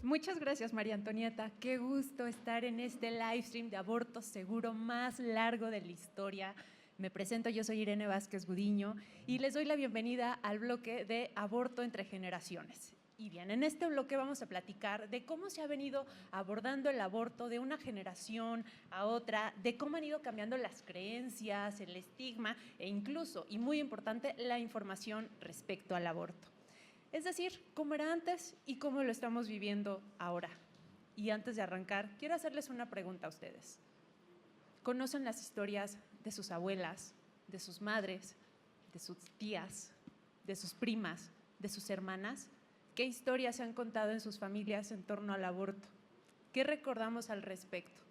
Muchas gracias, María Antonieta. Qué gusto estar en este live stream de aborto seguro más largo de la historia. Me presento, yo soy Irene Vázquez Gudiño y les doy la bienvenida al bloque de Aborto entre Generaciones. Y bien, en este bloque vamos a platicar de cómo se ha venido abordando el aborto de una generación a otra, de cómo han ido cambiando las creencias, el estigma e incluso, y muy importante, la información respecto al aborto. Es decir, cómo era antes y cómo lo estamos viviendo ahora. Y antes de arrancar, quiero hacerles una pregunta a ustedes. ¿Conocen las historias de sus abuelas, de sus madres, de sus tías, de sus primas, de sus hermanas? ¿Qué historias se han contado en sus familias en torno al aborto? ¿Qué recordamos al respecto?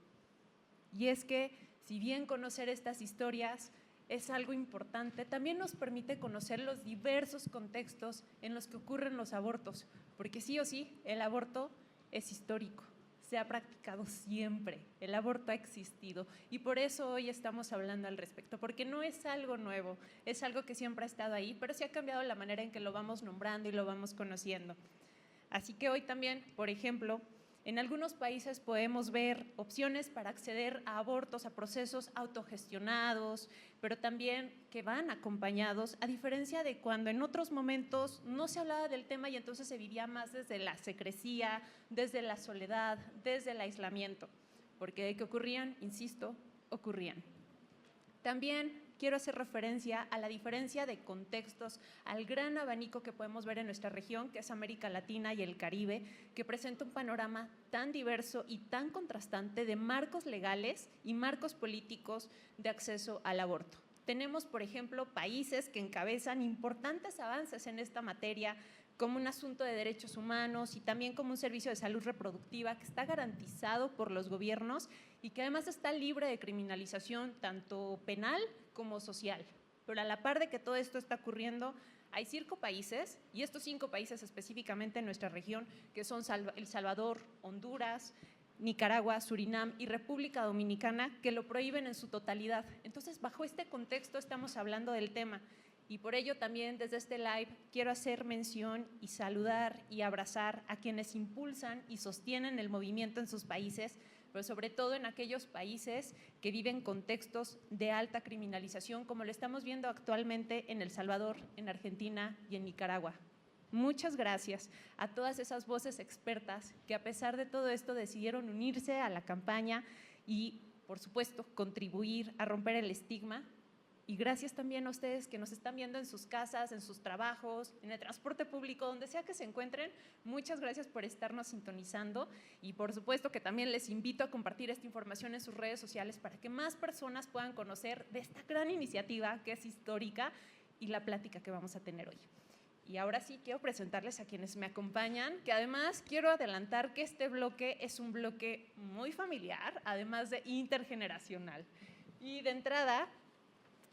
Y es que, si bien conocer estas historias es algo importante, también nos permite conocer los diversos contextos en los que ocurren los abortos, porque sí o sí, el aborto es histórico, se ha practicado siempre, el aborto ha existido y por eso hoy estamos hablando al respecto, porque no es algo nuevo, es algo que siempre ha estado ahí, pero sí ha cambiado la manera en que lo vamos nombrando y lo vamos conociendo. Así que hoy también, por ejemplo, en algunos países podemos ver opciones para acceder a abortos, a procesos autogestionados, pero también que van acompañados, a diferencia de cuando en otros momentos no se hablaba del tema y entonces se vivía más desde la secrecía, desde la soledad, desde el aislamiento, porque de que ocurrían, insisto, ocurrían. También quiero hacer referencia a la diferencia de contextos, al gran abanico que podemos ver en nuestra región, que es América Latina y el Caribe, que presenta un panorama tan diverso y tan contrastante de marcos legales y marcos políticos de acceso al aborto. Tenemos, por ejemplo, países que encabezan importantes avances en esta materia, como un asunto de derechos humanos y también como un servicio de salud reproductiva que está garantizado por los gobiernos y que además está libre de criminalización tanto penal como social. Pero a la par de que todo esto está ocurriendo, hay 5 países, y estos 5 países específicamente en nuestra región, que son El Salvador, Honduras, Nicaragua, Surinam y República Dominicana, que lo prohíben en su totalidad. Entonces, bajo este contexto estamos hablando del tema. Y por ello también desde este live quiero hacer mención y saludar y abrazar a quienes impulsan y sostienen el movimiento en sus países, pero sobre todo en aquellos países que viven contextos de alta criminalización, como lo estamos viendo actualmente en El Salvador, en Argentina y en Nicaragua. Muchas gracias a todas esas voces expertas que a pesar de todo esto decidieron unirse a la campaña y, por supuesto, contribuir a romper el estigma. Y gracias también a ustedes que nos están viendo en sus casas, en sus trabajos, en el transporte público, donde sea que se encuentren. Muchas gracias por estarnos sintonizando y por supuesto que también les invito a compartir esta información en sus redes sociales para que más personas puedan conocer de esta gran iniciativa que es histórica y la plática que vamos a tener hoy. Y ahora sí quiero presentarles a quienes me acompañan, que además quiero adelantar que este bloque es un bloque muy familiar, además de intergeneracional. Y de entrada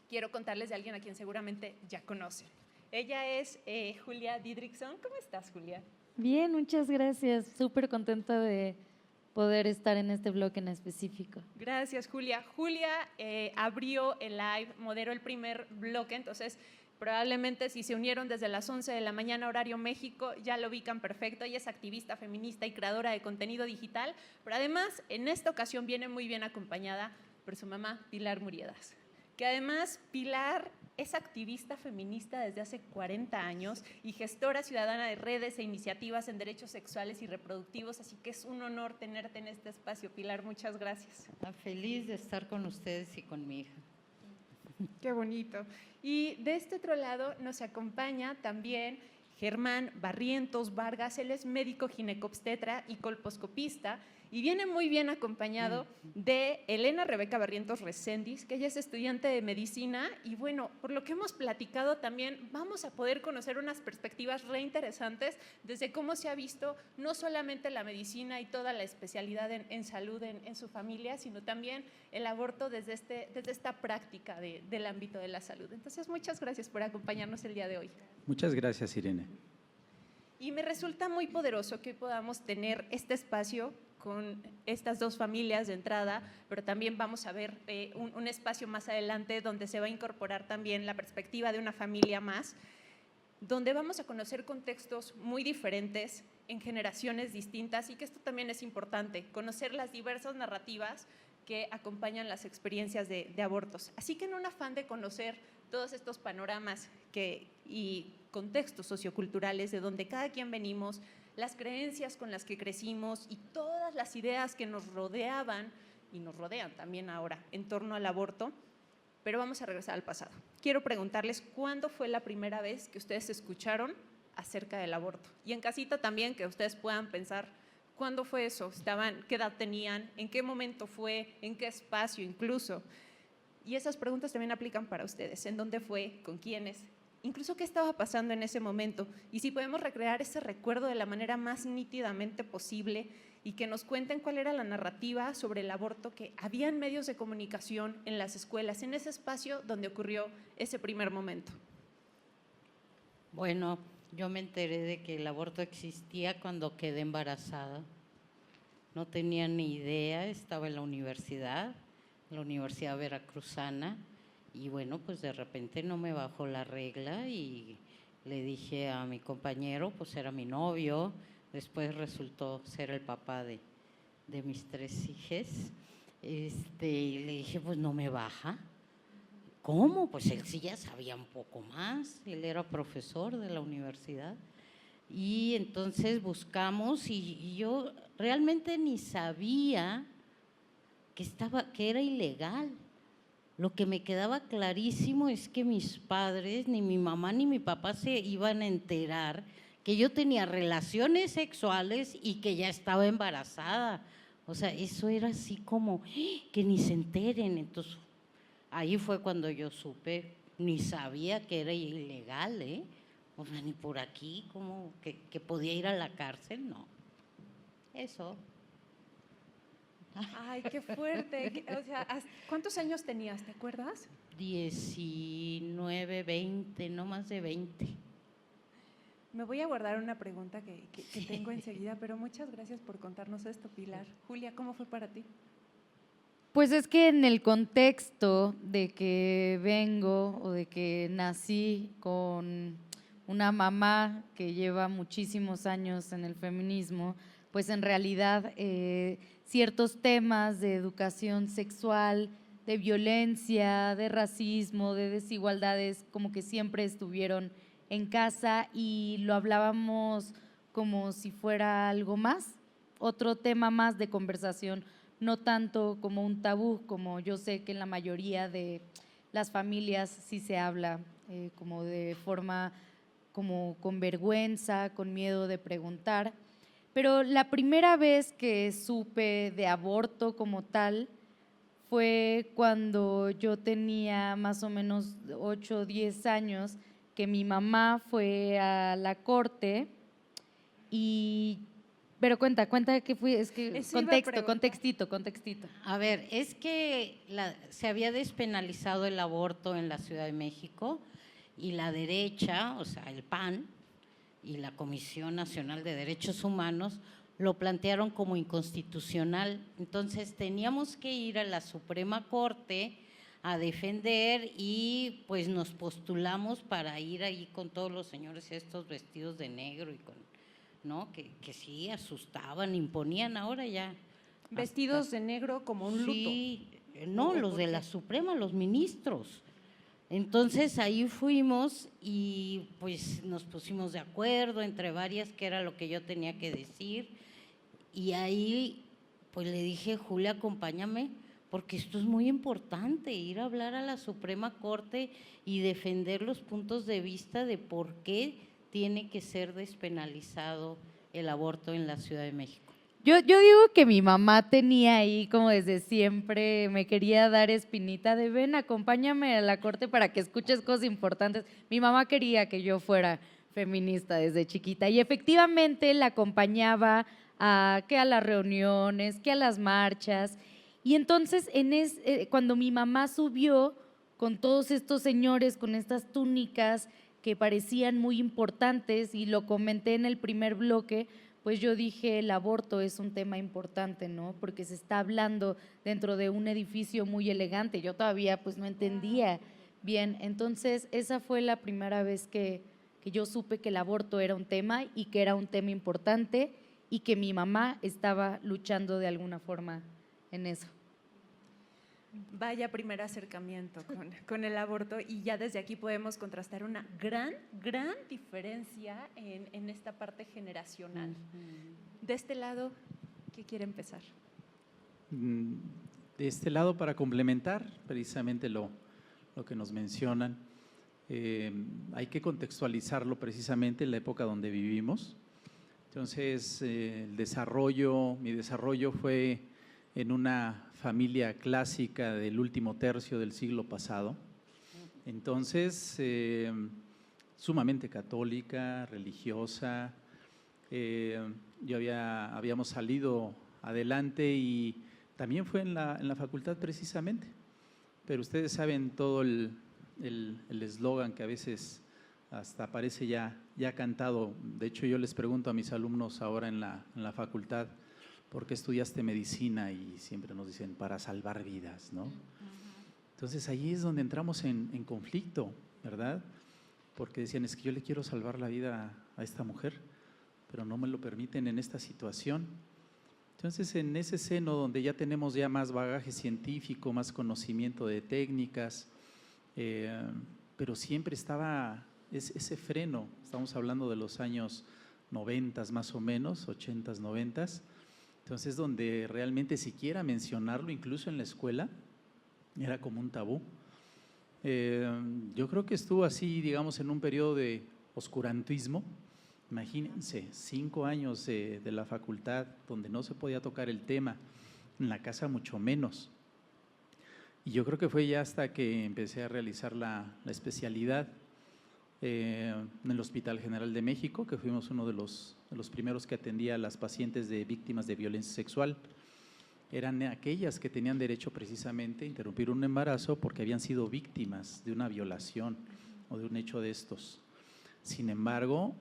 quiero contarles de alguien a quien seguramente ya conocen. Ella es Julia Didrikson. ¿Cómo estás, Julia? Bien, muchas gracias. Súper contenta de poder estar en este bloque en específico. Gracias, Julia. Julia abrió el live, moderó el primer bloque, entonces probablemente si se unieron desde las 11 de la mañana horario México, ya lo ubican perfecto. Ella es activista feminista y creadora de contenido digital, pero además en esta ocasión viene muy bien acompañada por su mamá, Pilar Muriedas, que además Pilar es activista feminista desde hace 40 años y gestora ciudadana de redes e iniciativas en derechos sexuales y reproductivos, así que es un honor tenerte en este espacio, Pilar, muchas gracias. Feliz de estar con ustedes y con mi hija. Qué bonito. Y de este otro lado nos acompaña también Germán Barrientos Vargas. Él es médico ginecobstetra y colposcopista y viene muy bien acompañado de Elena Rebeca Barrientos Recendis, que ella es estudiante de medicina y bueno, por lo que hemos platicado también vamos a poder conocer unas perspectivas reinteresantes desde cómo se ha visto no solamente la medicina y toda la especialidad en salud en su familia, sino también el aborto desde esta práctica del ámbito de la salud. Entonces, muchas gracias por acompañarnos el día de hoy. Muchas gracias, Irene. Y me resulta muy poderoso que podamos tener este espacio con estas dos familias de entrada, pero también vamos a ver un espacio más adelante donde se va a incorporar también la perspectiva de una familia más. donde vamos a conocer contextos muy diferentes en generaciones distintas y que esto también es importante, conocer las diversas narrativas que acompañan las experiencias de abortos. Así que en un afán de conocer todos estos panoramas y contextos socioculturales de donde cada quien venimos, las creencias con las que crecimos y todas las ideas que nos rodeaban y nos rodean también ahora en torno al aborto, pero vamos a regresar al pasado. Quiero preguntarles cuándo fue la primera vez que ustedes escucharon acerca del aborto. Y en casita también que ustedes puedan pensar, ¿cuándo fue eso? ¿Qué edad tenían? ¿En qué momento fue? ¿En qué espacio incluso? Y esas preguntas también aplican para ustedes. ¿En dónde fue? ¿Con quiénes? Incluso qué estaba pasando en ese momento. Y si podemos recrear ese recuerdo de la manera más nítidamente posible y que nos cuenten cuál era la narrativa sobre el aborto que había en medios de comunicación, en las escuelas, en ese espacio donde ocurrió ese primer momento. Bueno, yo me enteré de que el aborto existía cuando quedé embarazada. No tenía ni idea, estaba en la Universidad Veracruzana, y bueno, pues de repente no me bajó la regla y le dije a mi compañero, pues era mi novio, después resultó ser el papá de mis 3 hijas, y le dije, pues no me baja. ¿Cómo? Pues él sí ya sabía un poco más, él era profesor de la universidad. Y entonces buscamos y yo realmente ni sabía que era ilegal. Lo que me quedaba clarísimo es que mis padres, ni mi mamá ni mi papá se iban a enterar que yo tenía relaciones sexuales y que ya estaba embarazada. O sea, eso era así como que ni se enteren. Entonces, ahí fue cuando yo supe, ni sabía que era ilegal, ¿eh? O sea, ni por aquí, como que podía ir a la cárcel, no. Eso. Ay, qué fuerte. O sea, ¿cuántos años tenías? ¿Te acuerdas? 19, 20, no más de 20. Me voy a guardar una pregunta que tengo enseguida, pero muchas gracias por contarnos esto, Pilar. Julia, ¿cómo fue para ti? Pues es que en el contexto de que vengo o de que nací con una mamá que lleva muchísimos años en el feminismo, pues en realidad ciertos temas de educación sexual, de violencia, de racismo, de desigualdades, como que siempre estuvieron en casa y lo hablábamos como si fuera algo más, otro tema más de conversación, no tanto como un tabú, como yo sé que en la mayoría de las familias sí se habla como de forma, como con vergüenza, con miedo de preguntar. Pero la primera vez que supe de aborto como tal fue cuando yo tenía más o menos 8 o 10 años, que mi mamá fue a la corte pero cuenta que fui, es que contextito. A ver, es que se había despenalizado el aborto en la Ciudad de México y la derecha, o sea, el PAN y la Comisión Nacional de Derechos Humanos lo plantearon como inconstitucional. Entonces teníamos que ir a la Suprema Corte a defender y pues nos postulamos para ir ahí con todos los señores estos vestidos de negro y con, ¿no? Que sí asustaban, imponían ahora ya. Vestidos de negro como un luto. Sí, no, los de la Suprema, los ministros. Entonces ahí fuimos y pues nos pusimos de acuerdo entre varias qué era lo que yo tenía que decir y ahí pues le dije, Julia, acompáñame porque esto es muy importante, ir a hablar a la Suprema Corte y defender los puntos de vista de por qué tiene que ser despenalizado el aborto en la Ciudad de México. Yo digo que mi mamá tenía ahí como desde siempre, me quería dar espinita de ven, acompáñame a la corte para que escuches cosas importantes. Mi mamá quería que yo fuera feminista desde chiquita y efectivamente la acompañaba que a las reuniones, que a las marchas. Y entonces cuando mi mamá subió con todos estos señores, con estas túnicas que parecían muy importantes y lo comenté en el primer bloque, pues yo dije, el aborto es un tema importante, ¿no? Porque se está hablando dentro de un edificio muy elegante. Yo todavía pues no entendía bien. Entonces, esa fue la primera vez que que yo supe que el aborto era un tema y que era un tema importante y que mi mamá estaba luchando de alguna forma en eso. Vaya primer acercamiento con el aborto, y ya desde aquí podemos contrastar una gran diferencia en esta parte generacional. De este lado, ¿qué quiere empezar? De este lado, para complementar precisamente lo que nos mencionan, hay que contextualizarlo precisamente en la época donde vivimos. Entonces, mi desarrollo fue en una familia clásica del último tercio del siglo pasado. Entonces, sumamente católica, religiosa. Habíamos salido adelante y también fue en la facultad precisamente. Pero ustedes saben todo el eslogan que a veces hasta parece ya cantado. De hecho, yo les pregunto a mis alumnos ahora en la facultad, ¿por qué estudiaste medicina? Y siempre nos dicen, para salvar vidas, ¿no? Entonces ahí es donde entramos en conflicto, ¿verdad? Porque decían, es que yo le quiero salvar la vida a esta mujer, pero no me lo permiten en esta situación. Entonces, en ese seno donde ya tenemos ya más bagaje científico, más conocimiento de técnicas, pero siempre estaba ese freno. Estamos hablando de los años 90 más o menos, 80s, 90s. Entonces, donde realmente siquiera mencionarlo, incluso en la escuela, era como un tabú. Yo creo que estuvo así, digamos, en un periodo de oscurantismo. Imagínense, 5 años de la facultad donde no se podía tocar el tema, en la casa mucho menos. Y yo creo que fue ya hasta que empecé a realizar la especialidad en el Hospital General de México, que fuimos uno de los primeros que atendía a las pacientes de víctimas de violencia sexual. Eran aquellas que tenían derecho precisamente a interrumpir un embarazo porque habían sido víctimas de una violación o de un hecho de estos. Sin embargo,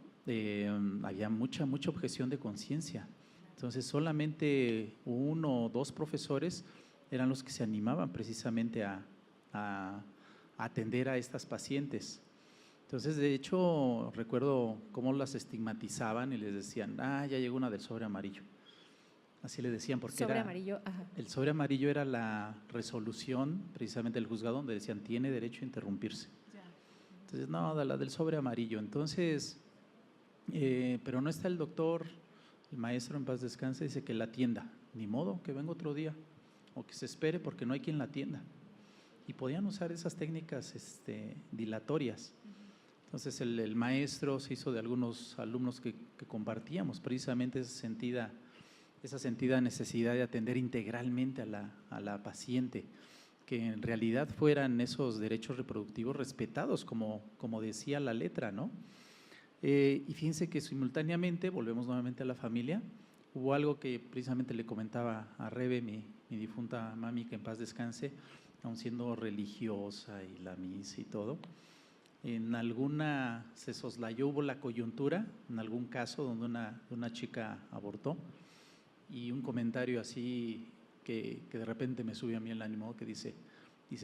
había mucha objeción de conciencia. Entonces, solamente 1 o 2 profesores eran los que se animaban precisamente a atender a estas pacientes. Entonces, de hecho, recuerdo cómo las estigmatizaban y les decían, ya llegó una del sobre amarillo. Así le decían, porque sobre amarillo, ajá. El sobre amarillo era la resolución precisamente del juzgado donde decían, tiene derecho a interrumpirse. Entonces, no, la del sobre amarillo. Entonces, pero no está el doctor, el maestro en paz descanse, dice que la atienda. Ni modo, que venga otro día o que se espere porque no hay quien la atienda. Y podían usar esas técnicas dilatorias. Entonces el maestro se hizo de algunos alumnos que compartíamos precisamente esa sentida necesidad de atender integralmente a la paciente, que en realidad fueran esos derechos reproductivos respetados, como decía la letra, ¿no? Y fíjense que simultáneamente, volvemos nuevamente a la familia, hubo algo que precisamente le comentaba a Rebe, mi difunta mami, que en paz descanse, aun siendo religiosa y la misa y todo, en alguna se soslayó, hubo la coyuntura, en algún caso donde una chica abortó, y un comentario así que de repente me subió a mí el ánimo, que dice,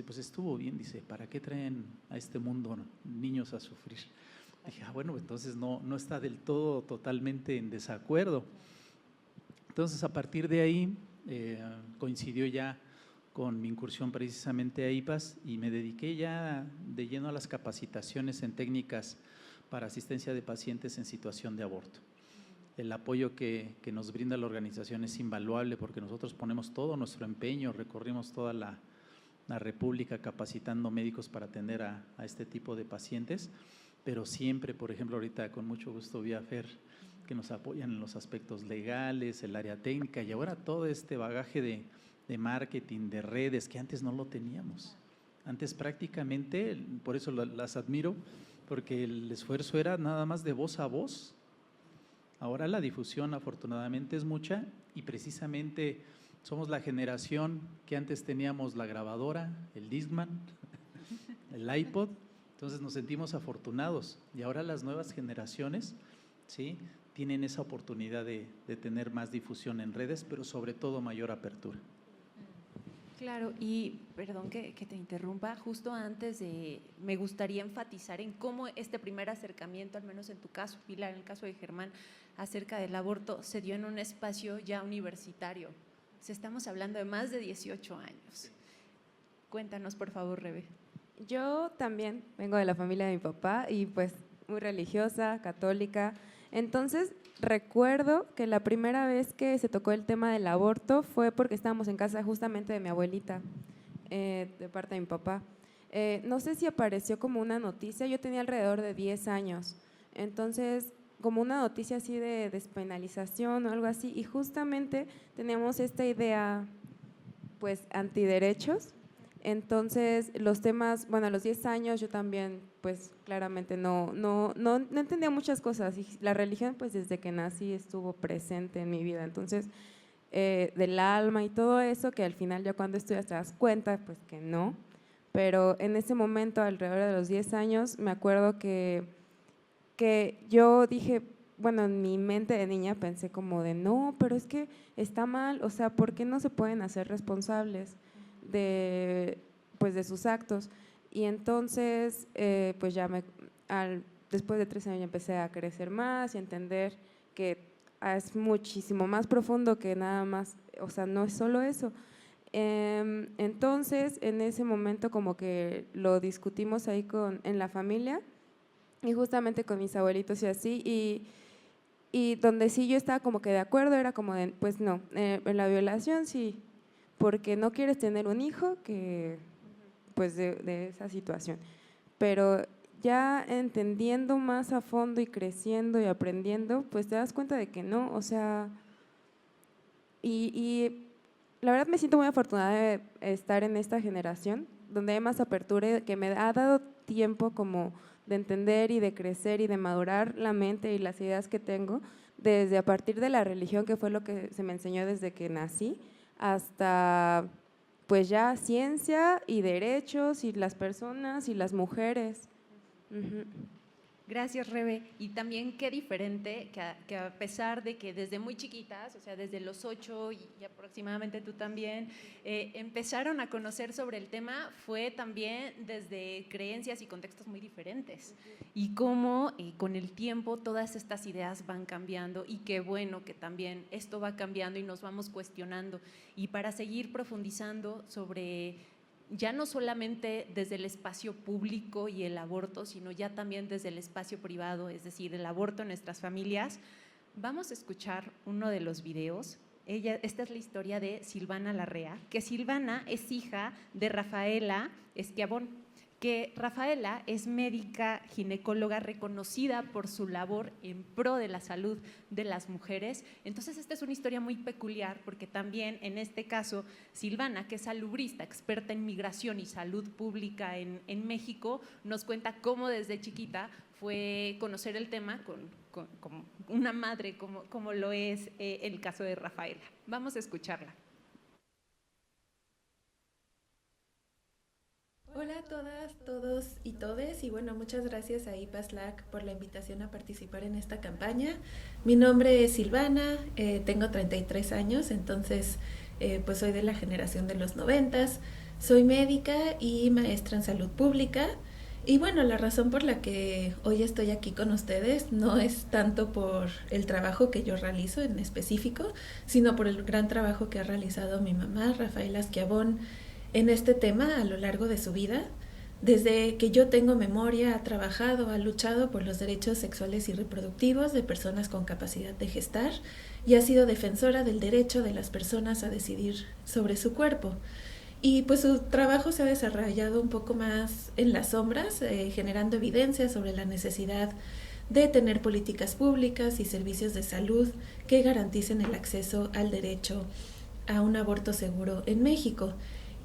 pues estuvo bien, dice, ¿para qué traen a este mundo niños a sufrir? Dije, bueno, entonces no está del todo totalmente en desacuerdo. Entonces, a partir de ahí, coincidió ya con mi incursión precisamente a IPAS y me dediqué ya de lleno a las capacitaciones en técnicas para asistencia de pacientes en situación de aborto. El apoyo que nos brinda la organización es invaluable porque nosotros ponemos todo nuestro empeño, recorrimos toda la República capacitando médicos para atender a este tipo de pacientes, pero siempre, por ejemplo, ahorita con mucho gusto vi a Fer, que nos apoyan en los aspectos legales, el área técnica y ahora todo este bagaje de marketing, de redes, que antes no lo teníamos. Antes prácticamente, por eso las admiro, porque el esfuerzo era nada más de voz a voz. Ahora la difusión afortunadamente es mucha y precisamente somos la generación que antes teníamos la grabadora, el Discman, el iPod, entonces nos sentimos afortunados y ahora las nuevas generaciones, ¿sí?, tienen esa oportunidad de tener más difusión en redes, pero sobre todo mayor apertura. Claro, y perdón que te interrumpa, justo antes me gustaría enfatizar en cómo este primer acercamiento, al menos en tu caso, Pilar, en el caso de Germán, acerca del aborto, se dio en un espacio ya universitario. O sea, estamos hablando de más de 18 años. Cuéntanos, por favor, Rebe. Yo también vengo de la familia de mi papá y pues muy religiosa, católica. Entonces recuerdo que la primera vez que se tocó el tema del aborto fue porque estábamos en casa justamente de mi abuelita, de parte de mi papá. No sé si apareció como una noticia, yo tenía alrededor de 10 años, entonces como una noticia así de despenalización o algo así, y justamente teníamos esta idea pues antiderechos. Entonces, los temas, bueno, a los 10 años yo también, pues claramente no entendía muchas cosas y la religión, pues desde que nací estuvo presente en mi vida. Entonces, del alma y todo eso, que al final ya cuando estudias te das cuenta, pues que no. Pero en ese momento, alrededor de los 10 años, me acuerdo que yo dije, bueno, en mi mente de niña pensé como de no, pero es que está mal, o sea, ¿por qué no se pueden hacer responsables de sus actos? Y entonces, pues ya después de 13 años empecé a crecer más y a entender que es muchísimo más profundo que nada más, o sea, no es solo eso. Entonces, en ese momento como que lo discutimos ahí en la familia y justamente con mis abuelitos y así, y donde sí yo estaba como que de acuerdo era como de, pues no, en la violación sí, porque no quieres tener un hijo que pues de esa situación, pero ya entendiendo más a fondo y creciendo y aprendiendo, pues te das cuenta de que no, o sea, y la verdad me siento muy afortunada de estar en esta generación, donde hay más apertura, que me ha dado tiempo como de entender y de crecer y de madurar la mente y las ideas que tengo, desde a partir de la religión, que fue lo que se me enseñó desde que nací, hasta pues ya ciencia y derechos y las personas y las mujeres. Gracias, Rebe. Y también qué diferente que a pesar de que desde muy chiquitas, o sea, desde los 8 y aproximadamente tú también, empezaron a conocer sobre el tema, fue también desde creencias y contextos muy diferentes. Y cómo con el tiempo todas estas ideas van cambiando y qué bueno que también esto va cambiando y nos vamos cuestionando. Y para seguir profundizando sobre ya no solamente desde el espacio público y el aborto, sino ya también desde el espacio privado, es decir, el aborto en nuestras familias, vamos a escuchar uno de los videos. Esta es la historia de Silvana Larrea, que Silvana es hija de Rafaela Schiavone, que Rafaela es médica ginecóloga reconocida por su labor en pro de la salud de las mujeres. Entonces esta es una historia muy peculiar porque también en este caso Silvana, que es salubrista, experta en migración y salud pública en México, nos cuenta cómo desde chiquita fue conocer el tema como una madre, como lo es el caso de Rafaela. Vamos a escucharla. Hola a todas, todos y todes, y bueno, muchas gracias a IPASLAC por la invitación a participar en esta campaña. Mi nombre es Silvana, tengo 33 años, entonces pues soy de la generación de los 90s, soy médica y maestra en salud pública. Y bueno, la razón por la que hoy estoy aquí con ustedes no es tanto por el trabajo que yo realizo en específico, sino por el gran trabajo que ha realizado mi mamá, Rafaela Schiavone, en este tema a lo largo de su vida. Desde que yo tengo memoria, ha trabajado, ha luchado por los derechos sexuales y reproductivos de personas con capacidad de gestar y ha sido defensora del derecho de las personas a decidir sobre su cuerpo. Y pues su trabajo se ha desarrollado un poco más en las sombras, generando evidencia sobre la necesidad de tener políticas públicas y servicios de salud que garanticen el acceso al derecho a un aborto seguro en México.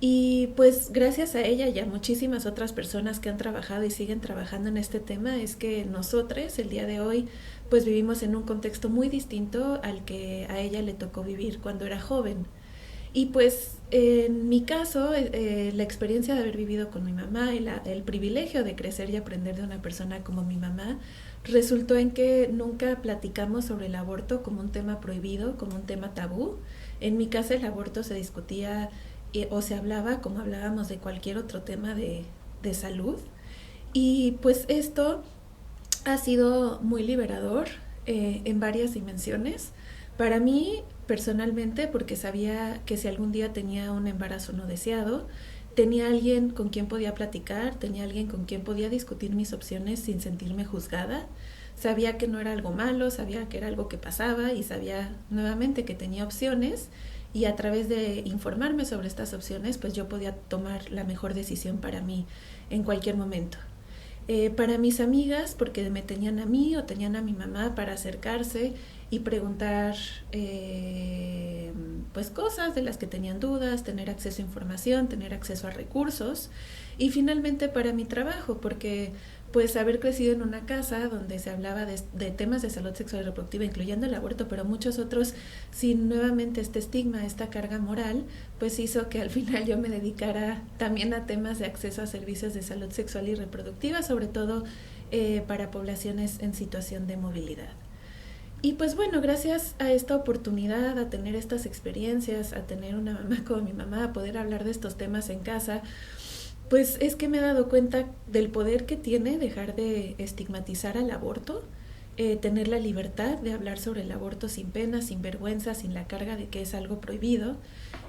Y pues gracias a ella y a muchísimas otras personas que han trabajado y siguen trabajando en este tema es que nosotros el día de hoy pues vivimos en un contexto muy distinto al que a ella le tocó vivir cuando era joven. Y pues en mi caso la experiencia de haber vivido con mi mamá y el privilegio de crecer y aprender de una persona como mi mamá resultó en que nunca platicamos sobre el aborto como un tema prohibido, como un tema tabú. En mi casa el aborto se discutía o se hablaba como hablábamos de cualquier otro tema de salud. Y pues esto ha sido muy liberador en varias dimensiones. Para mí, personalmente, porque sabía que si algún día tenía un embarazo no deseado, tenía alguien con quien podía platicar, tenía alguien con quien podía discutir mis opciones sin sentirme juzgada. Sabía que no era algo malo, sabía que era algo que pasaba y sabía nuevamente que tenía opciones, y a través de informarme sobre estas opciones, pues yo podía tomar la mejor decisión para mí en cualquier momento. Para mis amigas, porque me tenían a mí o tenían a mi mamá para acercarse y preguntar pues cosas de las que tenían dudas, tener acceso a información, tener acceso a recursos. Y finalmente para mi trabajo, porque pues haber crecido en una casa donde se hablaba de temas de salud sexual y reproductiva, incluyendo el aborto, pero muchos otros sin nuevamente este estigma, esta carga moral, pues hizo que al final yo me dedicara también a temas de acceso a servicios de salud sexual y reproductiva, sobre todo para poblaciones en situación de movilidad. Y pues bueno, gracias a esta oportunidad, a tener estas experiencias, a tener una mamá como mi mamá, a poder hablar de estos temas en casa, pues es que me he dado cuenta del poder que tiene dejar de estigmatizar al aborto, tener la libertad de hablar sobre el aborto sin pena, sin vergüenza, sin la carga de que es algo prohibido.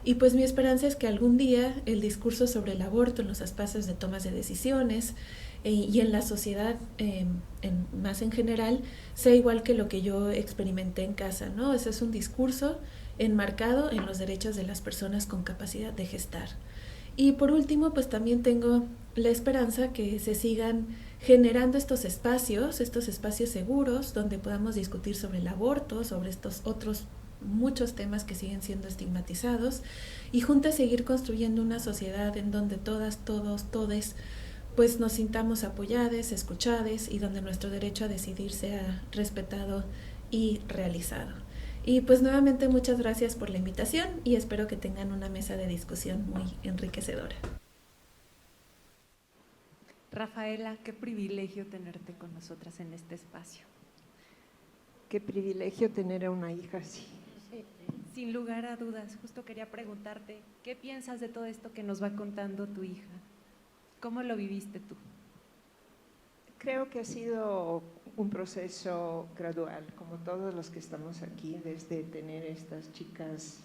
Y pues mi esperanza es que algún día el discurso sobre el aborto en los espacios de tomas de decisiones y en la sociedad más en general sea igual que lo que yo experimenté en casa, ¿no? Ese es un discurso enmarcado en los derechos de las personas con capacidad de gestar. Y por último, pues también tengo la esperanza que se sigan generando estos espacios seguros donde podamos discutir sobre el aborto, sobre estos otros muchos temas que siguen siendo estigmatizados, y juntas seguir construyendo una sociedad en donde todas, todos, todes pues nos sintamos apoyadas, escuchadas, y donde nuestro derecho a decidir sea respetado y realizado. Y pues nuevamente muchas gracias por la invitación y espero que tengan una mesa de discusión muy enriquecedora. Rafaela, qué privilegio tenerte con nosotras en este espacio. Qué privilegio tener a una hija así. Sin lugar a dudas, justo quería preguntarte, ¿qué piensas de todo esto que nos va contando tu hija? ¿Cómo lo viviste tú? Creo que ha sido un proceso gradual, como todos los que estamos aquí, desde tener estas chicas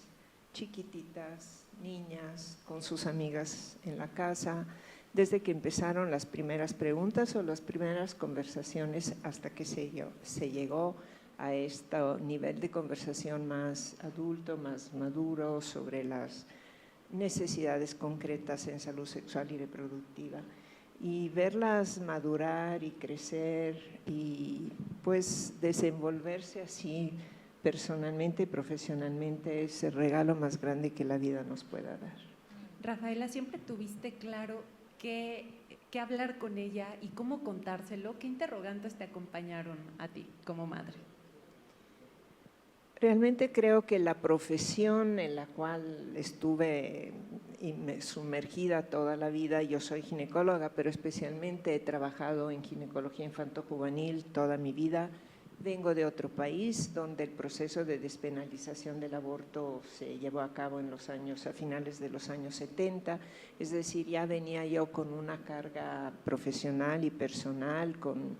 chiquititas, niñas, con sus amigas en la casa, desde que empezaron las primeras preguntas o las primeras conversaciones hasta que se llegó a este nivel de conversación más adulto, más maduro sobre las necesidades concretas en salud sexual y reproductiva. Y verlas madurar y crecer y pues desenvolverse así personalmente y profesionalmente es el regalo más grande que la vida nos pueda dar. Rafaela, ¿siempre tuviste claro qué hablar con ella y cómo contárselo? ¿Qué interrogantes te acompañaron a ti como madre? Realmente creo que la profesión en la cual estuve sumergida toda la vida, yo soy ginecóloga, pero especialmente he trabajado en ginecología infanto-juvenil toda mi vida. Vengo de otro país donde el proceso de despenalización del aborto se llevó a cabo a finales de los años 70, es decir, ya venía yo con una carga profesional y personal, con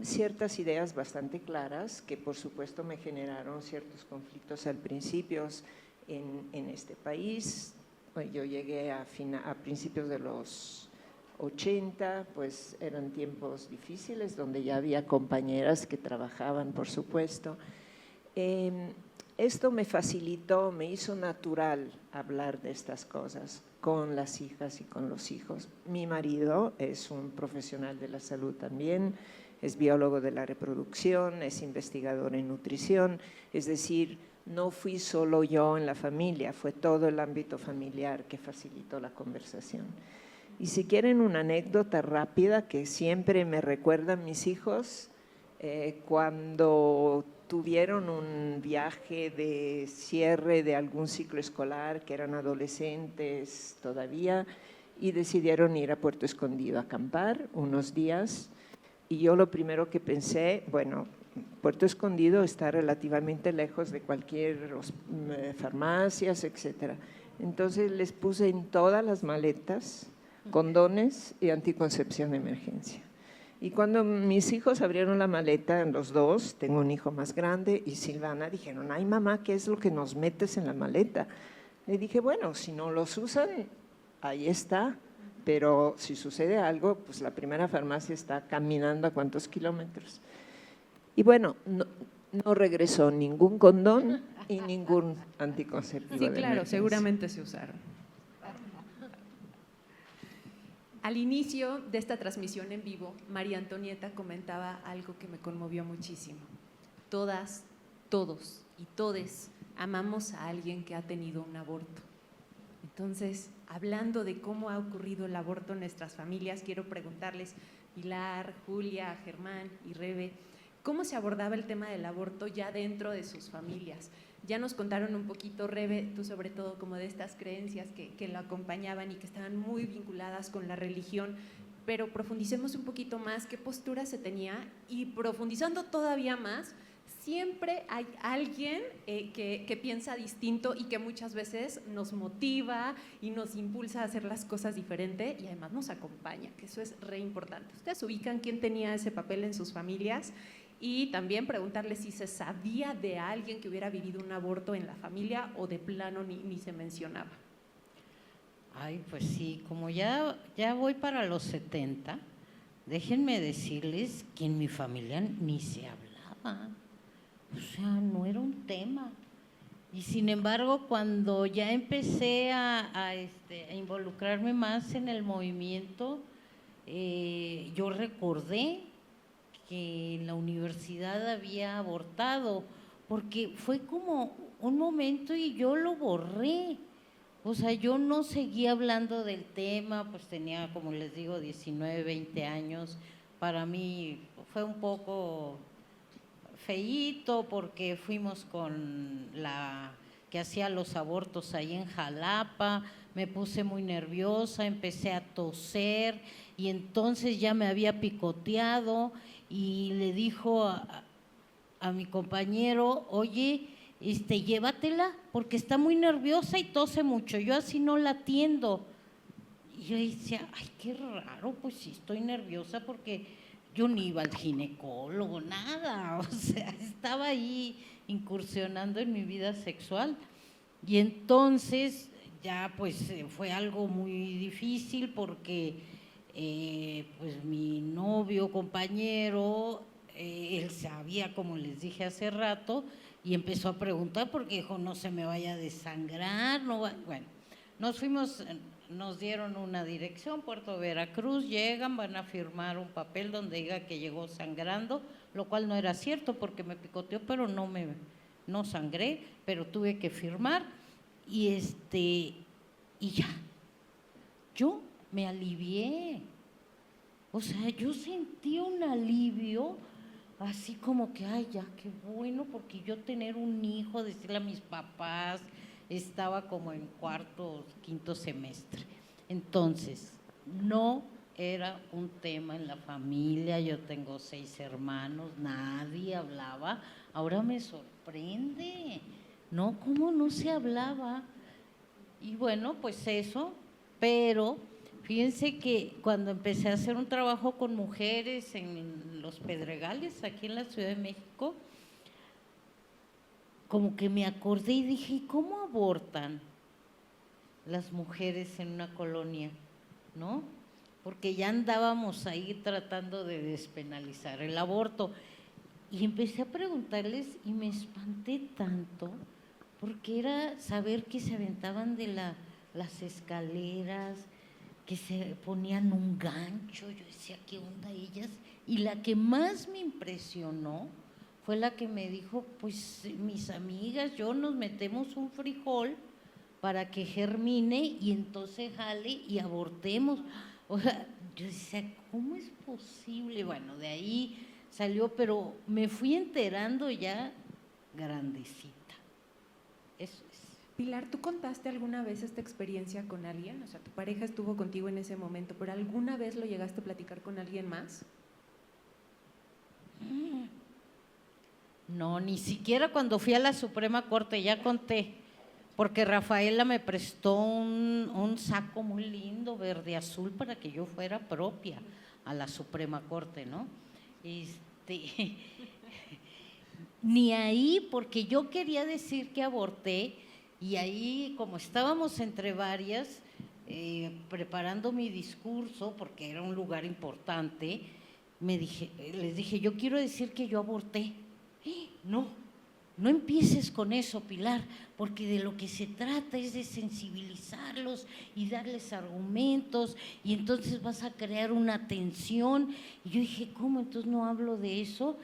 ciertas ideas bastante claras que por supuesto me generaron ciertos conflictos al principio en este país. Yo llegué a principios de los 80, pues eran tiempos difíciles donde ya había compañeras que trabajaban, por supuesto. Esto me facilitó, me hizo natural hablar de estas cosas con las hijas y con los hijos. Mi marido es un profesional de la salud también, es biólogo de la reproducción, es investigador en nutrición, es decir, no fui solo yo en la familia, fue todo el ámbito familiar que facilitó la conversación. Y si quieren una anécdota rápida que siempre me recuerdan mis hijos, cuando tuvieron un viaje de cierre de algún ciclo escolar, que eran adolescentes todavía, y decidieron ir a Puerto Escondido a acampar unos días. Y yo lo primero que pensé, bueno, Puerto Escondido está relativamente lejos de cualquier farmacias, etcétera. Entonces les puse en todas las maletas condones y anticoncepción de emergencia. Y cuando mis hijos abrieron la maleta, los dos, tengo un hijo más grande y Silvana, dijeron, ay mamá, ¿qué es lo que nos metes en la maleta? Le dije, bueno, si no los usan, ahí está, pero si sucede algo, pues la primera farmacia está caminando a cuántos kilómetros. Y bueno, no regresó ningún condón y ningún anticonceptivo. Sí, de claro, emergencia. seguramente se usaron. Al inicio de esta transmisión en vivo, María Antonieta comentaba algo que me conmovió muchísimo. Todas, todos y todes amamos a alguien que ha tenido un aborto. Entonces, hablando de cómo ha ocurrido el aborto en nuestras familias, quiero preguntarles, Pilar, Julia, Germán y Rebe, ¿cómo se abordaba el tema del aborto ya dentro de sus familias? Ya nos contaron un poquito, Rebe, tú sobre todo como de estas creencias que lo acompañaban y que estaban muy vinculadas con la religión, pero profundicemos un poquito más, ¿qué postura se tenía? Y profundizando todavía más, siempre hay alguien que piensa distinto y que muchas veces nos motiva y nos impulsa a hacer las cosas diferente y además nos acompaña, que eso es re importante. ¿Ustedes ubican quién tenía ese papel en sus familias? Y también preguntarle si se sabía de alguien que hubiera vivido un aborto en la familia o de plano ni se mencionaba. Ay, pues sí, como ya voy para los 70, déjenme decirles que en mi familia ni se hablaba, o sea, no era un tema. Y sin embargo, cuando ya empecé a involucrarme más en el movimiento, yo recordé que en la universidad había abortado, porque fue como un momento y yo lo borré. O sea, yo no seguía hablando del tema, pues tenía, como les digo, 19, 20 años. Para mí fue un poco feíto porque fuimos con la que hacía los abortos ahí en Jalapa, me puse muy nerviosa, empecé a toser y entonces ya me había picoteado y le dijo a mi compañero, oye, llévatela porque está muy nerviosa y tose mucho, yo así no la atiendo. Y yo decía, ay, qué raro, pues sí estoy nerviosa porque yo ni iba al ginecólogo, nada, o sea, estaba ahí incursionando en mi vida sexual. Y entonces ya pues fue algo muy difícil porque pues mi novio, compañero, él sabía, como les dije hace rato, y empezó a preguntar porque dijo, no se me vaya a desangrar, no va. Bueno, nos fuimos, nos dieron una dirección, Puerto Veracruz, llegan, van a firmar un papel donde diga que llegó sangrando, lo cual no era cierto porque me picoteó, pero no sangré, pero tuve que firmar y ya, yo me alivié, o sea, yo sentí un alivio, así como que, ay, ya, qué bueno, porque yo tener un hijo, decirle a mis papás, estaba como en cuarto, quinto semestre. Entonces, no era un tema en la familia, yo tengo 6 hermanos, nadie hablaba, ahora me sorprende, ¿no? ¿Cómo no se hablaba? Y bueno, pues eso, pero fíjense que cuando empecé a hacer un trabajo con mujeres en Los Pedregales, aquí en la Ciudad de México, como que me acordé y dije, ¿y cómo abortan las mujeres en una colonia? ¿No? Porque ya andábamos ahí tratando de despenalizar el aborto. Y empecé a preguntarles y me espanté tanto, porque era saber que se aventaban de las escaleras, que se ponían un gancho. Yo decía, ¿qué onda ellas? Y la que más me impresionó fue la que me dijo, pues mis amigas, yo nos metemos un frijol para que germine y entonces jale y abortemos. O sea, yo decía, ¿cómo es posible? Bueno, de ahí salió, pero me fui enterando ya grandecita. Eso es. Pilar, ¿tú contaste alguna vez esta experiencia con alguien? O sea, tu pareja estuvo contigo en ese momento, pero ¿alguna vez lo llegaste a platicar con alguien más? No, ni siquiera cuando fui a la Suprema Corte, ya conté, porque Rafaela me prestó un saco muy lindo, verde azul, para que yo fuera propia a la Suprema Corte, ¿no? Ni ahí, porque yo quería decir que aborté, y ahí, como estábamos entre varias, preparando mi discurso, porque era un lugar importante, les dije, yo quiero decir que yo aborté. No empieces con eso, Pilar, porque de lo que se trata es de sensibilizarlos y darles argumentos, y entonces vas a crear una tensión. Y yo dije, ¿cómo? Entonces no hablo de eso,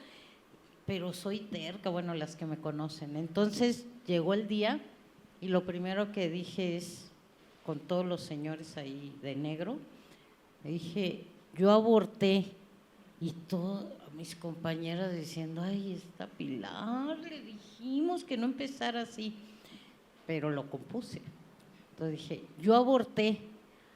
pero soy terca, bueno, las que me conocen. Entonces llegó el día y lo primero que dije es, con todos los señores ahí de negro, le dije, yo aborté, y todas mis compañeras diciendo, ay, esta Pilar, le dijimos que no empezara así, pero lo compuse. Entonces dije, yo aborté,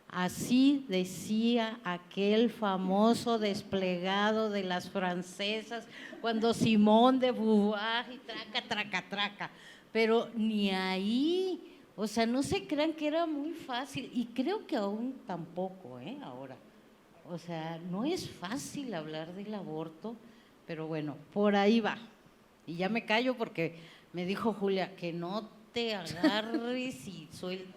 así decía aquel famoso desplegado de las francesas, cuando Simone de Beauvoir y traca, pero ni ahí, o sea, no se crean que era muy fácil, y creo que aún tampoco, ahora. O sea, no es fácil hablar del aborto, pero bueno, por ahí va. Y ya me callo porque me dijo Julia que no te agarres y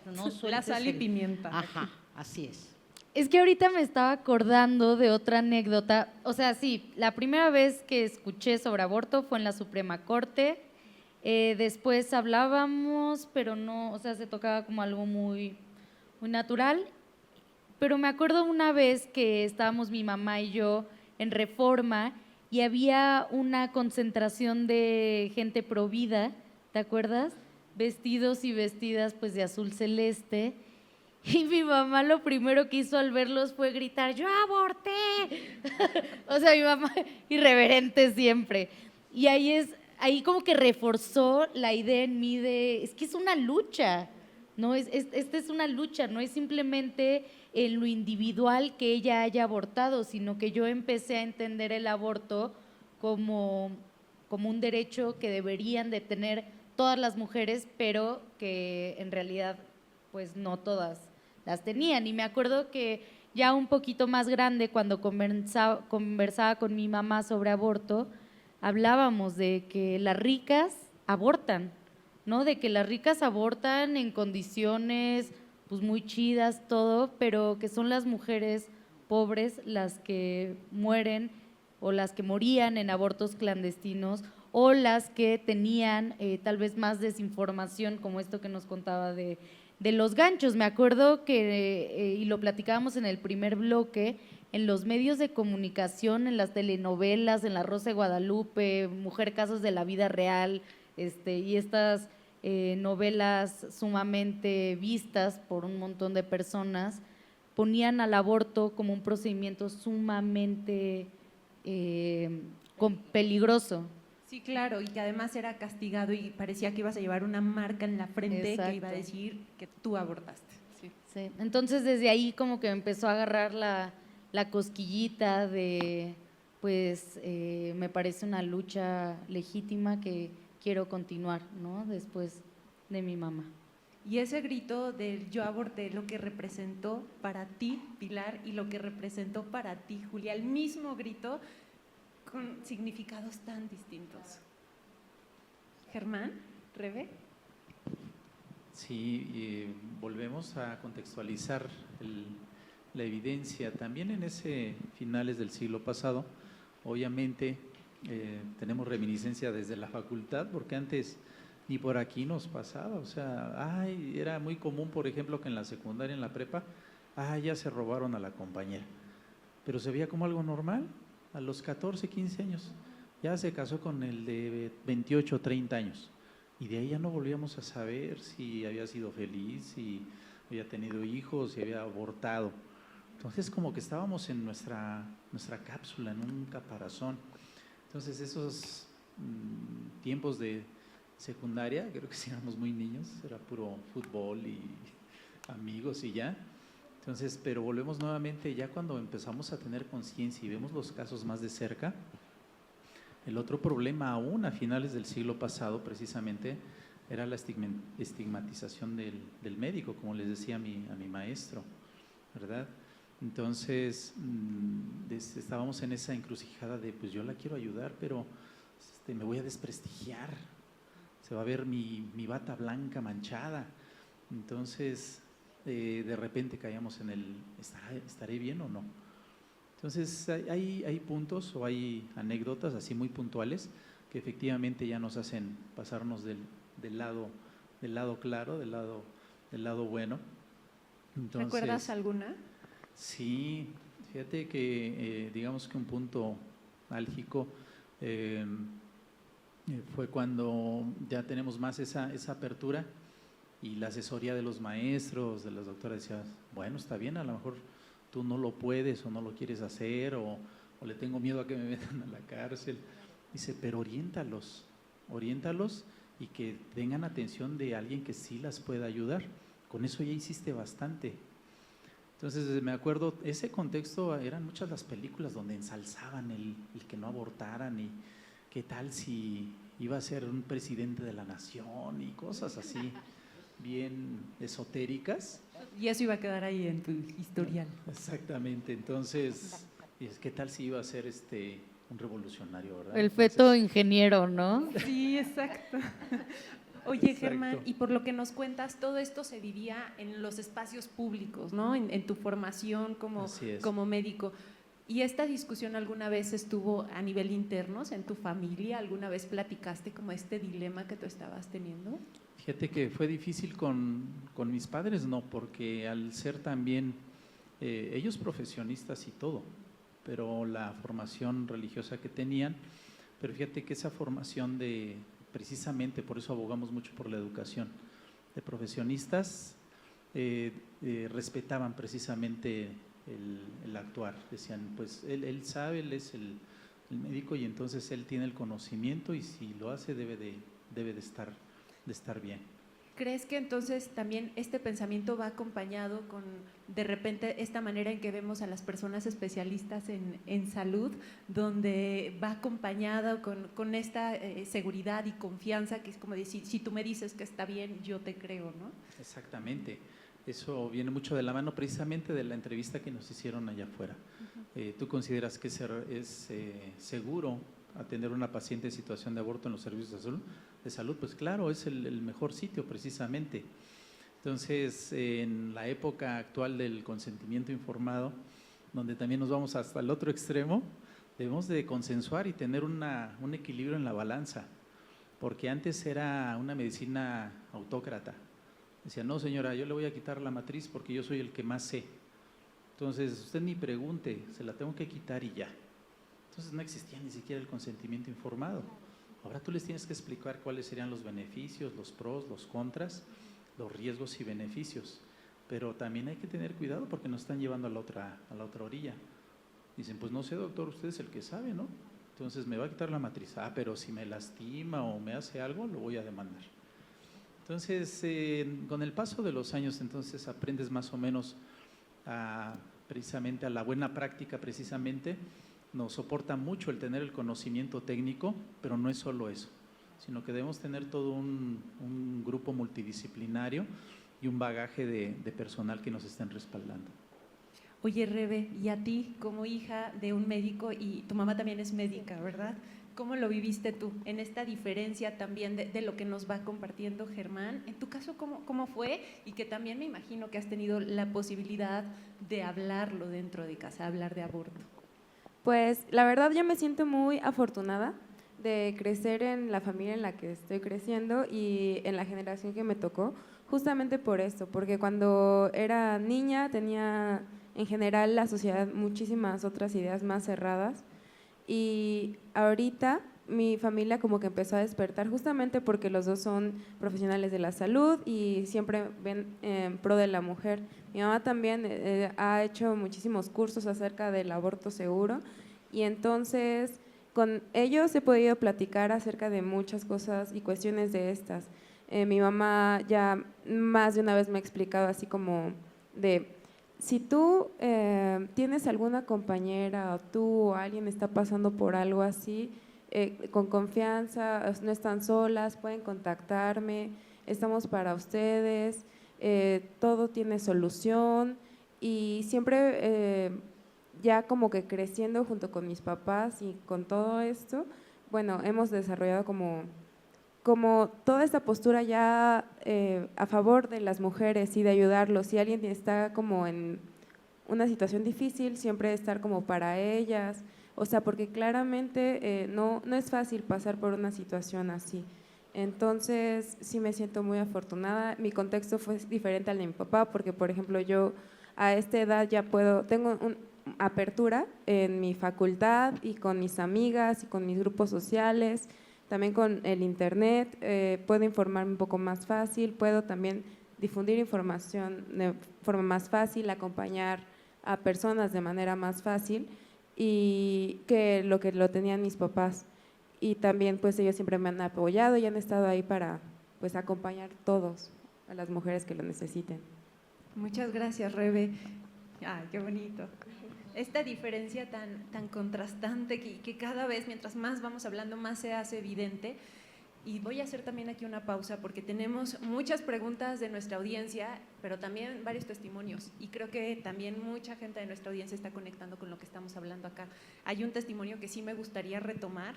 no sueltes la sal y pimienta. Ajá, así es. Es que ahorita me estaba acordando de otra anécdota. O sea, sí, la primera vez que escuché sobre aborto fue en la Suprema Corte. Después hablábamos, pero no, o sea, se tocaba como algo muy, muy natural. Pero me acuerdo una vez que estábamos mi mamá y yo en Reforma y había una concentración de gente provida, ¿te acuerdas? Vestidos y vestidas pues de azul celeste. Y mi mamá lo primero que hizo al verlos fue gritar, ¡yo aborté! O sea, mi mamá irreverente siempre. Y ahí como que reforzó la idea en mí de, es que es una lucha, ¿no? Esta es una lucha, no es simplemente en lo individual que ella haya abortado, sino que yo empecé a entender el aborto como un derecho que deberían de tener todas las mujeres, pero que en realidad pues no todas las tenían. Y me acuerdo que ya un poquito más grande, cuando conversaba con mi mamá sobre aborto, hablábamos de que las ricas abortan, ¿no? De que las ricas abortan en condiciones pues muy chidas, todo, pero que son las mujeres pobres las que mueren o las que morían en abortos clandestinos o las que tenían tal vez más desinformación, como esto que nos contaba de los ganchos. Me acuerdo que, y lo platicábamos en el primer bloque, en los medios de comunicación, en las telenovelas, en La Rosa de Guadalupe, Mujer Casos de la Vida Real, y estas novelas sumamente vistas por un montón de personas, ponían al aborto como un procedimiento sumamente peligroso. Sí, claro, y que además era castigado y parecía que ibas a llevar una marca en la frente. Exacto. Que iba a decir que tú abortaste. Sí. Sí. Entonces desde ahí como que empezó a agarrar la cosquillita de, pues me parece una lucha legítima que quiero continuar, ¿no? Después de mi mamá. Y ese grito del yo aborté, lo que representó para ti, Pilar, y lo que representó para ti, Julia, el mismo grito con significados tan distintos. Germán, Rebe. Sí, volvemos a contextualizar la evidencia. También en ese finales del siglo pasado, obviamente, tenemos reminiscencia desde la facultad, porque antes ni por aquí nos pasaba, o sea, era muy común, por ejemplo, que en la secundaria, en la prepa, ya se robaron a la compañera, pero se veía como algo normal. A los 14, 15 años, ya se casó con el de 28, 30 años, y de ahí ya no volvíamos a saber si había sido feliz, si había tenido hijos, si había abortado. Entonces como que estábamos en nuestra cápsula, en un caparazón. Entonces esos tiempos de secundaria, creo que si éramos muy niños, era puro fútbol y amigos y ya. Entonces, pero volvemos nuevamente ya cuando empezamos a tener conciencia y vemos los casos más de cerca. El otro problema aún a finales del siglo pasado precisamente era la estigmatización del médico, como les decía a mi maestro, ¿verdad? Entonces, estábamos en esa encrucijada de, pues yo la quiero ayudar, pero me voy a desprestigiar, se va a ver mi bata blanca manchada. Entonces, de repente caíamos en el, ¿estaré bien o no? Entonces, hay puntos o hay anécdotas así muy puntuales que efectivamente ya nos hacen pasarnos del lado claro, del lado bueno. Entonces, ¿recuerdas alguna? Sí, fíjate que digamos que un punto álgico fue cuando ya tenemos más esa apertura y la asesoría de los maestros, de las doctoras decía, bueno, está bien, a lo mejor tú no lo puedes o no lo quieres hacer o le tengo miedo a que me metan a la cárcel. Dice, pero oriéntalos y que tengan atención de alguien que sí las pueda ayudar. Con eso ya hiciste bastante. Entonces me acuerdo, ese contexto eran muchas las películas donde ensalzaban el que no abortaran y qué tal si iba a ser un presidente de la nación y cosas así bien esotéricas. Y eso iba a quedar ahí en tu historial. Exactamente, entonces, ¿qué tal si iba a ser un revolucionario, verdad? El feto ingeniero, ¿no? Sí, exacto. Oye, Exacto. Germán, y por lo que nos cuentas, todo esto se vivía en los espacios públicos, ¿no? En tu formación como médico. ¿Y esta discusión alguna vez estuvo a nivel interno, en tu familia? ¿Alguna vez platicaste como este dilema que tú estabas teniendo? Fíjate que fue difícil con mis padres, no, porque al ser también ellos profesionistas y todo, pero la formación religiosa que tenían, pero fíjate que esa formación precisamente por eso abogamos mucho por la educación de profesionistas, respetaban precisamente el actuar, decían pues él sabe, él es el médico y entonces él tiene el conocimiento y si lo hace debe de estar bien. ¿Crees que entonces también este pensamiento va acompañado con de repente esta manera en que vemos a las personas especialistas en salud, donde va acompañado con esta seguridad y confianza que es como decir, si tú me dices que está bien, yo te creo, ¿no? Exactamente, eso viene mucho de la mano precisamente de la entrevista que nos hicieron allá afuera. ¿Tú consideras que es seguro atender a una paciente en situación de aborto en los servicios de salud? Pues claro, es el mejor sitio precisamente. Entonces, en la época actual del consentimiento informado, donde también nos vamos hasta el otro extremo, debemos de consensuar y tener un equilibrio en la balanza, porque antes era una medicina autócrata. Decía, no señora, yo le voy a quitar la matriz porque yo soy el que más sé. Entonces, usted ni pregunte, se la tengo que quitar y ya. Entonces no existía ni siquiera el consentimiento informado. Ahora tú les tienes que explicar cuáles serían los beneficios, los pros, los contras, los riesgos y beneficios. Pero también hay que tener cuidado porque nos están llevando a la otra orilla. Dicen, pues no sé doctor, usted es el que sabe, ¿no? Entonces me va a quitar la matriz. Pero si me lastima o me hace algo, lo voy a demandar. Entonces, con el paso de los años, entonces aprendes más o menos precisamente a la buena práctica, precisamente, nos soporta mucho el tener el conocimiento técnico, pero no es solo eso, sino que debemos tener todo un grupo multidisciplinario y un bagaje de personal que nos estén respaldando. Oye, Rebe, y a ti como hija de un médico, y tu mamá también es médica, ¿verdad? ¿Cómo lo viviste tú en esta diferencia también de lo que nos va compartiendo Germán? En tu caso, ¿cómo fue? Y que también me imagino que has tenido la posibilidad de hablarlo dentro de casa, hablar de aborto. Pues la verdad yo me siento muy afortunada de crecer en la familia en la que estoy creciendo y en la generación que me tocó, justamente por esto, porque cuando era niña tenía en general la sociedad muchísimas otras ideas más cerradas y ahorita mi familia como que empezó a despertar justamente porque los dos son profesionales de la salud y siempre ven en pro de la mujer. Mi mamá también ha hecho muchísimos cursos acerca del aborto seguro y entonces con ellos he podido platicar acerca de muchas cosas y cuestiones de estas. Mi mamá ya más de una vez me ha explicado así como de, si tú tienes alguna compañera o tú o alguien está pasando por algo así, con confianza, no están solas, pueden contactarme, estamos para ustedes, todo tiene solución y siempre ya como que creciendo junto con mis papás y con todo esto, bueno, hemos desarrollado como toda esta postura ya a favor de las mujeres y de ayudarlos. Si alguien está como en una situación difícil, siempre estar como para ellas, o sea, porque claramente no es fácil pasar por una situación así. Entonces, sí me siento muy afortunada. Mi contexto fue diferente al de mi papá, porque, por ejemplo, yo a esta edad ya tengo una apertura en mi facultad y con mis amigas y con mis grupos sociales, también con el internet, puedo informarme un poco más fácil, puedo también difundir información de forma más fácil, acompañar a personas de manera más fácil y que lo tenían mis papás. Y también pues ellos siempre me han apoyado y han estado ahí para pues acompañar todos a las mujeres que lo necesiten. Muchas gracias, Rebe. Ay, qué bonito. Esta diferencia tan contrastante que cada vez, mientras más vamos hablando, más se hace evidente. Y voy a hacer también aquí una pausa porque tenemos muchas preguntas de nuestra audiencia, pero también varios testimonios. Y creo que también mucha gente de nuestra audiencia está conectando con lo que estamos hablando acá. Hay un testimonio que sí me gustaría retomar.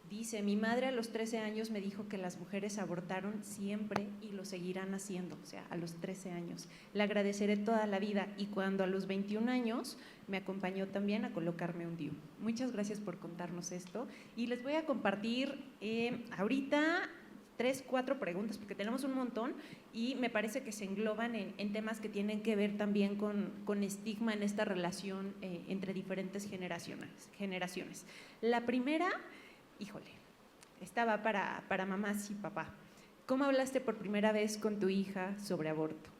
Dice, mi madre a los 13 años me dijo que las mujeres abortaron siempre y lo seguirán haciendo, o sea, a los 13 años. Le agradeceré toda la vida y cuando a los 21 años me acompañó también a colocarme un DIU. Muchas gracias por contarnos esto y les voy a compartir ahorita 3, 4 preguntas porque tenemos un montón y me parece que se engloban en temas que tienen que ver también con estigma en esta relación entre diferentes generaciones. La primera… Híjole, estaba para mamás y papá. ¿Cómo hablaste por primera vez con tu hija sobre aborto?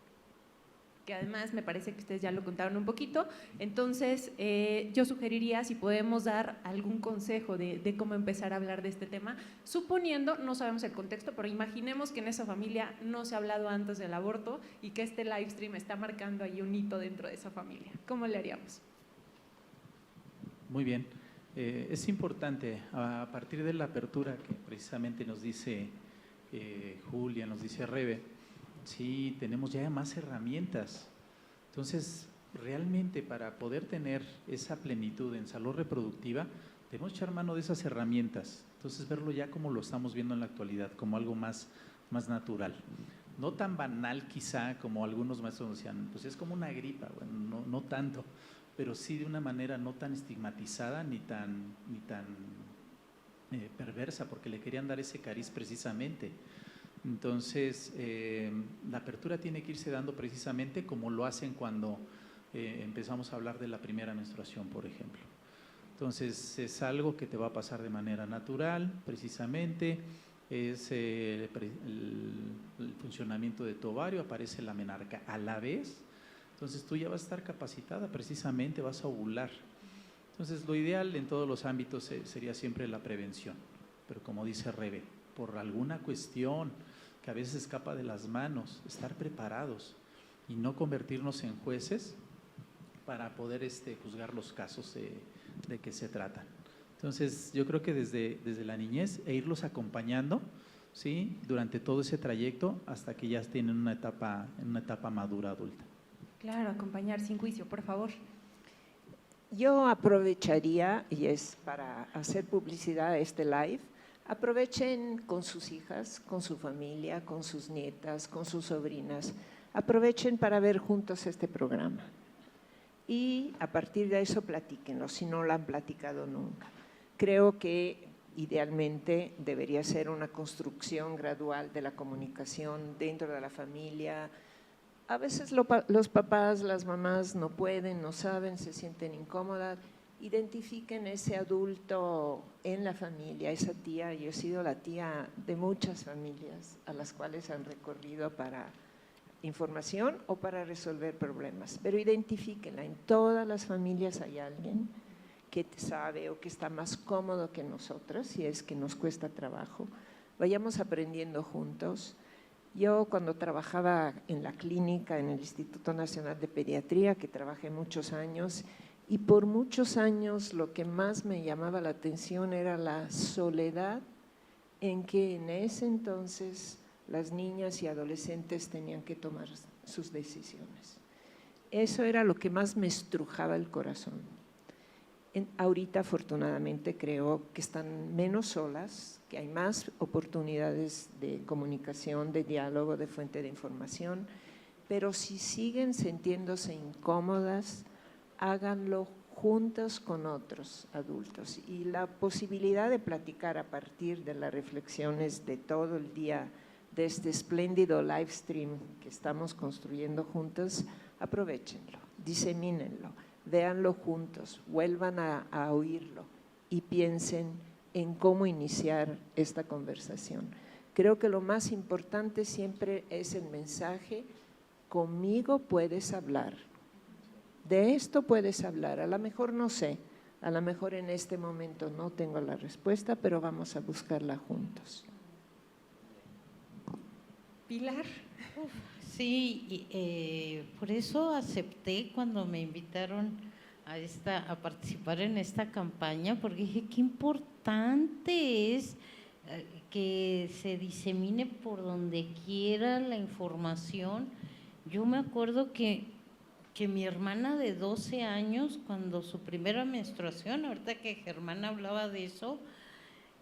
Que además me parece que ustedes ya lo contaron un poquito. Entonces, yo sugeriría si podemos dar algún consejo de cómo empezar a hablar de este tema, suponiendo, no sabemos el contexto, pero imaginemos que en esa familia no se ha hablado antes del aborto y que este live stream está marcando ahí un hito dentro de esa familia. ¿Cómo le haríamos? Muy bien. Es importante, a partir de la apertura que precisamente nos dice Julia, nos dice Rebe, sí, tenemos ya más herramientas. Entonces, realmente para poder tener esa plenitud en salud reproductiva, debemos echar mano de esas herramientas. Entonces, verlo ya como lo estamos viendo en la actualidad, como algo más natural. No tan banal quizá como algunos maestros decían, pues es como una gripa, bueno, no tanto, pero sí de una manera no tan estigmatizada ni tan perversa, porque le querían dar ese cariz precisamente. Entonces, la apertura tiene que irse dando precisamente como lo hacen cuando empezamos a hablar de la primera menstruación, por ejemplo. Entonces, es algo que te va a pasar de manera natural, precisamente, es el funcionamiento de tu ovario, aparece la menarca a la vez. Entonces tú ya vas a estar capacitada, precisamente vas a ovular. Entonces lo ideal en todos los ámbitos sería siempre la prevención, pero como dice Rebe, por alguna cuestión que a veces escapa de las manos, estar preparados y no convertirnos en jueces para poder juzgar los casos de que se tratan. Entonces yo creo que desde la niñez irlos acompañando, ¿sí?, durante todo ese trayecto hasta que ya tienen una etapa madura adulta. Claro, acompañar sin juicio, por favor. Yo aprovecharía, y es para hacer publicidad a este live, aprovechen con sus hijas, con su familia, con sus nietas, con sus sobrinas, aprovechen para ver juntos este programa. Y a partir de eso platíquenlo, si no lo han platicado nunca. Creo que idealmente debería ser una construcción gradual de la comunicación dentro de la familia. A veces los papás, las mamás no pueden, no saben, se sienten incómodas. Identifiquen ese adulto en la familia, esa tía. Yo he sido la tía de muchas familias a las cuales han recorrido para información o para resolver problemas. Pero identifíquenla, en todas las familias hay alguien que sabe o que está más cómodo que nosotras, si es que nos cuesta trabajo. Vayamos aprendiendo juntos. Yo cuando trabajaba en la clínica, en el Instituto Nacional de Pediatría, que trabajé muchos años, Y por muchos años lo que más me llamaba la atención era la soledad en que en ese entonces las niñas y adolescentes tenían que tomar sus decisiones. Eso era lo que más me estrujaba el corazón. Ahorita afortunadamente creo que están menos solas, que hay más oportunidades de comunicación, de diálogo, de fuente de información, pero si siguen sintiéndose incómodas, háganlo juntos con otros adultos. Y la posibilidad de platicar a partir de las reflexiones de todo el día de este espléndido live stream que estamos construyendo juntos, aprovéchenlo, disemínenlo, véanlo juntos, vuelvan a oírlo y piensen en cómo iniciar esta conversación. Creo que lo más importante siempre es el mensaje: conmigo puedes hablar, de esto puedes hablar, a lo mejor no sé, a lo mejor en este momento no tengo la respuesta, pero vamos a buscarla juntos. Pilar. Sí, por eso acepté cuando me invitaron a participar en esta campaña, porque dije, qué importante es que se disemine por donde quiera la información. Yo me acuerdo que mi hermana de 12 años, cuando su primera menstruación, ahorita que Germán hablaba de eso,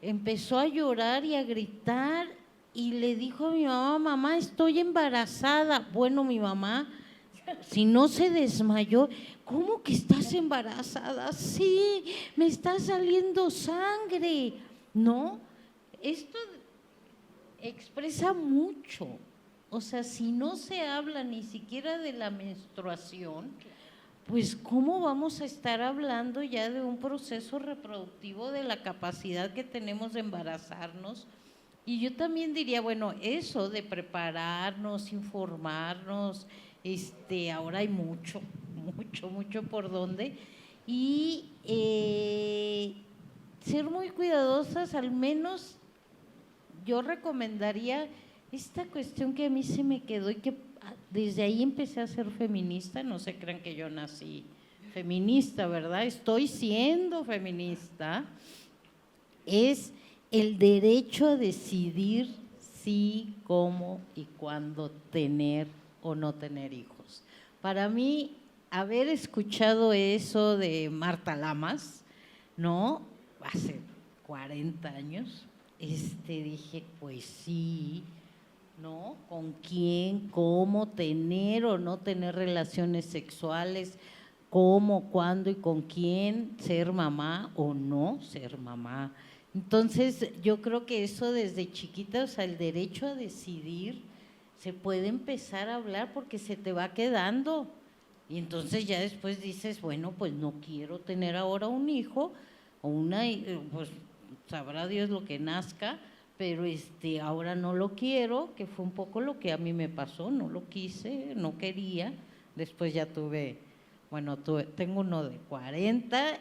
empezó a llorar y a gritar y le dijo a mi mamá: mamá, estoy embarazada. Bueno, mi mamá, si no se desmayó, ¿cómo que estás embarazada? Sí, me está saliendo sangre. No, esto expresa mucho. O sea, si no se habla ni siquiera de la menstruación, pues ¿cómo vamos a estar hablando ya de un proceso reproductivo, de la capacidad que tenemos de embarazarnos? Y yo también diría, bueno, eso de prepararnos, informarnos, ahora hay mucho por donde, y ser muy cuidadosas. Al menos yo recomendaría esta cuestión que a mí se me quedó y que desde ahí empecé a ser feminista. No se crean que yo nací feminista, ¿verdad? Estoy siendo feminista. Es el derecho a decidir si, cómo y cuándo tener o no tener hijos. Para mí, haber escuchado eso de Marta Lamas, ¿no? Hace 40 años, dije, pues sí, ¿no? ¿Con quién, cómo tener o no tener relaciones sexuales? ¿Cómo, cuándo y con quién ser mamá o no ser mamá? Entonces, yo creo que eso desde chiquita, o sea, el derecho a decidir, se puede empezar a hablar porque se te va quedando. Y entonces ya después dices, bueno, pues no quiero tener ahora un hijo o pues sabrá Dios lo que nazca, pero ahora no lo quiero, que fue un poco lo que a mí me pasó, no lo quise, no quería. Después ya tengo uno de 40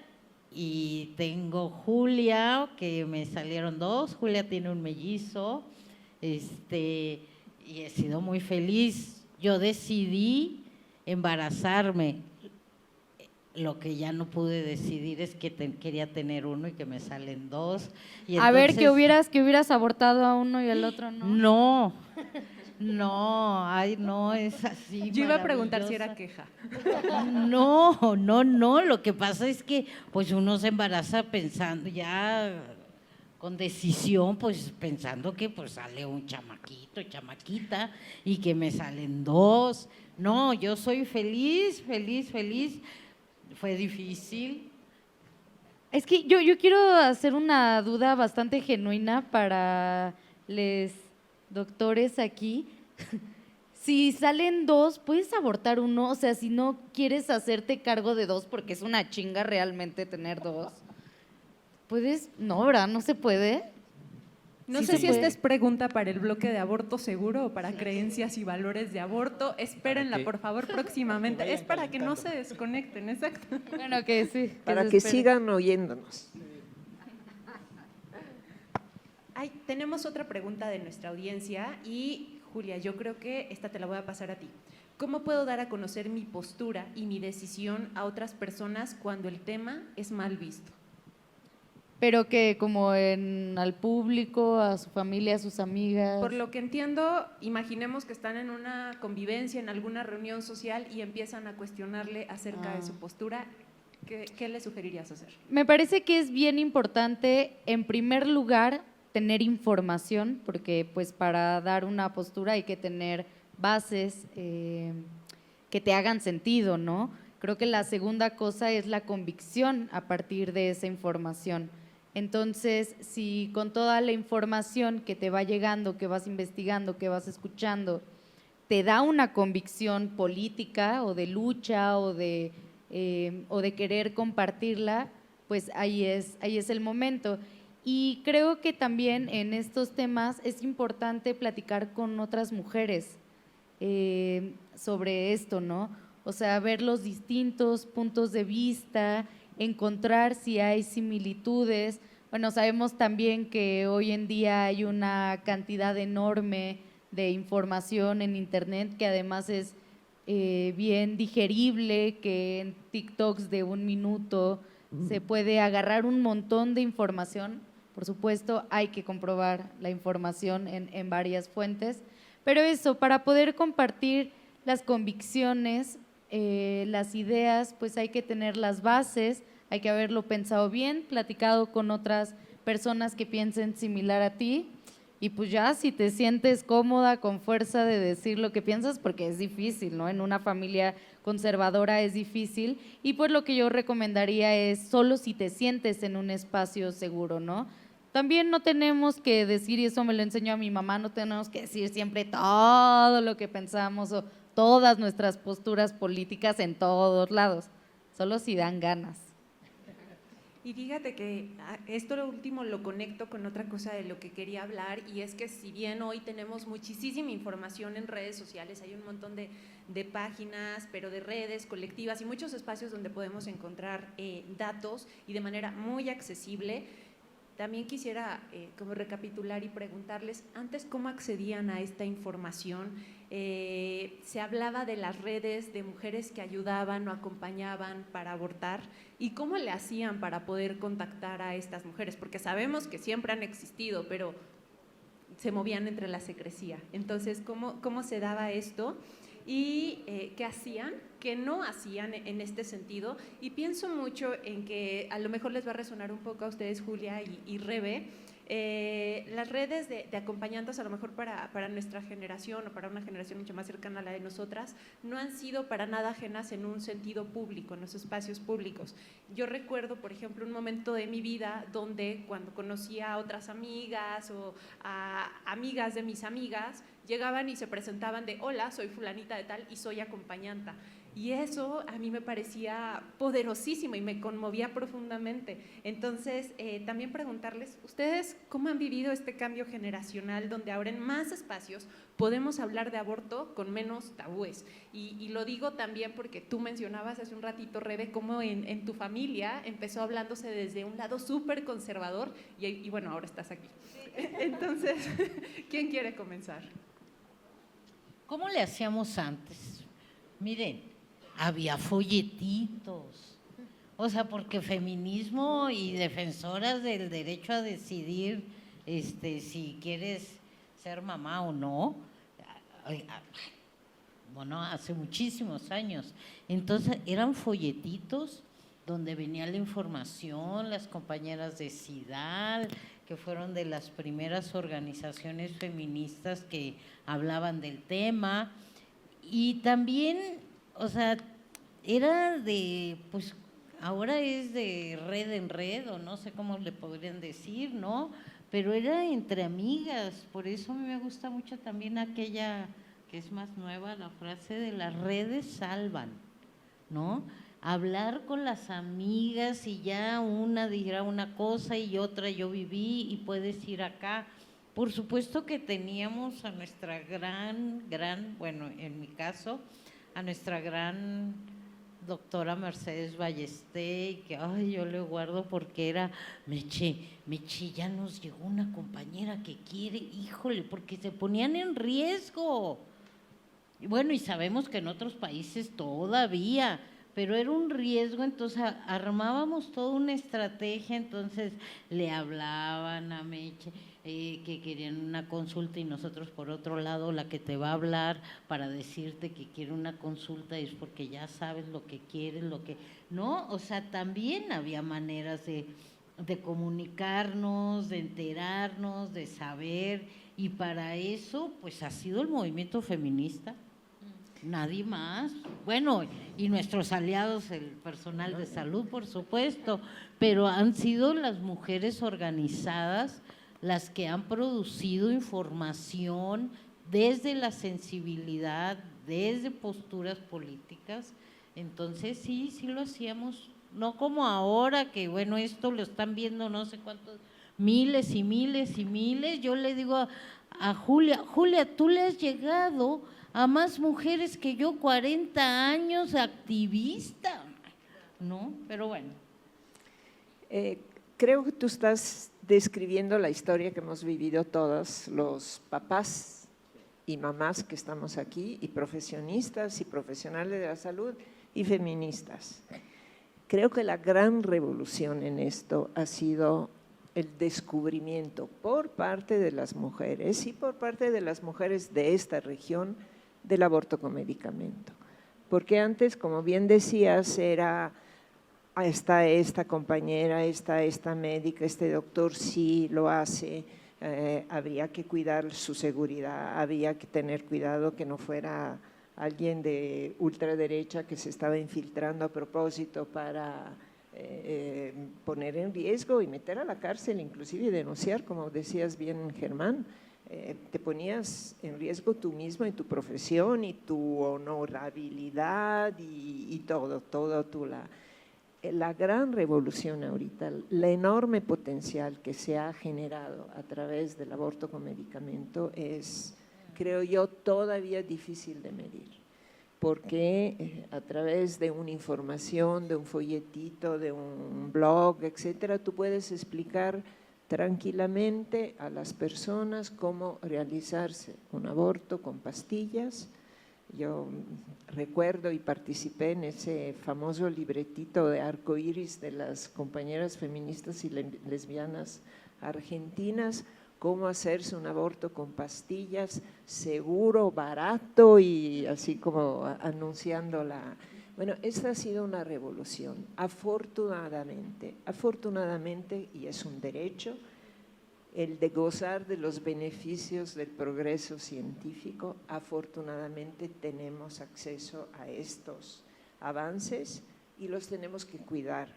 y tengo Julia, que me salieron 2, Julia tiene un mellizo, y he sido muy feliz. Yo decidí embarazarme, lo que ya no pude decidir es que quería tener uno y que me salen 2. Y a ver, entonces, que hubieras abortado a uno y al otro no. No, es así. Yo iba a preguntar si era queja. No, lo que pasa es que pues uno se embaraza pensando ya con decisión, pues pensando que pues sale un chamaquito, chamaquita y que me salen 2. No, yo soy feliz. Fue difícil. Es que yo quiero hacer una duda bastante genuina para los doctores aquí. Si salen 2, ¿puedes abortar uno? O sea, si no quieres hacerte cargo de 2, porque es una chinga realmente tener 2, ¿puedes? No, ¿verdad? ¿No se puede? No sé si esta es pregunta para el bloque de aborto seguro o para creencias y valores de aborto. Espérenla, por favor, próximamente. Es para que no se desconecten, exacto. Bueno, que sí. Para que sigan oyéndonos. Tenemos otra pregunta de nuestra audiencia y Julia, yo creo que esta te la voy a pasar a ti. ¿Cómo puedo dar a conocer mi postura y mi decisión a otras personas cuando el tema es mal visto? Pero que como al público, a su familia, a sus amigas. Por lo que entiendo, imaginemos que están en una convivencia, en alguna reunión social y empiezan a cuestionarle acerca de su postura. ¿Qué le sugerirías hacer? Me parece que es bien importante, en primer lugar, tener información, porque pues para dar una postura hay que tener bases que te hagan sentido, ¿no? Creo que la segunda cosa es la convicción a partir de esa información. Entonces, si con toda la información que te va llegando, que vas investigando, que vas escuchando, te da una convicción política o de lucha o de querer compartirla, pues ahí es el momento. Y creo que también en estos temas es importante platicar con otras mujeres sobre esto, ¿no? O sea, ver los distintos puntos de vista, encontrar si hay similitudes. Bueno, sabemos también que hoy en día hay una cantidad enorme de información en internet que además es bien digerible, que en TikToks de 1 minuto se puede agarrar un montón de información. Por supuesto, hay que comprobar la información en varias fuentes, pero eso, para poder compartir las convicciones, las ideas, pues hay que tener las bases, hay que haberlo pensado bien, platicado con otras personas que piensen similar a ti. Y pues ya, si te sientes cómoda, con fuerza de decir lo que piensas, porque es difícil, ¿no? En una familia conservadora es difícil. Y pues lo que yo recomendaría es solo si te sientes en un espacio seguro, ¿no? También no tenemos que decir, y eso me lo enseñó a mi mamá, no tenemos que decir siempre todo lo que pensamos o todas nuestras posturas políticas en todos lados, solo si dan ganas. Y fíjate que esto lo último lo conecto con otra cosa de lo que quería hablar, y es que si bien hoy tenemos muchísima información en redes sociales, hay un montón de páginas, pero de redes colectivas y muchos espacios donde podemos encontrar datos y de manera muy accesible. También quisiera como recapitular y preguntarles, antes, ¿cómo accedían a esta información? Se hablaba de las redes de mujeres que ayudaban o acompañaban para abortar, ¿y cómo le hacían para poder contactar a estas mujeres? Porque sabemos que siempre han existido, pero se movían entre la secrecía. Entonces, ¿cómo se daba esto? Y qué hacían, qué no hacían en este sentido. Y pienso mucho en que a lo mejor les va a resonar un poco a ustedes, Julia y Rebe, las redes de acompañantes a lo mejor para nuestra generación o para una generación mucho más cercana a la de nosotras, no han sido para nada ajenas en un sentido público, en los espacios públicos. Yo recuerdo, por ejemplo, un momento de mi vida donde cuando conocía a otras amigas o a amigas de mis amigas, llegaban y se presentaban de hola, soy fulanita de tal y soy acompañanta. Y eso a mí me parecía poderosísimo y me conmovía profundamente. Entonces, también preguntarles, ¿ustedes cómo han vivido este cambio generacional donde ahora en más espacios podemos hablar de aborto con menos tabúes? Y lo digo también porque tú mencionabas hace un ratito, Rebe, cómo en tu familia empezó hablándose desde un lado súper conservador y bueno, ahora estás aquí. Entonces, ¿quién quiere comenzar? ¿Cómo le hacíamos antes? Miren, había folletitos, o sea, porque feminismo y defensoras del derecho a decidir si quieres ser mamá o no, bueno, hace muchísimos años. Entonces eran folletitos donde venía la información, las compañeras de CIDAL, que fueron de las primeras organizaciones feministas que hablaban del tema, y también, o sea, era de, pues ahora es de red en red, o no sé cómo le podrían decir, ¿no? Pero era entre amigas, por eso a mí me gusta mucho también aquella que es más nueva, la frase de las redes salvan, ¿no? Hablar con las amigas y ya una dirá una cosa y otra yo viví y puedes ir acá. Por supuesto que teníamos a nuestra gran, bueno, en mi caso, a nuestra gran doctora Mercedes Ballesté, que ay, yo le guardo porque era, Meche, ya nos llegó una compañera que quiere, híjole, porque se ponían en riesgo. Bueno, y sabemos que en otros países todavía, pero era un riesgo, entonces armábamos toda una estrategia, entonces le hablaban a Meche que querían una consulta y nosotros por otro lado la que te va a hablar para decirte que quiere una consulta es porque ya sabes lo que quieres, lo que… No, o sea, también había maneras de comunicarnos, de enterarnos, de saber, y para eso pues ha sido el movimiento feminista. Nadie más. Bueno, y nuestros aliados, el personal de salud, por supuesto, pero han sido las mujeres organizadas las que han producido información desde la sensibilidad, desde posturas políticas. Entonces sí lo hacíamos, no como ahora que bueno, esto lo están viendo no sé cuántos, miles y miles y miles. Yo le digo a Julia, tú le has llegado a más mujeres que yo, 40 años activista, ¿no? Pero bueno. Creo que tú estás describiendo la historia que hemos vivido todos los papás y mamás que estamos aquí, y profesionistas y profesionales de la salud y feministas. Creo que la gran revolución en esto ha sido el descubrimiento por parte de las mujeres y por parte de las mujeres de esta región del aborto con medicamento. Porque antes, como bien decías, era… está esta compañera, está esta médica, este doctor sí lo hace, habría que cuidar su seguridad, había que tener cuidado que no fuera alguien de ultraderecha que se estaba infiltrando a propósito para poner en riesgo y meter a la cárcel, inclusive denunciar, como decías bien Germán. Te ponías en riesgo tú mismo y tu profesión y tu honorabilidad y todo la gran revolución ahorita, el enorme potencial que se ha generado a través del aborto con medicamento es, creo yo, todavía difícil de medir, porque a través de una información, de un folletito, de un blog, etcétera, tú puedes explicar tranquilamente a las personas cómo realizarse un aborto con pastillas. Yo recuerdo y participé en ese famoso libretito de arco iris de las compañeras feministas y lesbianas argentinas, cómo hacerse un aborto con pastillas, seguro, barato y así como anunciándola. Bueno, esta ha sido una revolución, afortunadamente, y es un derecho, el de gozar de los beneficios del progreso científico. Afortunadamente tenemos acceso a estos avances y los tenemos que cuidar.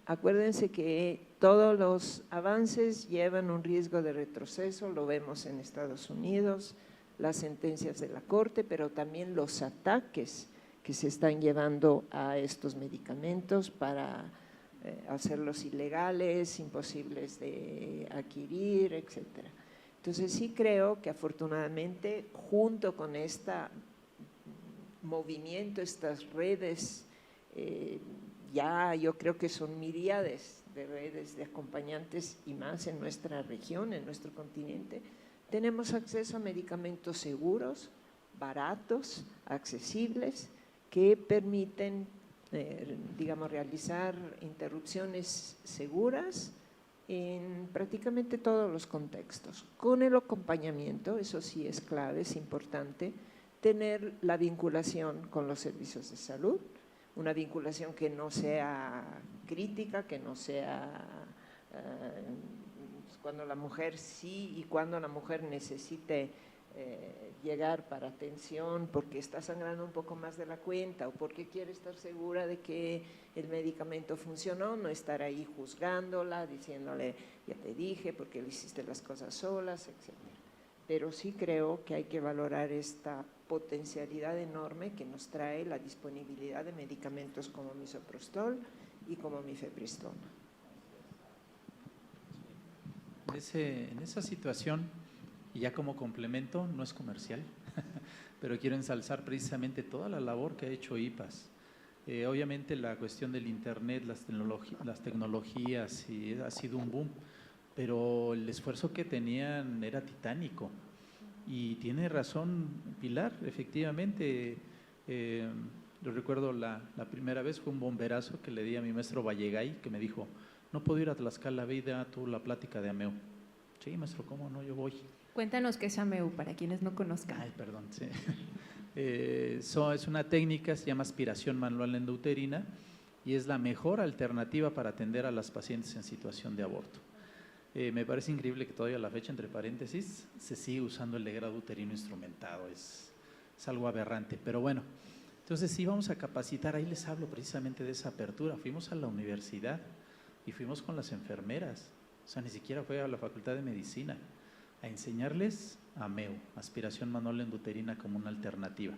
Acuérdense que todos los avances llevan un riesgo de retroceso, lo vemos en Estados Unidos, las sentencias de la Corte, pero también los ataques que se están llevando a estos medicamentos para hacerlos ilegales, imposibles de adquirir, etcétera. Entonces sí creo que afortunadamente junto con este movimiento, estas redes, ya yo creo que son miríades de redes de acompañantes y más en nuestra región, en nuestro continente, tenemos acceso a medicamentos seguros, baratos, accesibles, que permiten digamos, realizar interrupciones seguras en prácticamente todos los contextos. Con el acompañamiento, eso sí es clave, es importante, tener la vinculación con los servicios de salud, una vinculación que no sea crítica, que no sea cuando la mujer sí y cuando la mujer necesite llegar para atención porque está sangrando un poco más de la cuenta o porque quiere estar segura de que el medicamento funcionó, no estar ahí juzgándola, diciéndole ya te dije porque le hiciste las cosas solas, etc. Pero sí creo que hay que valorar esta potencialidad enorme que nos trae la disponibilidad de medicamentos como misoprostol y como mifepristona. En esa situación, y ya como complemento, no es comercial, pero quiero ensalzar precisamente toda la labor que ha hecho IPAS. Obviamente la cuestión del internet, las tecnologías, ha sido un boom, pero el esfuerzo que tenían era titánico. Y tiene razón Pilar, efectivamente. Yo recuerdo la primera vez fue un bomberazo que le di a mi maestro Vallegay, que me dijo, no puedo ir a Tlaxcala, ve y da tú la plática de Ameu. Sí, maestro, ¿cómo no? Yo voy. Cuéntanos qué es Ameu para quienes no conozcan. Ay, perdón, sí. Es una técnica, se llama aspiración manual endouterina y es la mejor alternativa para atender a las pacientes en situación de aborto. Me parece increíble que todavía a la fecha, entre paréntesis, se sigue usando el legrado uterino instrumentado. Es algo aberrante, pero bueno. Entonces sí vamos a capacitar, ahí les hablo precisamente de esa apertura. Fuimos a la universidad y fuimos con las enfermeras, o sea, ni siquiera fue a la Facultad de Medicina, a enseñarles Ameu, aspiración manual endouterina, como una alternativa.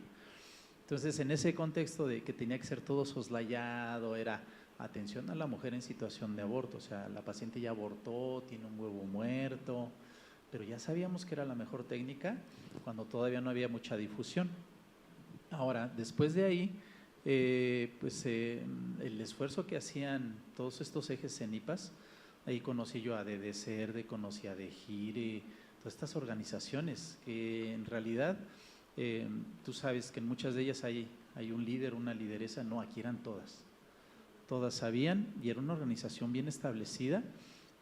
Entonces, en ese contexto de que tenía que ser todo soslayado, era atención a la mujer en situación de aborto, o sea, la paciente ya abortó, tiene un huevo muerto, pero ya sabíamos que era la mejor técnica cuando todavía no había mucha difusión. Ahora, después de ahí, el esfuerzo que hacían todos estos ejes CENIPAS, ahí conocí yo a DDCERDE, conocí a DEGIRE, todas estas organizaciones que en realidad, tú sabes que en muchas de ellas hay un líder, una lideresa, no, aquí eran todas sabían y era una organización bien establecida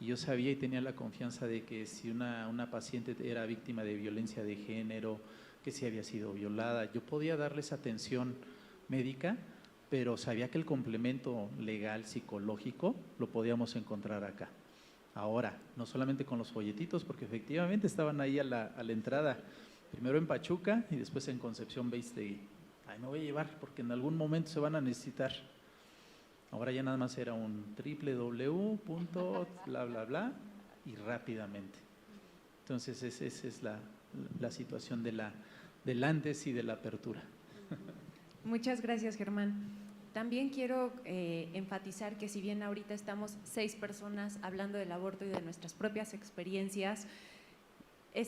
y yo sabía y tenía la confianza de que si una paciente era víctima de violencia de género, que si había sido violada, yo podía darles atención médica, pero sabía que el complemento legal, psicológico, lo podíamos encontrar acá. Ahora, no solamente con los folletitos, porque efectivamente estaban ahí a la entrada, primero en Pachuca y después en Concepción Beistegui. Ahí me voy a llevar porque en algún momento se van a necesitar. Ahora ya nada más era un www.bla bla bla y rápidamente. Entonces esa es la situación del antes y de la apertura. Muchas gracias, Germán. También quiero enfatizar que si bien ahorita estamos 6 personas hablando del aborto y de nuestras propias experiencias, o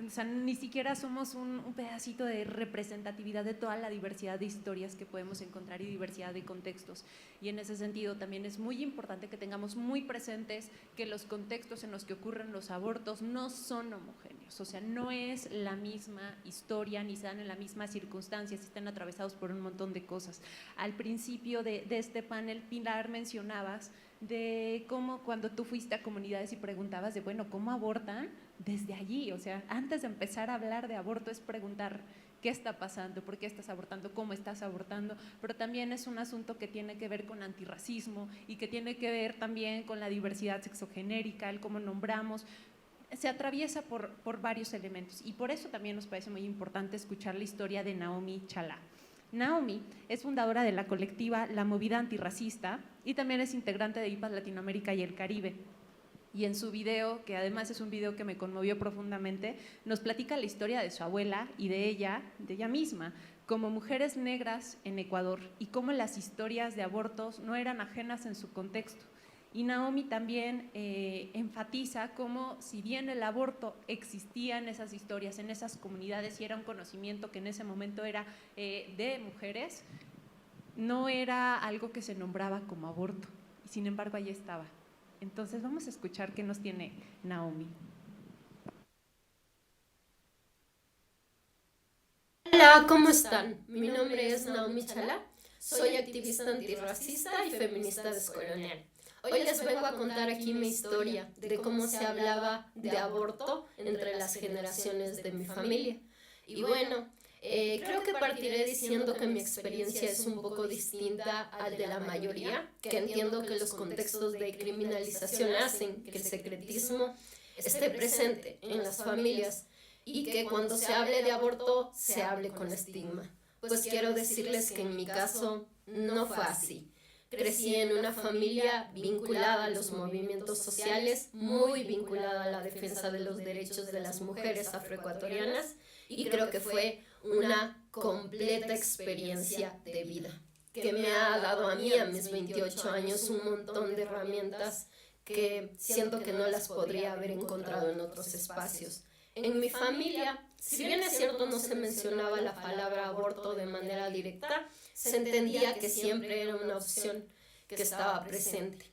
sea, ni siquiera somos un pedacito de representatividad de toda la diversidad de historias que podemos encontrar y diversidad de contextos. Y en ese sentido también es muy importante que tengamos muy presentes que los contextos en los que ocurren los abortos no son homogéneos, o sea, no es la misma historia ni se dan en la misma circunstancias, están atravesados por un montón de cosas. Al principio de este panel, Pilar, mencionabas de cómo cuando tú fuiste a comunidades y preguntabas de, bueno, ¿cómo abortan? Desde allí, o sea, antes de empezar a hablar de aborto es preguntar qué está pasando, por qué estás abortando, cómo estás abortando, pero también es un asunto que tiene que ver con antirracismo y que tiene que ver también con la diversidad sexogenérica, el cómo nombramos, se atraviesa por varios elementos y por eso también nos parece muy importante escuchar la historia de Naomi Chalá. Naomi es fundadora de la colectiva La Movida Antirracista y también es integrante de IPAS Latinoamérica y el Caribe. Y en su video, que además es un video que me conmovió profundamente, nos platica la historia de su abuela y de ella misma, como mujeres negras en Ecuador y cómo las historias de abortos no eran ajenas en su contexto. Y Naomi también enfatiza cómo, si bien el aborto existía en esas historias, en esas comunidades, y era un conocimiento que en ese momento era de mujeres, no era algo que se nombraba como aborto, y sin embargo ahí estaba. Entonces vamos a escuchar qué nos tiene Naomi. Hola, ¿cómo están? Mi nombre es Naomi Chalá, soy activista antirracista y feminista descolonial. Hoy les vengo a contar aquí mi historia de cómo se hablaba de aborto entre las generaciones de mi familia. Y bueno, creo que partiré diciendo que mi experiencia es un poco distinta al de la mayoría, que entiendo que los contextos de criminalización hacen que el secretismo esté presente en las familias y que cuando se hable de aborto se hable con estigma. Pues quiero decirles que en mi caso no fue así. Crecí en una familia vinculada a los movimientos sociales, muy vinculada a la defensa de los derechos de las mujeres afroecuatorianas y creo que fue una completa experiencia de vida que me ha dado a mí, a mis 28 años, un montón de herramientas que siento que no las podría haber encontrado en otros espacios. En mi familia, si bien es cierto no se mencionaba la palabra aborto de manera directa, se entendía que siempre era una opción que estaba presente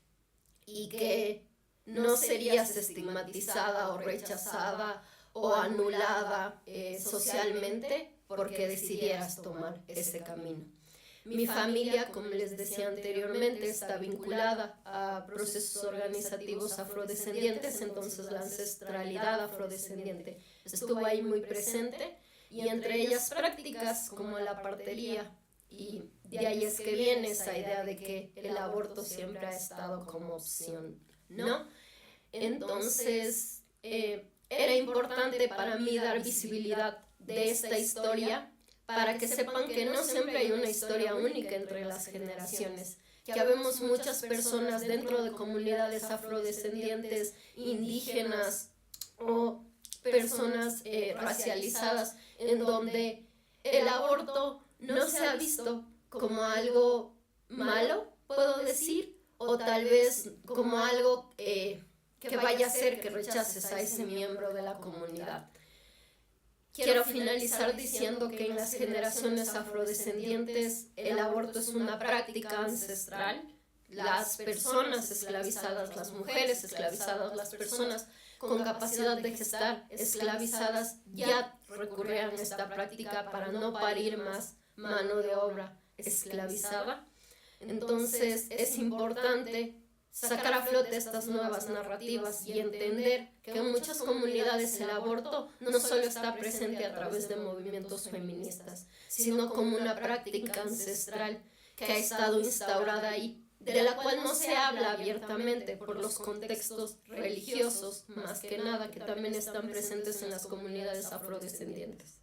y que no serías estigmatizada o rechazada o anulada socialmente porque decidieras tomar ese camino. Mi familia, como les decía anteriormente, está vinculada a procesos organizativos afrodescendientes, entonces la ancestralidad afrodescendiente estuvo ahí muy presente, y entre ellas prácticas como la partería, y de ahí es que viene esa idea de que el aborto siempre ha estado como opción, ¿no? Entonces, era importante para mí dar visibilidad de esta historia para que sepan que no siempre hay una historia única entre las generaciones, que habemos muchas personas dentro de comunidades afrodescendientes, indígenas o personas racializadas, en donde el aborto no se ha visto como algo malo, puedo decir, o tal vez como algo que vaya a hacer que rechaces a ese miembro de la comunidad. Quiero finalizar diciendo que en las generaciones afrodescendientes el aborto es una práctica ancestral. Las personas esclavizadas, las mujeres esclavizadas, las personas con capacidad de gestar esclavizadas ya recurrían a esta práctica para no parir más mano de obra esclavizada. Entonces es importante sacar a flote estas nuevas narrativas y entender que en muchas comunidades el aborto no solo está presente a través de movimientos feministas, sino como una práctica ancestral que ha estado instaurada ahí, de la cual no se habla abiertamente por los contextos religiosos, más que nada, que también están presentes en las comunidades afrodescendientes.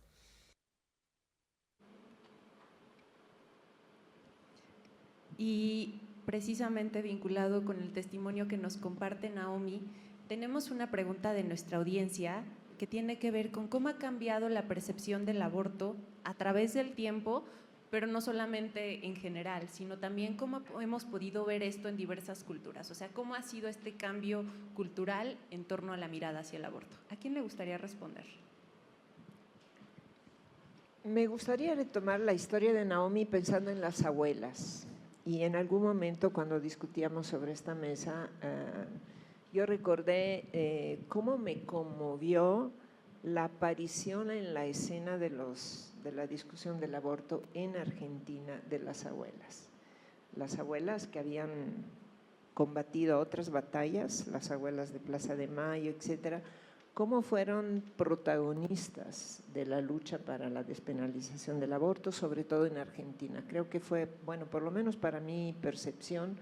Y precisamente vinculado con el testimonio que nos comparte Naomi, tenemos una pregunta de nuestra audiencia que tiene que ver con cómo ha cambiado la percepción del aborto a través del tiempo, pero no solamente en general, sino también cómo hemos podido ver esto en diversas culturas. O sea, cómo ha sido este cambio cultural en torno a la mirada hacia el aborto. ¿A quién le gustaría responder? Me gustaría retomar la historia de Naomi pensando en las abuelas. Y en algún momento cuando discutíamos sobre esta mesa, yo recordé cómo me conmovió la aparición en la escena de la discusión del aborto en Argentina de las abuelas. Las abuelas que habían combatido otras batallas, las abuelas de Plaza de Mayo, etcétera, cómo fueron protagonistas de la lucha para la despenalización del aborto, sobre todo en Argentina. Creo que fue, bueno, por lo menos para mi percepción,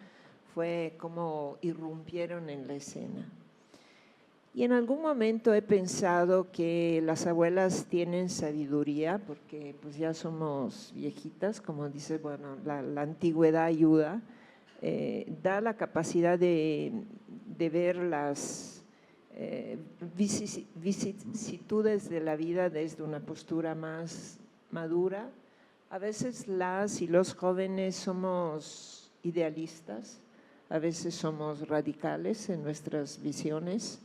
fue cómo irrumpieron en la escena. Y en algún momento he pensado que las abuelas tienen sabiduría, porque pues ya somos viejitas, como dice, bueno, la antigüedad ayuda, da la capacidad de ver las vicisitudes de la vida desde una postura más madura. A veces las y los jóvenes somos idealistas, a veces somos radicales en nuestras visiones.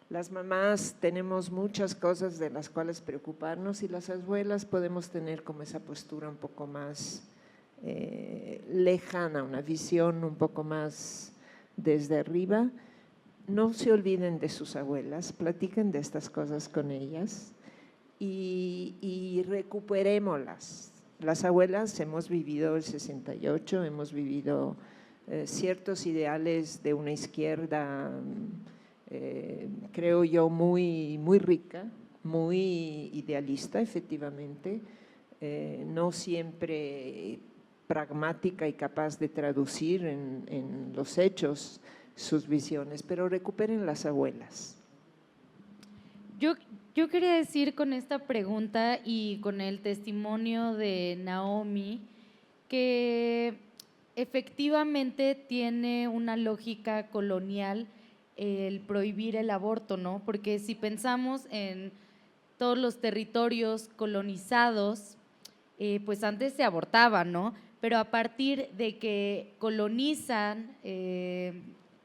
Las mamás tenemos muchas cosas de las cuales preocuparnos y las abuelas podemos tener como esa postura un poco más lejana, una visión un poco más desde arriba. No se olviden de sus abuelas, platiquen de estas cosas con ellas y recuperémoslas. Las abuelas hemos vivido el 68, hemos vivido ciertos ideales de una izquierda, creo yo, muy rica, muy idealista, efectivamente, no siempre pragmática y capaz de traducir en los hechos sus visiones, pero recuperen las abuelas. Yo quería decir con esta pregunta y con el testimonio de Naomi que efectivamente tiene una lógica colonial el prohibir el aborto, ¿no? Porque si pensamos en todos los territorios colonizados, pues antes se abortaba, ¿no? Pero a partir de que colonizan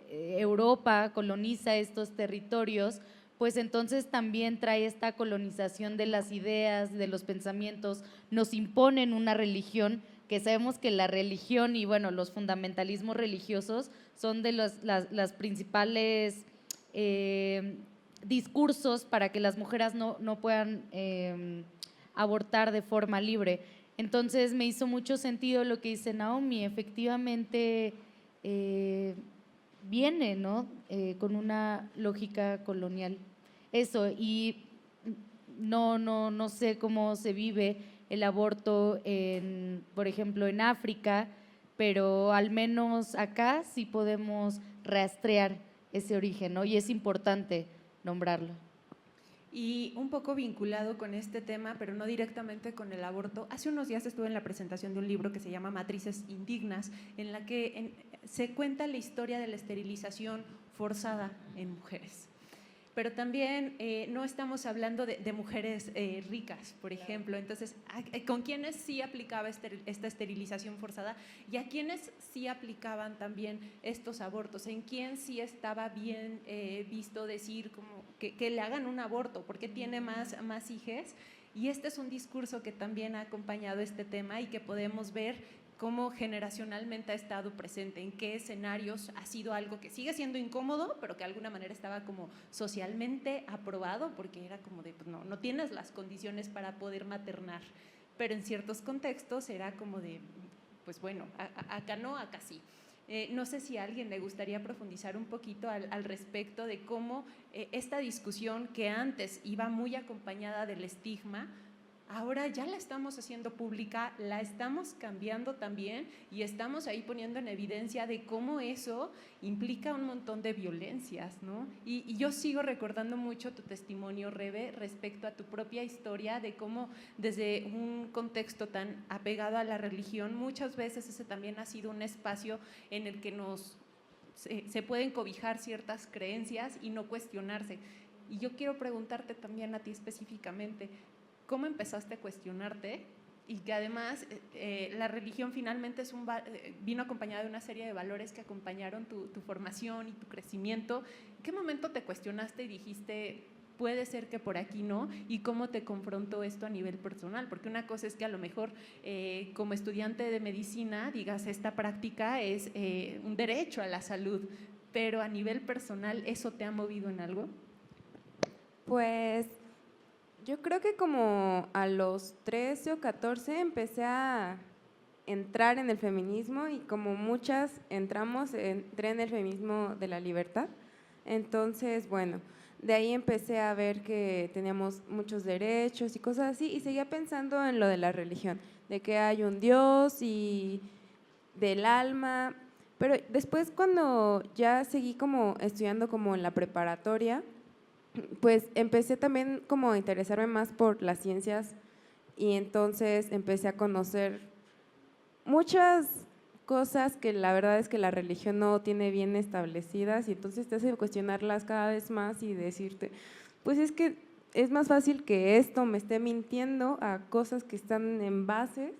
Europa, coloniza estos territorios, pues entonces también trae esta colonización de las ideas, de los pensamientos, nos imponen una religión, que sabemos que la religión y bueno, los fundamentalismos religiosos son de las principales discursos para que las mujeres no puedan abortar de forma libre. Entonces me hizo mucho sentido lo que dice Naomi, efectivamente viene, ¿no? Con una lógica colonial. Eso, y no sé cómo se vive el aborto, por ejemplo, en África, pero al menos acá sí podemos rastrear ese origen, ¿no? Y es importante nombrarlo. Y un poco vinculado con este tema, pero no directamente con el aborto, hace unos días estuve en la presentación de un libro que se llama Matrices Indignas, en la que se cuenta la historia de la esterilización forzada en mujeres. Pero también no estamos hablando de mujeres ricas, por ejemplo. Entonces, ¿con quiénes sí aplicaba esta esterilización forzada y a quiénes sí aplicaban también estos abortos? ¿En quién sí estaba bien visto decir como que le hagan un aborto? ¿Por qué tiene más hijes? Y este es un discurso que también ha acompañado este tema y que podemos ver cómo generacionalmente ha estado presente, en qué escenarios ha sido algo que sigue siendo incómodo, pero que de alguna manera estaba como socialmente aprobado, porque era como de, pues no tienes las condiciones para poder maternar, pero en ciertos contextos era como de, pues bueno, acá no, acá sí. No sé si a alguien le gustaría profundizar un poquito al respecto de cómo esta discusión que antes iba muy acompañada del estigma, ahora ya la estamos haciendo pública, la estamos cambiando también y estamos ahí poniendo en evidencia de cómo eso implica un montón de violencias, ¿no? Y yo sigo recordando mucho tu testimonio, Rebe, respecto a tu propia historia, de cómo desde un contexto tan apegado a la religión, muchas veces ese también ha sido un espacio en el que se pueden cobijar ciertas creencias y no cuestionarse. Y yo quiero preguntarte también a ti específicamente, ¿cómo empezaste a cuestionarte? Y que además la religión finalmente vino acompañada de una serie de valores que acompañaron tu formación y tu crecimiento. ¿En qué momento te cuestionaste y dijiste, puede ser que por aquí no? ¿Y cómo te confrontó esto a nivel personal? Porque una cosa es que a lo mejor como estudiante de medicina digas, esta práctica es un derecho a la salud, pero a nivel personal, ¿eso te ha movido en algo? Pues yo creo que como a los 13 o 14 empecé a entrar en el feminismo y como muchas entré en el feminismo de la libertad. Entonces, bueno, de ahí empecé a ver que teníamos muchos derechos y cosas así y seguía pensando en lo de la religión, de que hay un Dios y del alma, pero después cuando ya seguí como estudiando como en la preparatoria, pues empecé también como a interesarme más por las ciencias y entonces empecé a conocer muchas cosas que la verdad es que la religión no tiene bien establecidas y entonces te hace cuestionarlas cada vez más y decirte, pues es que es más fácil que esto me esté mintiendo a cosas que están en bases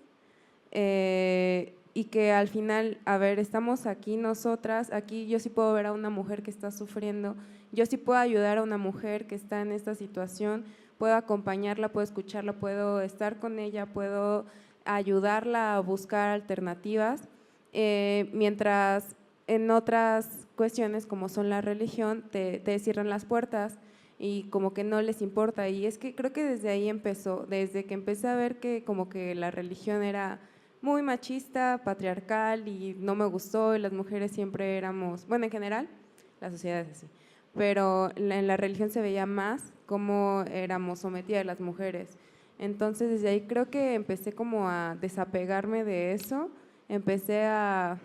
y que al final, a ver, estamos aquí nosotras, aquí yo sí puedo ver a una mujer que está sufriendo, yo sí puedo ayudar a una mujer que está en esta situación, puedo acompañarla, puedo escucharla, puedo estar con ella, puedo ayudarla a buscar alternativas, mientras en otras cuestiones como son la religión te cierran las puertas y como que no les importa. Y es que creo que desde ahí empezó, desde que empecé a ver que como que la religión era muy machista, patriarcal y no me gustó y las mujeres siempre éramos, bueno, en general la sociedad es así, pero en la religión se veía más cómo éramos sometidas las mujeres. Entonces desde ahí creo que empecé como a desapegarme de eso, empecé a,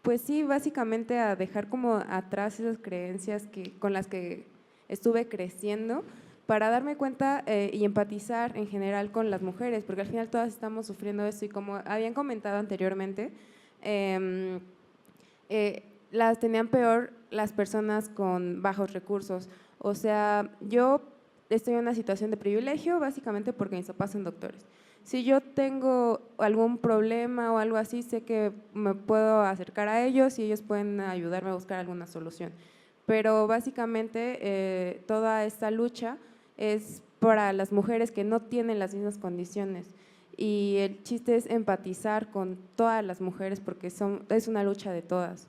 pues sí, básicamente a dejar como atrás esas creencias con las que estuve creciendo para darme cuenta y empatizar en general con las mujeres, porque al final todas estamos sufriendo eso y como habían comentado anteriormente, las tenían peor las personas con bajos recursos. O sea, yo estoy en una situación de privilegio básicamente porque mis papás son doctores. Si yo tengo algún problema o algo así, sé que me puedo acercar a ellos y ellos pueden ayudarme a buscar alguna solución. Pero básicamente toda esta lucha es para las mujeres que no tienen las mismas condiciones y el chiste es empatizar con todas las mujeres porque es una lucha de todas.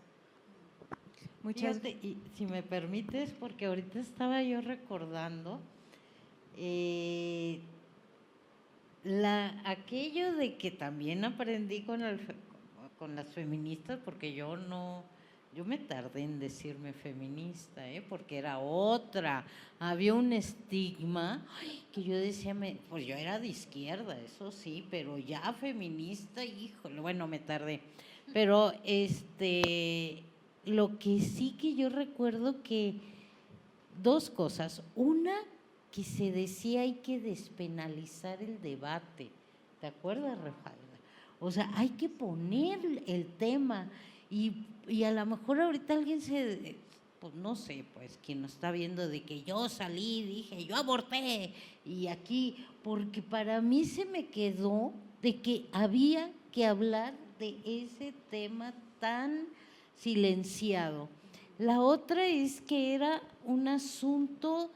Muchas Fíjate, y si me permites, porque ahorita estaba yo recordando aquello de que también aprendí con las feministas, porque yo me tardé en decirme feminista, porque era otra, había un estigma que yo decía, pues yo era de izquierda, eso sí, pero ya feminista, híjole, bueno, me tardé, pero lo que sí que yo recuerdo que dos cosas, una que se decía hay que despenalizar el debate, ¿te acuerdas, Rafaela? O sea, hay que poner el tema y a lo mejor ahorita alguien pues no sé, pues quien nos está viendo de que yo salí, dije, yo aborté y aquí, porque para mí se me quedó de que había que hablar de ese tema tan silenciado. La otra es que era un asunto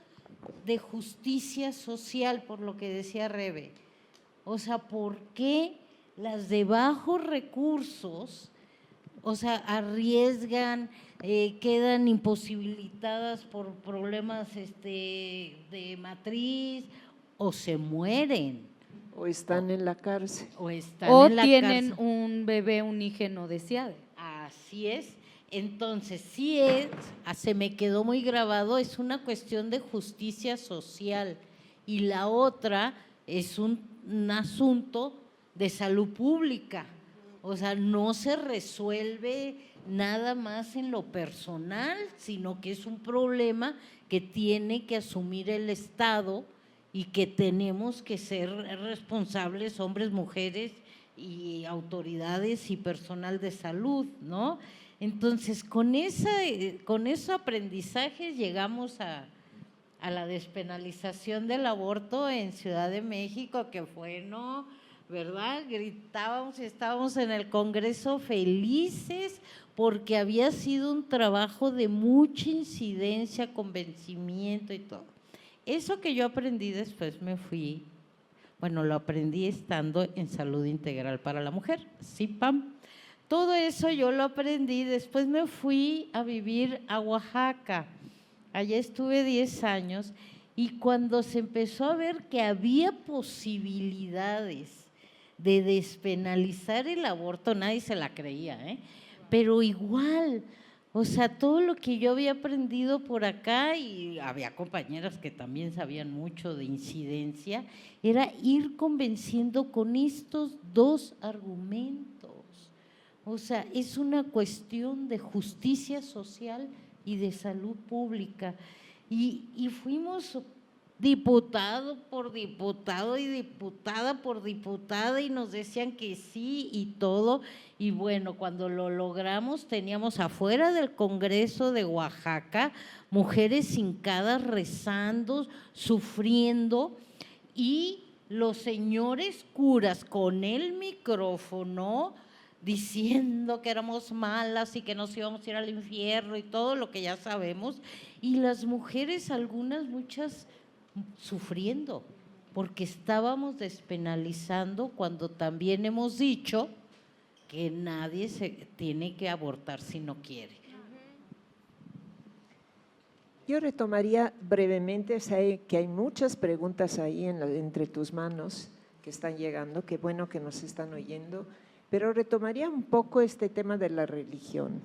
de justicia social, por lo que decía Rebe. O sea, ¿por qué las de bajos recursos, o sea, arriesgan, quedan imposibilitadas por problemas de matriz o se mueren? O están en la cárcel. O tienen un bebé unígeno deseado. Así es. Entonces, sí se me quedó muy grabado, es una cuestión de justicia social y la otra es un asunto de salud pública. O sea, no se resuelve nada más en lo personal, sino que es un problema que tiene que asumir el Estado y que tenemos que ser responsables, hombres, mujeres y autoridades y personal de salud, ¿no? Entonces, con ese aprendizaje llegamos a la despenalización del aborto en Ciudad de México, que fue, ¿no?, ¿verdad? Gritábamos y estábamos en el Congreso felices porque había sido un trabajo de mucha incidencia, convencimiento y todo. Eso que yo aprendí después lo aprendí estando en Salud Integral para la Mujer, CIPAM. Todo eso yo lo aprendí, después me fui a vivir a Oaxaca, allá estuve 10 años y cuando se empezó a ver que había posibilidades de despenalizar el aborto, nadie se la creía, pero igual, o sea, todo lo que yo había aprendido por acá, y había compañeras que también sabían mucho de incidencia, era ir convenciendo con estos dos argumentos. O sea, es una cuestión de justicia social y de salud pública. Y fuimos diputado por diputado y diputada por diputada y nos decían que sí y todo. Y bueno, cuando lo logramos teníamos afuera del Congreso de Oaxaca mujeres hincadas rezando, sufriendo y los señores curas con el micrófono diciendo que éramos malas y que nos íbamos a ir al infierno y todo lo que ya sabemos, y las mujeres, muchas sufriendo, porque estábamos despenalizando cuando también hemos dicho que nadie se tiene que abortar si no quiere. Yo retomaría brevemente, sé que hay muchas preguntas ahí entre tus manos que están llegando, qué bueno que nos están oyendo, pero retomaría un poco este tema de la religión.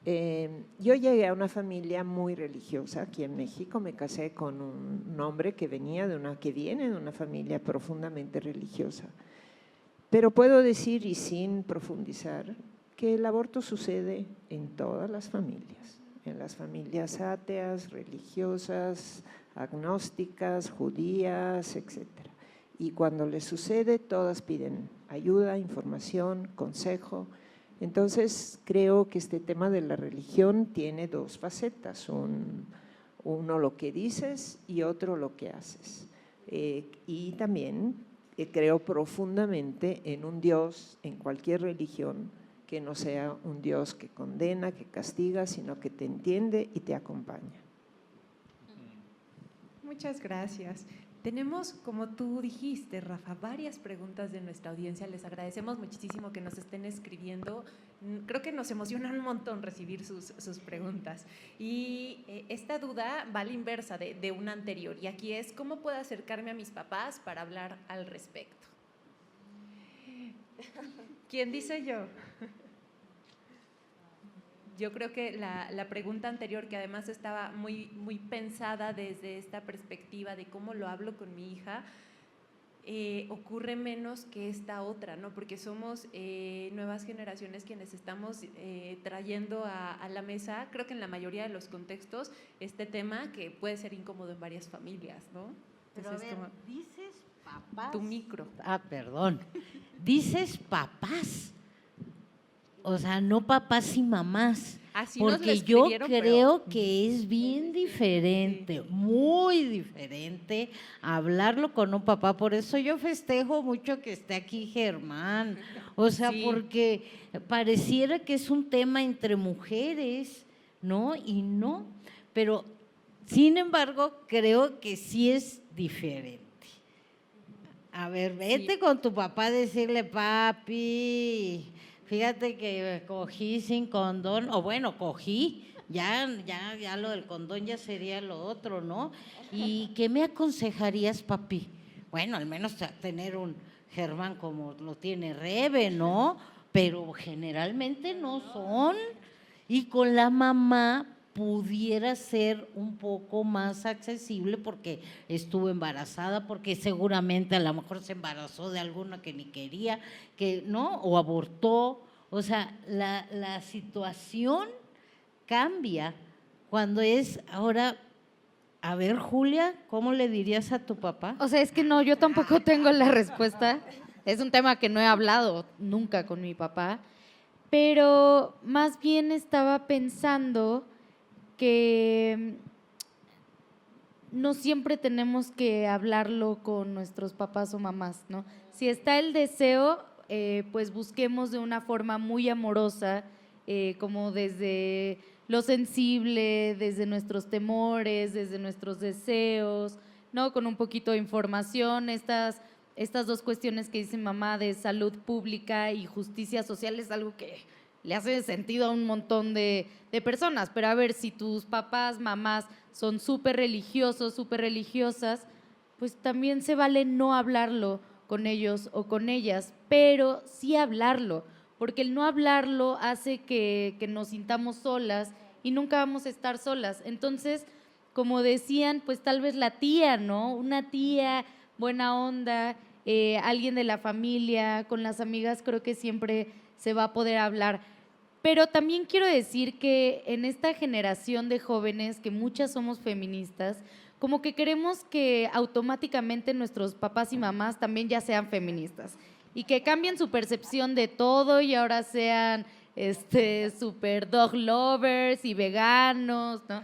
Yo llegué a una familia muy religiosa aquí en México, me casé con un hombre que viene de una familia profundamente religiosa, pero puedo decir, y sin profundizar, que el aborto sucede en todas las familias, en las familias ateas, religiosas, agnósticas, judías, etc. Y cuando les sucede, todas piden ayuda, información, consejo. Entonces, creo que este tema de la religión tiene dos facetas, uno lo que dices y otro lo que haces. Y también creo profundamente en un Dios, en cualquier religión, que no sea un Dios que condena, que castiga, sino que te entiende y te acompaña. Muchas gracias. Tenemos, como tú dijiste, Rafa, varias preguntas de nuestra audiencia. Les agradecemos muchísimo que nos estén escribiendo. Creo que nos emociona un montón recibir sus preguntas. Y esta duda va a la inversa de una anterior. Y aquí es, ¿cómo puedo acercarme a mis papás para hablar al respecto? ¿Quién dice yo? Yo creo que la pregunta anterior, que además estaba muy pensada desde esta perspectiva de cómo lo hablo con mi hija, ocurre menos que esta otra, ¿no? Porque somos nuevas generaciones quienes estamos trayendo a la mesa, creo que en la mayoría de los contextos, este tema que puede ser incómodo en varias familias, ¿no? Pero Entonces, a ver, dices papás. tu micro. Ah, perdón. Dices papás. O sea, no papás y mamás. Así nos lo porque yo escribieron, creo que es bien diferente, muy diferente hablarlo con un papá. Por eso yo festejo mucho que esté aquí Germán. O sea, Sí. porque pareciera que es un tema entre mujeres, ¿no? Y no. Pero, sin embargo, creo que sí es diferente. A ver, vete con tu papá a decirle, papi, fíjate que cogí sin condón, o bueno, cogí, ya lo del condón ya sería lo otro, ¿no? ¿Y qué me aconsejarías, papi? Bueno, al menos tener un Germán como lo tiene Rebe, ¿no? Pero generalmente no son. Y con la mamá pudiera ser un poco más accesible porque estuvo embarazada, porque seguramente a lo mejor se embarazó de alguna que ni quería, que no, o abortó. O sea, la situación cambia cuando es ahora. A ver, Julia, ¿cómo le dirías a tu papá? O sea, es que no, yo tampoco tengo la respuesta. Es un tema que no he hablado nunca con mi papá, pero más bien estaba pensando que no siempre tenemos que hablarlo con nuestros papás o mamás, ¿no? Si está el deseo, pues busquemos de una forma muy amorosa, como desde lo sensible, desde nuestros temores, desde nuestros deseos, ¿no? Con un poquito de información, estas dos cuestiones que dice mamá de salud pública y justicia social es algo que le hace sentido a un montón de personas, pero a ver, si tus papás, mamás son súper religiosos, súper religiosas, pues también se vale no hablarlo con ellos o con ellas, pero sí hablarlo, porque el no hablarlo hace que nos sintamos solas y nunca vamos a estar solas. Entonces, como decían, pues tal vez la tía, ¿no? Una tía buena onda, alguien de la familia, con las amigas creo que siempre se va a poder hablar. Pero también quiero decir que en esta generación de jóvenes, que muchas somos feministas, como que queremos que automáticamente nuestros papás y mamás también ya sean feministas y que cambien su percepción de todo y ahora sean super dog lovers y veganos, ¿no?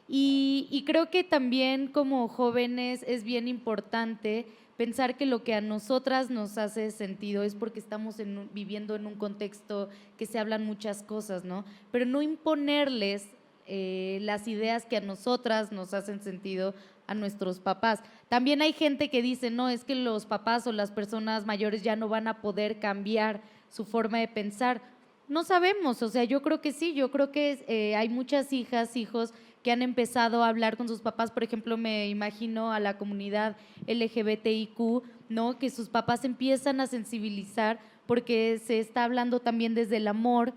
Y creo que también como jóvenes es bien importante pensar que lo que a nosotras nos hace sentido es porque estamos viviendo en un contexto que se hablan muchas cosas, ¿no? Pero no imponerles las ideas que a nosotras nos hacen sentido a nuestros papás. También hay gente que dice, no, es que los papás o las personas mayores ya no van a poder cambiar su forma de pensar. No sabemos, o sea, yo creo que sí, yo creo que hay muchas hijas, hijos que han empezado a hablar con sus papás, por ejemplo, me imagino a la comunidad LGBTIQ, ¿no? Que sus papás empiezan a sensibilizar porque se está hablando también desde el amor.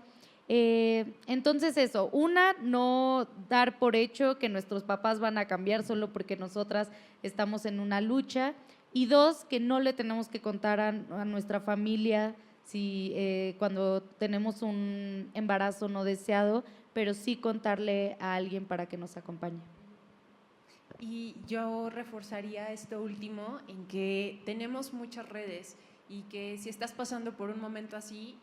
Entonces eso, una, no dar por hecho que nuestros papás van a cambiar solo porque nosotras estamos en una lucha, y dos, que no le tenemos que contar a nuestra familia si cuando tenemos un embarazo no deseado, pero sí contarle a alguien para que nos acompañe. Y yo reforzaría esto último en que tenemos muchas redes y que si estás pasando por un momento así,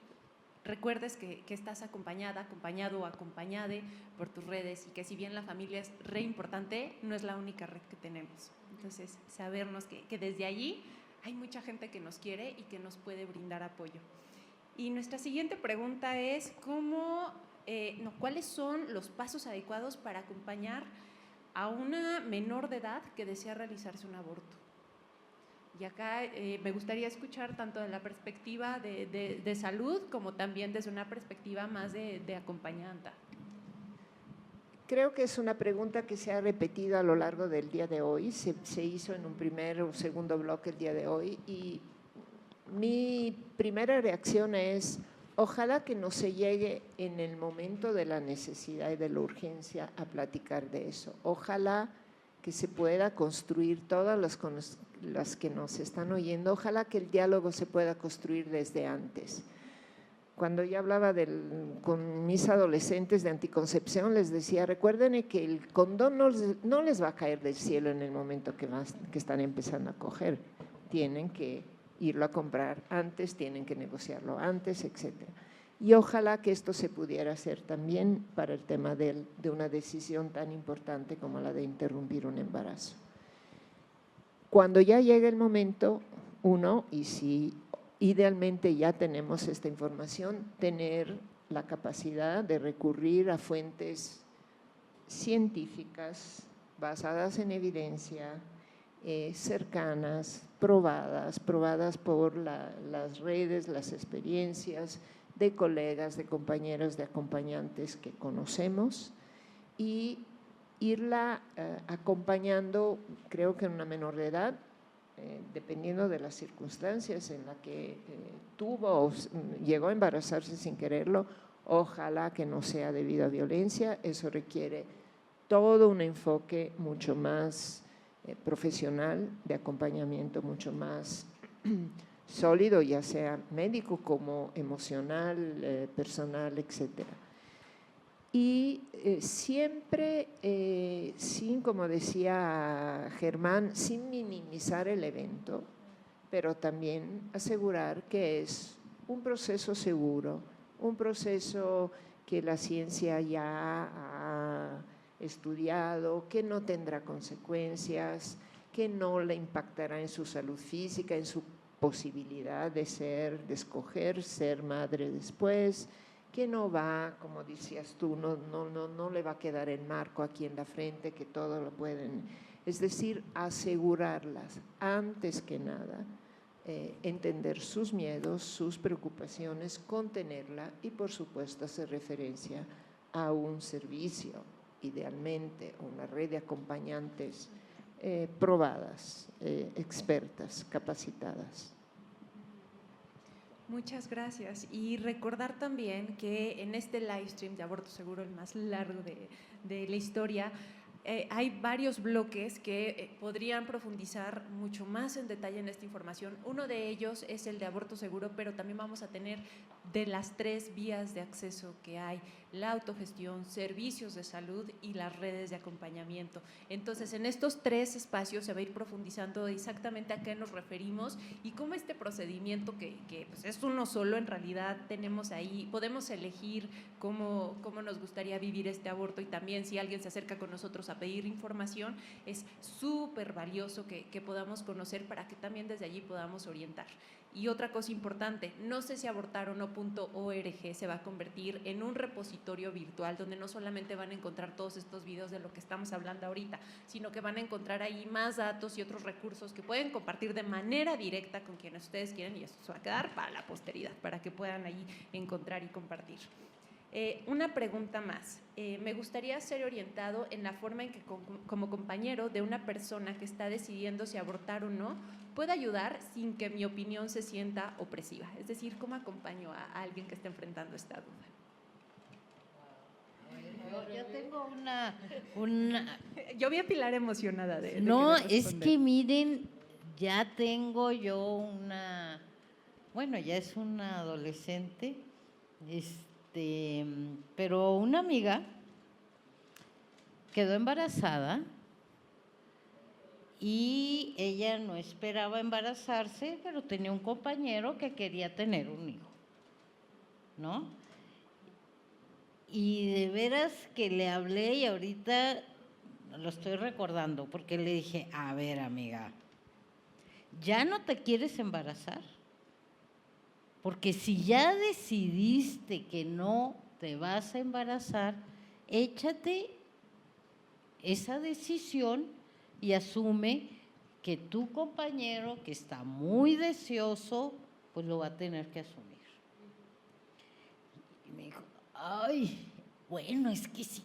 recuerdes que estás acompañada, acompañado o acompañade por tus redes, y que si bien la familia es re importante, no es la única red que tenemos. Entonces, sabernos que desde allí hay mucha gente que nos quiere y que nos puede brindar apoyo. Y nuestra siguiente pregunta es, ¿cuáles son los pasos adecuados para acompañar a una menor de edad que desea realizarse un aborto? Y acá me gustaría escuchar tanto de la perspectiva de salud como también desde una perspectiva más de acompañanta. Creo que es una pregunta que se ha repetido a lo largo del día de hoy, se hizo en un primer o segundo bloque el día de hoy, y mi primera reacción es, ojalá que no se llegue en el momento de la necesidad y de la urgencia a platicar de eso. Ojalá que se pueda construir, todas las que nos están oyendo, ojalá que el diálogo se pueda construir desde antes. Cuando yo hablaba con mis adolescentes de anticoncepción, les decía, recuerden que el condón no les va a caer del cielo en el momento que están empezando a coger. Tienen que irlo a comprar antes, tienen que negociarlo antes, etc. Y ojalá que esto se pudiera hacer también para el tema de una decisión tan importante como la de interrumpir un embarazo. Cuando ya llegue el momento, y si idealmente ya tenemos esta información, tener la capacidad de recurrir a fuentes científicas basadas en evidencia, cercanas, probadas por las redes, las experiencias de colegas, de compañeros, de acompañantes que conocemos, y irla acompañando, creo que en una menor de edad, dependiendo de las circunstancias en las que tuvo o llegó a embarazarse sin quererlo, ojalá que no sea debido a violencia. Eso requiere todo un enfoque mucho más profesional, de acompañamiento mucho más sólido, ya sea médico como emocional, personal, etcétera. Y siempre, como decía Germán, sin minimizar el evento, pero también asegurar que es un proceso seguro, un proceso que la ciencia ya ha estudiado, que no tendrá consecuencias, que no le impactará en su salud física, en su posibilidad de escoger ser madre después, que no va, como decías tú, no le va a quedar el marco aquí en la frente, que todo lo pueden. Es decir, asegurarlas antes que nada, entender sus miedos, sus preocupaciones, contenerla y, por supuesto, hacer referencia a un servicio, idealmente una red de acompañantes probadas, expertas, capacitadas. Muchas gracias. Y recordar también que en este live stream de Aborto Seguro, el más largo de la historia, hay varios bloques que podrían profundizar mucho más en detalle en esta información. Uno de ellos es el de aborto seguro, pero también vamos a tener de las 3 vías de acceso que hay: la autogestión, servicios de salud y las redes de acompañamiento. Entonces, en estos 3 espacios se va a ir profundizando exactamente a qué nos referimos y cómo este procedimiento, que pues es uno solo, en realidad tenemos ahí, podemos elegir cómo nos gustaría vivir este aborto, y también si alguien se acerca con nosotros a pedir información, es súper valioso que podamos conocer para que también desde allí podamos orientar. Y otra cosa importante, no sé si abortarono.org se va a convertir en un repositorio virtual donde no solamente van a encontrar todos estos videos de lo que estamos hablando ahorita, sino que van a encontrar ahí más datos y otros recursos que pueden compartir de manera directa con quienes ustedes quieran, y esto se va a quedar para la posteridad, para que puedan ahí encontrar y compartir. Una pregunta más. Me gustaría ser orientado en la forma en que como compañero de una persona que está decidiendo si abortar o no, pueda ayudar sin que mi opinión se sienta opresiva. Es decir, ¿cómo acompaño a alguien que está enfrentando esta duda? Yo tengo una Yo vi a Pilar emocionada de No, querer es responder. que miren, ya tengo yo bueno, ya es una adolescente, pero una amiga quedó embarazada y ella no esperaba embarazarse, pero tenía un compañero que quería tener un hijo, ¿no? Y de veras que le hablé y ahorita lo estoy recordando, porque le dije, a ver, amiga, ¿ya no te quieres embarazar? Porque si ya decidiste que no te vas a embarazar, échate esa decisión y asume que tu compañero, que está muy deseoso, pues lo va a tener que asumir. Y me dijo, ay, bueno, es que sí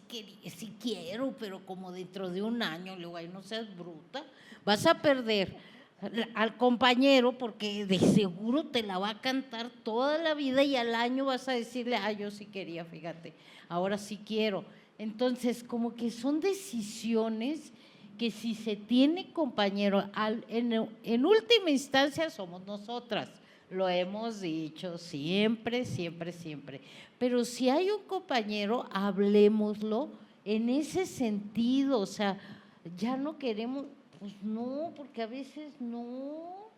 quiero, pero como dentro de un año, le digo, ay, no seas bruta, vas a perder al compañero porque de seguro te la va a cantar toda la vida y al año vas a decirle, ay, yo sí quería, fíjate, ahora sí quiero. Entonces, como que son decisiones que si se tiene compañero, en última instancia somos nosotras, lo hemos dicho siempre, siempre, siempre. Pero si hay un compañero, hablemoslo en ese sentido, o sea, ya no queremos, pues no, porque a veces no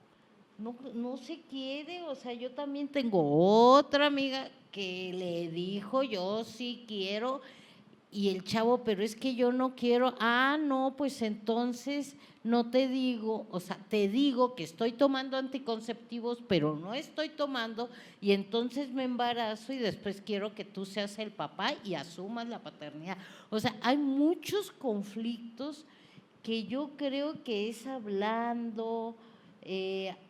se quiere, o sea, yo también tengo otra amiga que le dijo, yo sí quiero, y el chavo, pero es que yo no quiero, no, pues entonces no te digo, o sea, te digo que estoy tomando anticonceptivos, pero no estoy tomando, y entonces me embarazo y después quiero que tú seas el papá y asumas la paternidad. O sea, hay muchos conflictos que yo creo que es hablando,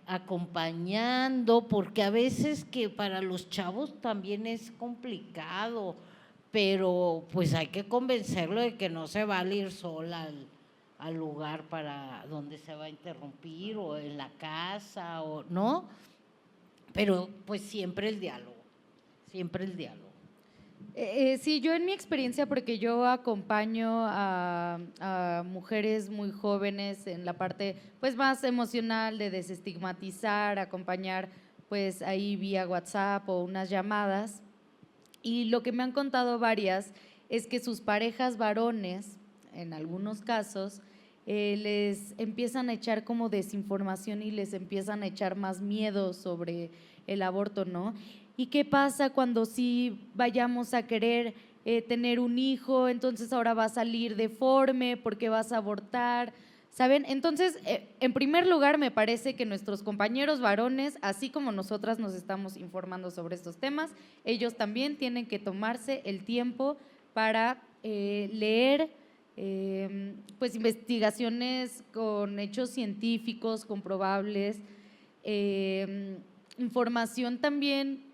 acompañando, porque a veces que para los chavos también es complicado, pero pues hay que convencerlo de que no se va a ir sola al lugar para donde se va a interrumpir o en la casa, o no, pero pues siempre el diálogo, siempre el diálogo. Sí, yo en mi experiencia, porque yo acompaño a mujeres muy jóvenes en la parte pues más emocional de desestigmatizar, acompañar pues ahí vía WhatsApp o unas llamadas, y lo que me han contado varias es que sus parejas varones, en algunos casos, les empiezan a echar como desinformación y les empiezan a echar más miedo sobre el aborto, ¿no? ¿Y qué pasa cuando sí vayamos a querer tener un hijo? Entonces ahora va a salir deforme porque vas a abortar, ¿saben? Entonces, en primer lugar, me parece que nuestros compañeros varones, así como nosotras nos estamos informando sobre estos temas, ellos también tienen que tomarse el tiempo para leer pues investigaciones con hechos científicos comprobables, información también,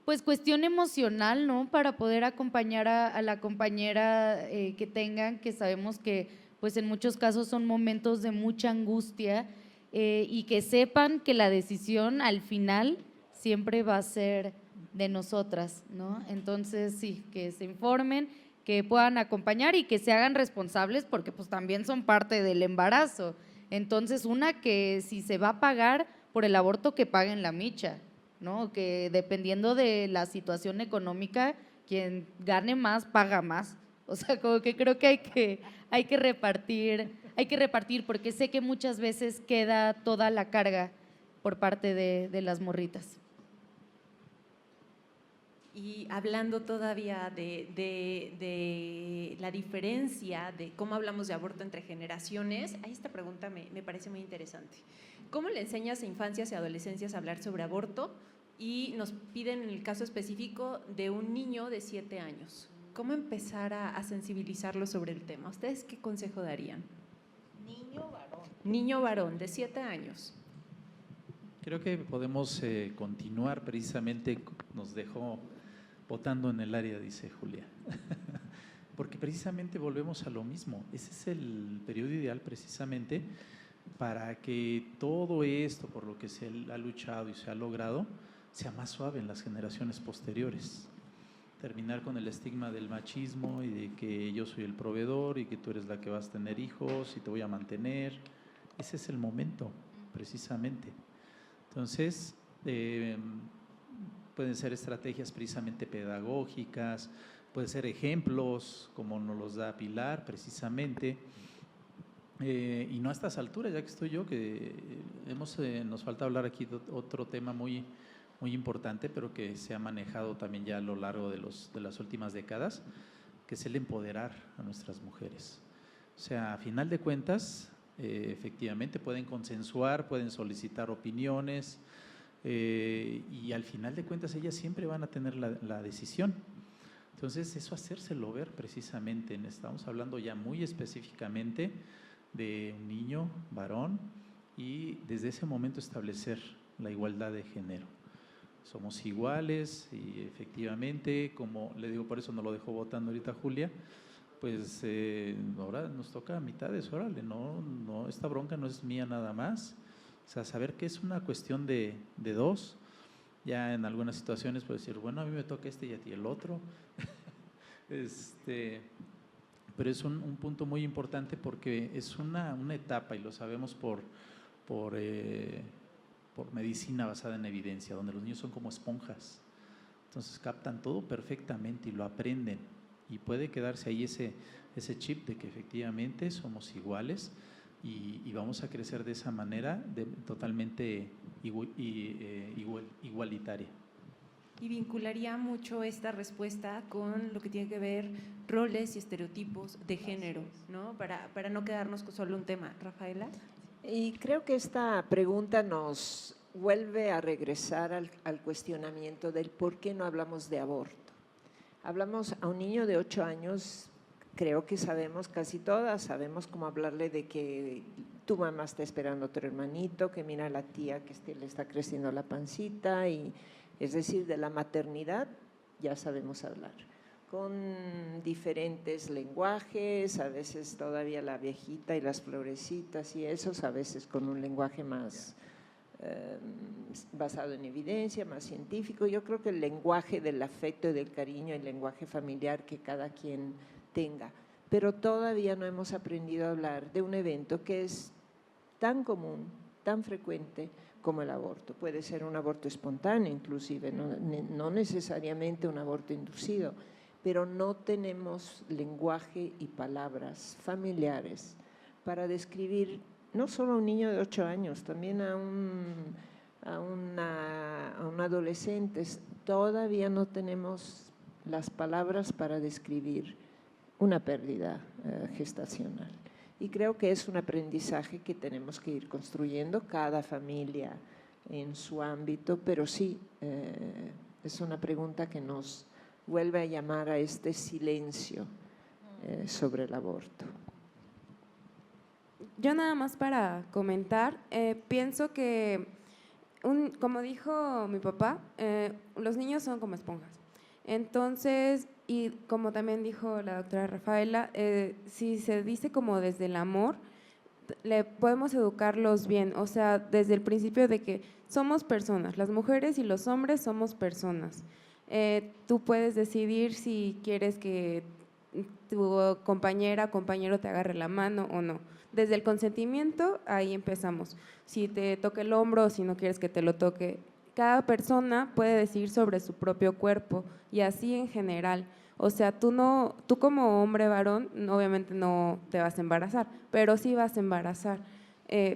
pues cuestión emocional, ¿no? Para poder acompañar a la compañera que tengan, que sabemos que pues en muchos casos son momentos de mucha angustia, y que sepan que la decisión al final siempre va a ser de nosotras, ¿no? Entonces sí, que se informen, que puedan acompañar y que se hagan responsables porque pues también son parte del embarazo. Entonces, que si se va a pagar por el aborto, que paguen la micha, ¿no? Que dependiendo de la situación económica, quien gane más, paga más. O sea, como que creo que hay que repartir, porque sé que muchas veces queda toda la carga por parte de las morritas. Y hablando todavía de la diferencia de cómo hablamos de aborto entre generaciones, esta pregunta me parece muy interesante. ¿Cómo le enseñas a infancias y adolescencias a hablar sobre aborto? Y nos piden en el caso específico de un niño de 7 años. ¿Cómo empezar a sensibilizarlo sobre el tema? ¿Ustedes qué consejo darían? Niño varón. Niño varón de 7 años. Creo que podemos continuar, precisamente nos dejó botando en el área, dice Julia, porque precisamente volvemos a lo mismo. Ese es el periodo ideal precisamente para que todo esto por lo que se ha luchado y se ha logrado sea más suave en las generaciones posteriores. Terminar con el estigma del machismo y de que yo soy el proveedor y que tú eres la que vas a tener hijos y te voy a mantener. Ese es el momento precisamente. Entonces, pueden ser estrategias precisamente pedagógicas, pueden ser ejemplos como nos los da Pilar precisamente, y no a estas alturas, ya que estoy yo, que nos falta hablar aquí de otro tema muy, muy importante, pero que se ha manejado también ya a lo largo de las últimas décadas, que es el empoderar a nuestras mujeres. O sea, a final de cuentas, efectivamente pueden consensuar, pueden solicitar opiniones, y al final de cuentas ellas siempre van a tener la decisión. Entonces, eso hacérselo ver precisamente, estamos hablando ya muy específicamente de un niño, varón, y desde ese momento establecer la igualdad de género. Somos iguales y efectivamente, como le digo, por eso no lo dejo votando ahorita Julia, pues ahora nos toca a mitades, órale, no, esta bronca no es mía nada más, o sea, saber que es una cuestión de dos. Ya en algunas situaciones puedo decir, bueno, a mí me toca este y a ti el otro. Pero es un punto muy importante porque es una etapa, y lo sabemos por medicina basada en evidencia, donde los niños son como esponjas. Entonces captan todo perfectamente y lo aprenden. Y puede quedarse ahí ese chip de que efectivamente somos iguales y vamos a crecer de esa manera totalmente igualitaria. Y vincularía mucho esta respuesta con lo que tiene que ver roles y estereotipos de género, ¿no? Para no quedarnos con solo un tema. Rafaela. Y creo que esta pregunta nos vuelve a regresar al cuestionamiento del por qué no hablamos de aborto. Hablamos a un niño de 8 años, creo que sabemos, casi todas, sabemos cómo hablarle de que tu mamá está esperando a otro hermanito, que mira a la tía que le está creciendo la pancita, y es decir, de la maternidad ya sabemos hablar. Con diferentes lenguajes, a veces todavía la viejita y las florecitas y esos, a veces con un lenguaje más basado en evidencia, más científico. Yo creo que el lenguaje del afecto y del cariño, el lenguaje familiar que cada quien tenga, pero todavía no hemos aprendido a hablar de un evento que es tan común, tan frecuente como el aborto. Puede ser un aborto espontáneo inclusive, no necesariamente un aborto inducido, pero no tenemos lenguaje y palabras familiares para describir no solo a un niño de 8 años, también a un adolescente. Todavía no tenemos las palabras para describir una pérdida gestacional. Y creo que es un aprendizaje que tenemos que ir construyendo, cada familia en su ámbito, pero sí, es una pregunta que nos vuelve a llamar a este silencio sobre el aborto. Yo nada más para comentar, pienso que, como dijo mi papá, los niños son como esponjas. Entonces, y como también dijo la doctora Rafaela, si se dice como desde el amor, le podemos educarlos bien, o sea, desde el principio de que somos personas, las mujeres y los hombres somos personas. Tú puedes decidir si quieres que tu compañera o compañero te agarre la mano o no. Desde el consentimiento, ahí empezamos. Si te toca el hombro o si no quieres que te lo toque. Cada persona puede decidir sobre su propio cuerpo y así en general. O sea, tú como hombre varón, obviamente no te vas a embarazar, pero sí vas a embarazar.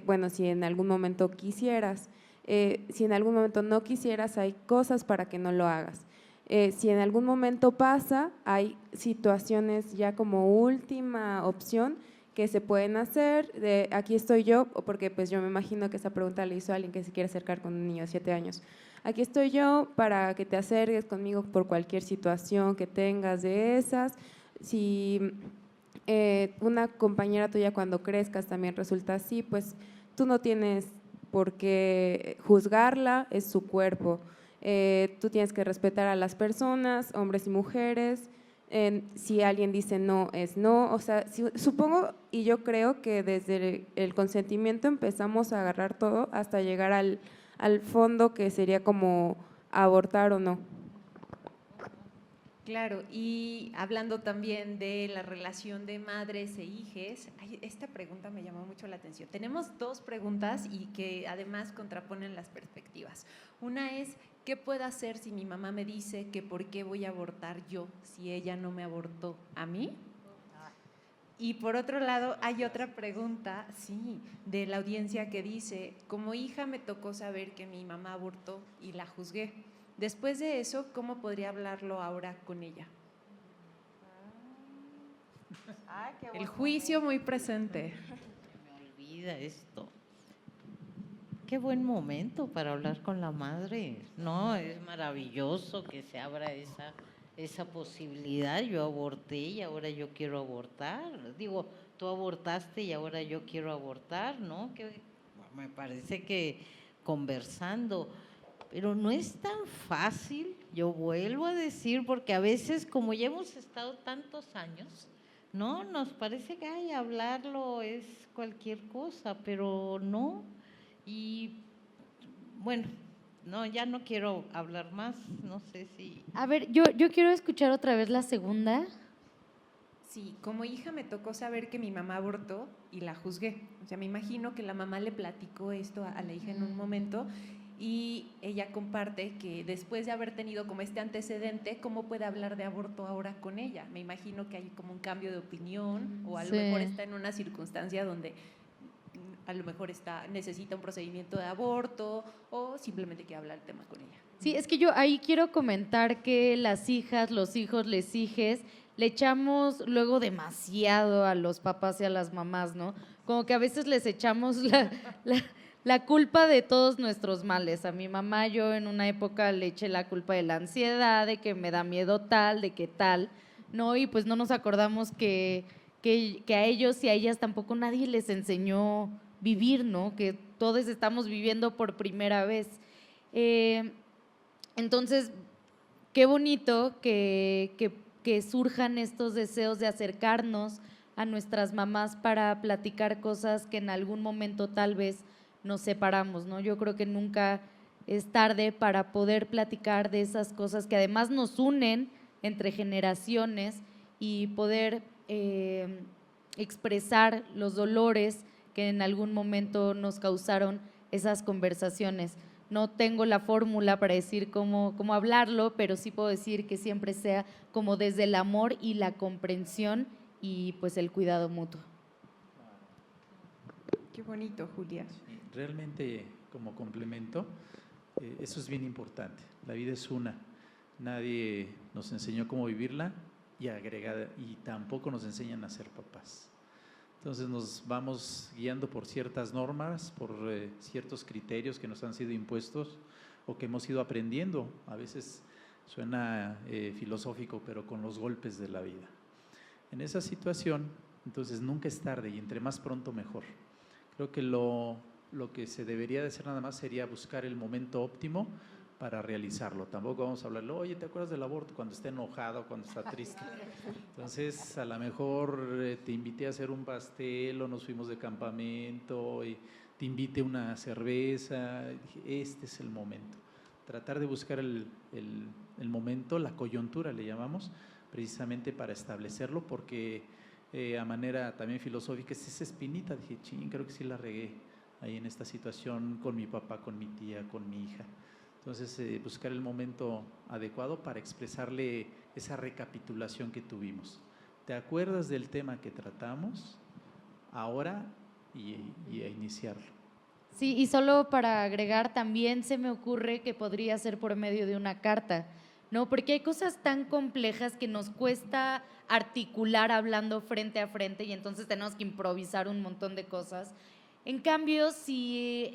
Bueno, si en algún momento quisieras. Si en algún momento no quisieras, hay cosas para que no lo hagas. Si en algún momento pasa, hay situaciones ya como última opción que se pueden hacer, de aquí estoy yo, porque pues yo me imagino que esa pregunta le hizo a alguien que se quiere acercar con un niño de 7 años. Aquí estoy yo para que te acerques conmigo por cualquier situación que tengas de esas. Si una compañera tuya cuando crezcas también resulta así, pues tú no tienes por qué juzgarla, es su cuerpo. Tú tienes que respetar a las personas, hombres y mujeres. Si alguien dice no, es no. O sea, supongo y yo creo que desde el consentimiento empezamos a agarrar todo hasta llegar al fondo, que sería como abortar o no. Claro, y hablando también de la relación de madres e hijes, esta pregunta me llamó mucho la atención. Tenemos 2 preguntas y que además contraponen las perspectivas. Una es, ¿qué puedo hacer si mi mamá me dice que por qué voy a abortar yo si ella no me abortó a mí? Y por otro lado, hay otra pregunta, sí, de la audiencia que dice, como hija me tocó saber que mi mamá abortó y la juzgué. Después de eso, ¿cómo podría hablarlo ahora con ella? El juicio muy presente. Me olvida esto. Qué buen momento para hablar con la madre. No, es maravilloso que se abra esa posibilidad. Yo aborté y ahora yo quiero abortar. Digo, tú abortaste y ahora yo quiero abortar, ¿no? Que me parece que conversando, pero no es tan fácil, yo vuelvo a decir, porque a veces como ya hemos estado tantos años, ¿no? Nos parece que ay, hablarlo es cualquier cosa, pero no. Y bueno, no, ya no quiero hablar más, no sé si… A ver, yo quiero escuchar otra vez la segunda. Sí, como hija me tocó saber que mi mamá abortó y la juzgué. O sea, me imagino que la mamá le platicó esto a la hija en un momento y ella comparte que después de haber tenido como este antecedente, ¿cómo puede hablar de aborto ahora con ella? Me imagino que hay como un cambio de opinión o a lo Sí. mejor está en una circunstancia donde a lo mejor necesita un procedimiento de aborto o simplemente que habla el tema con ella. Sí, es que yo ahí quiero comentar que las hijas, los hijos, les hijes, le echamos luego demasiado a los papás y a las mamás, ¿no? Como que a veces les echamos la culpa de todos nuestros males. A mi mamá yo en una época le eché la culpa de la ansiedad, de que me da miedo tal, de que tal, ¿no? Y pues no nos acordamos que a ellos y a ellas tampoco nadie les enseñó vivir, ¿no? Que todos estamos viviendo por primera vez. Entonces, qué bonito que surjan estos deseos de acercarnos a nuestras mamás para platicar cosas que en algún momento tal vez nos separamos, ¿no? Yo creo que nunca es tarde para poder platicar de esas cosas que además nos unen entre generaciones y poder expresar los dolores que en algún momento nos causaron esas conversaciones. No tengo la fórmula para decir cómo hablarlo, pero sí puedo decir que siempre sea como desde el amor y la comprensión y pues el cuidado mutuo. Qué bonito, Julia. Realmente, como complemento, eso es bien importante. La vida es una. Nadie nos enseñó cómo vivirla y tampoco nos enseñan a ser papás. Entonces nos vamos guiando por ciertas normas, por ciertos criterios que nos han sido impuestos o que hemos ido aprendiendo. A veces suena filosófico, pero con los golpes de la vida. En esa situación, entonces nunca es tarde y entre más pronto mejor. Creo que lo que se debería de hacer nada más sería buscar el momento óptimo para realizarlo. Tampoco vamos a hablarle, oye, ¿te acuerdas del aborto? Cuando está enojado, cuando está triste. Entonces, a lo mejor te invité a hacer un pastel o nos fuimos de campamento y te invité una cerveza. Este es el momento. Tratar de buscar el momento, la coyuntura le llamamos, precisamente para establecerlo, porque a manera también filosófica es esa espinita. Dije, ching, creo que sí la regué ahí en esta situación con mi papá, con mi tía, con mi hija. Entonces, buscar el momento adecuado para expresarle esa recapitulación que tuvimos. ¿Te acuerdas del tema que tratamos? Ahora y a iniciarlo. Sí, y solo para agregar, también se me ocurre que podría ser por medio de una carta, ¿no? Porque hay cosas tan complejas que nos cuesta articular hablando frente a frente y entonces tenemos que improvisar un montón de cosas. En cambio, si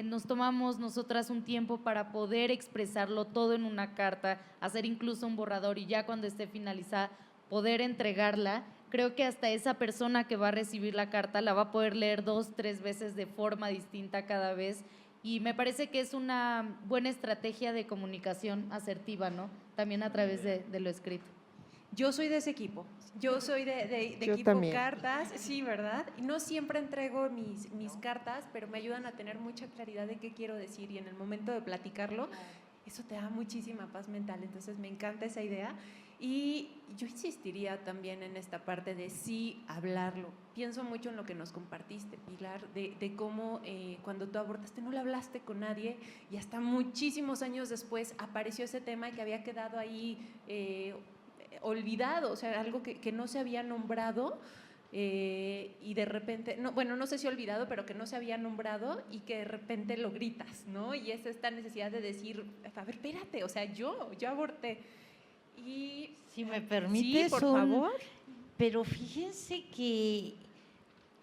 nos tomamos nosotras un tiempo para poder expresarlo todo en una carta, hacer incluso un borrador y ya cuando esté finalizada poder entregarla, creo que hasta esa persona que va a recibir la carta la va a poder leer 2, 3 veces de forma distinta cada vez y me parece que es una buena estrategia de comunicación asertiva, ¿no? También a través de lo escrito. Yo soy de ese equipo. Yo soy de Yo equipo también. cartas, sí, ¿verdad? Y no siempre entrego mis cartas, pero me ayudan a tener mucha claridad de qué quiero decir y en el momento de platicarlo, eso te da muchísima paz mental. Entonces me encanta esa idea y yo insistiría también en esta parte de sí hablarlo. Pienso mucho en lo que nos compartiste, Pilar, de cómo cuando tú abortaste no lo hablaste con nadie y hasta muchísimos años después apareció ese tema que había quedado ahí olvidado, o sea, algo que no se había nombrado y de repente, no sé si olvidado, pero que no se había nombrado y que de repente lo gritas, ¿no? Y es esta necesidad de decir, a ver, espérate, o sea, yo aborté. Y si me permites, sí, por favor. Pero fíjense que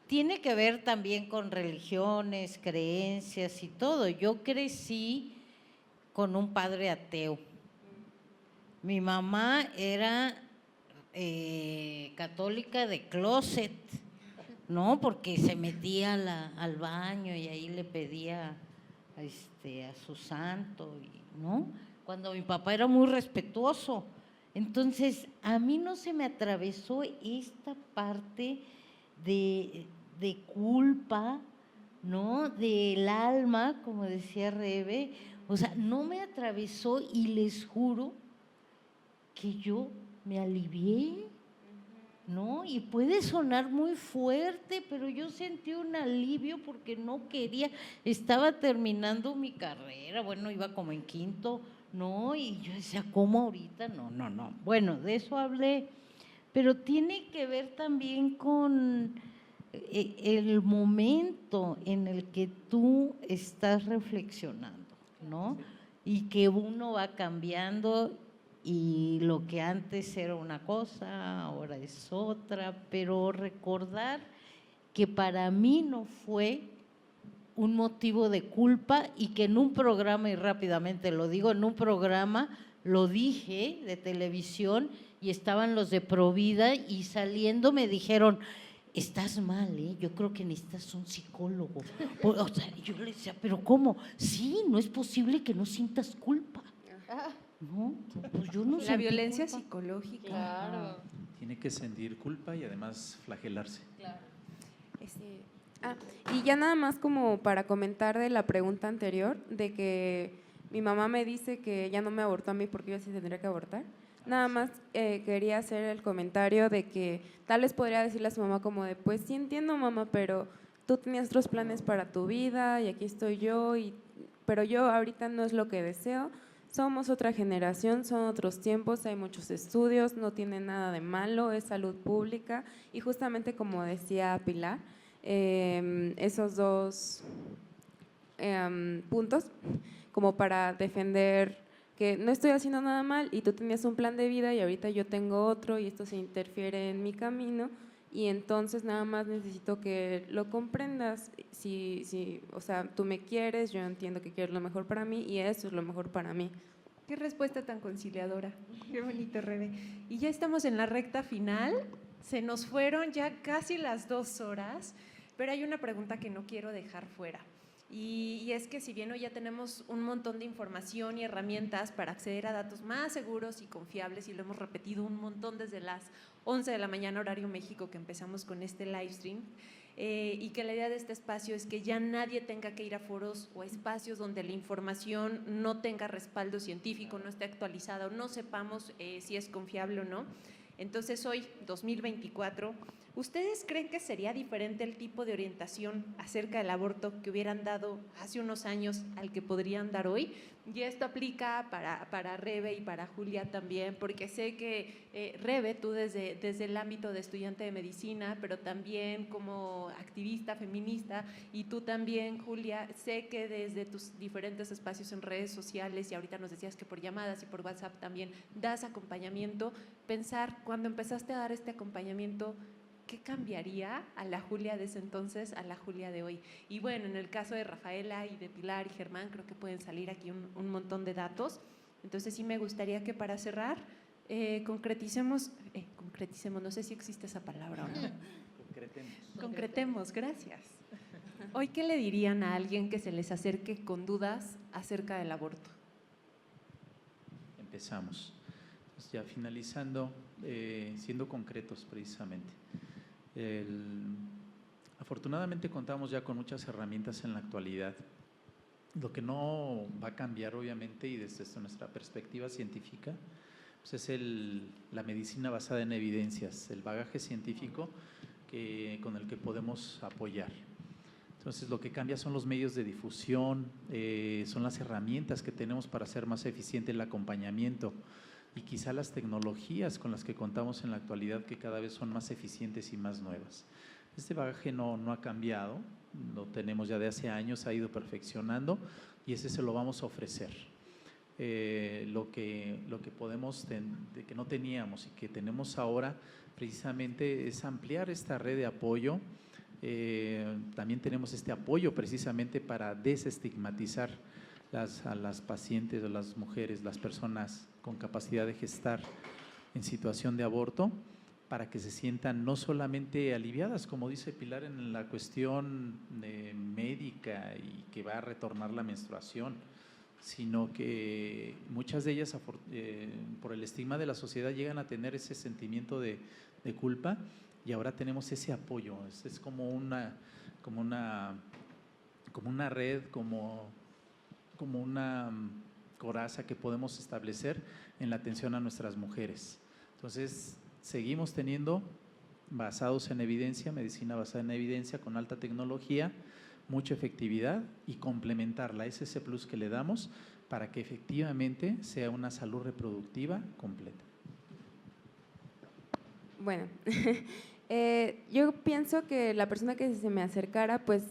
tiene que ver también con religiones, creencias y todo. Yo crecí con un padre ateo. Mi mamá era católica de closet, ¿no? Porque se metía al baño y ahí le pedía a su santo, ¿no? Cuando mi papá era muy respetuoso. Entonces, a mí no se me atravesó esta parte de culpa, ¿no? Del alma, como decía Rebe, o sea, no me atravesó y les juro que yo me alivié, ¿no? Y puede sonar muy fuerte, pero yo sentí un alivio porque no quería, estaba terminando mi carrera, bueno, iba como en quinto, ¿no? Y yo decía, ¿cómo ahorita? No. Bueno, de eso hablé, pero tiene que ver también con el momento en el que tú estás reflexionando, ¿no? Y que uno va cambiando y lo que antes era una cosa, ahora es otra, pero recordar que para mí no fue un motivo de culpa y que en un programa, y rápidamente lo digo, en un programa lo dije de televisión y estaban los de Provida y saliendo me dijeron, estás mal, yo creo que necesitas un psicólogo. O sea, yo le decía, ¿pero cómo? Sí, no es posible que no sientas culpa. No, pues yo no La sentí violencia culpa. psicológica. Claro. Tiene que sentir culpa y además flagelarse. Y ya nada más como para comentar de la pregunta anterior, de que mi mamá me dice que ya no me abortó a mí porque yo sí tendría que abortar. Nada más quería hacer el comentario de que tal vez podría decirle a su mamá como de, pues sí entiendo mamá, pero tú tenías otros planes para tu vida y aquí estoy yo, pero yo ahorita no es lo que deseo. Somos otra generación, son otros tiempos, hay muchos estudios, no tiene nada de malo, es salud pública y justamente como decía Pilar, esos dos puntos como para defender que no estoy haciendo nada mal y tú tenías un plan de vida y ahorita yo tengo otro y esto se interfiere en mi camino y entonces nada más necesito que lo comprendas. O sea, tú me quieres, yo entiendo que quieres lo mejor para mí y eso es lo mejor para mí. Qué respuesta tan conciliadora. Qué bonito, Rebe. Y ya estamos en la recta final. Se nos fueron ya casi las 2 horas, pero hay una pregunta que no quiero dejar fuera. Y es que si bien hoy ya tenemos un montón de información y herramientas para acceder a datos más seguros y confiables, y lo hemos repetido un montón desde las 11 de la mañana horario México que empezamos con este live stream, y que la idea de este espacio es que ya nadie tenga que ir a foros o espacios donde la información no tenga respaldo científico, no esté actualizada o no sepamos si es confiable o no. Entonces hoy, 2024, ¿ustedes creen que sería diferente el tipo de orientación acerca del aborto que hubieran dado hace unos años al que podrían dar hoy? Y esto aplica para Rebe y para Julia también, porque sé que Rebe, tú desde el ámbito de estudiante de medicina, pero también como activista feminista, y tú también, Julia, sé que desde tus diferentes espacios en redes sociales, y ahorita nos decías que por llamadas y por WhatsApp también das acompañamiento, pensar cuando empezaste a dar este acompañamiento, ¿qué cambiaría a la Julia de ese entonces a la Julia de hoy? Y bueno, en el caso de Rafaela y de Pilar y Germán, creo que pueden salir aquí un montón de datos. Entonces sí me gustaría que para cerrar concreticemos, no sé si existe esa palabra o no. Concretemos, gracias. Hoy, ¿qué le dirían a alguien que se les acerque con dudas acerca del aborto? Empezamos. Pues ya finalizando, siendo concretos precisamente. Afortunadamente contamos ya con muchas herramientas en la actualidad. Lo que no va a cambiar obviamente y desde nuestra perspectiva científica pues es la medicina basada en evidencias, el bagaje científico con el que podemos apoyar. Entonces lo que cambia son los medios de difusión, son las herramientas que tenemos para hacer más eficiente el acompañamiento y quizá las tecnologías con las que contamos en la actualidad que cada vez son más eficientes y más nuevas. Este bagaje no ha cambiado, lo tenemos ya de hace años, ha ido perfeccionando y ese se lo vamos a ofrecer. Lo que podemos, que no teníamos y que tenemos ahora precisamente es ampliar esta red de apoyo. También tenemos este apoyo precisamente para desestigmatizar a las pacientes o las mujeres, las personas con capacidad de gestar en situación de aborto, para que se sientan no solamente aliviadas, como dice Pilar, en la cuestión médica y que va a retornar la menstruación, sino que muchas de ellas, por el estigma de la sociedad, llegan a tener ese sentimiento de culpa, y ahora tenemos ese apoyo. Es como una red, como una coraza que podemos establecer en la atención a nuestras mujeres. Entonces, seguimos teniendo, basados en evidencia, medicina basada en evidencia con alta tecnología, mucha efectividad, y complementarla, es ese plus que le damos para que efectivamente sea una salud reproductiva completa. Bueno, yo pienso que la persona que se me acercara, pues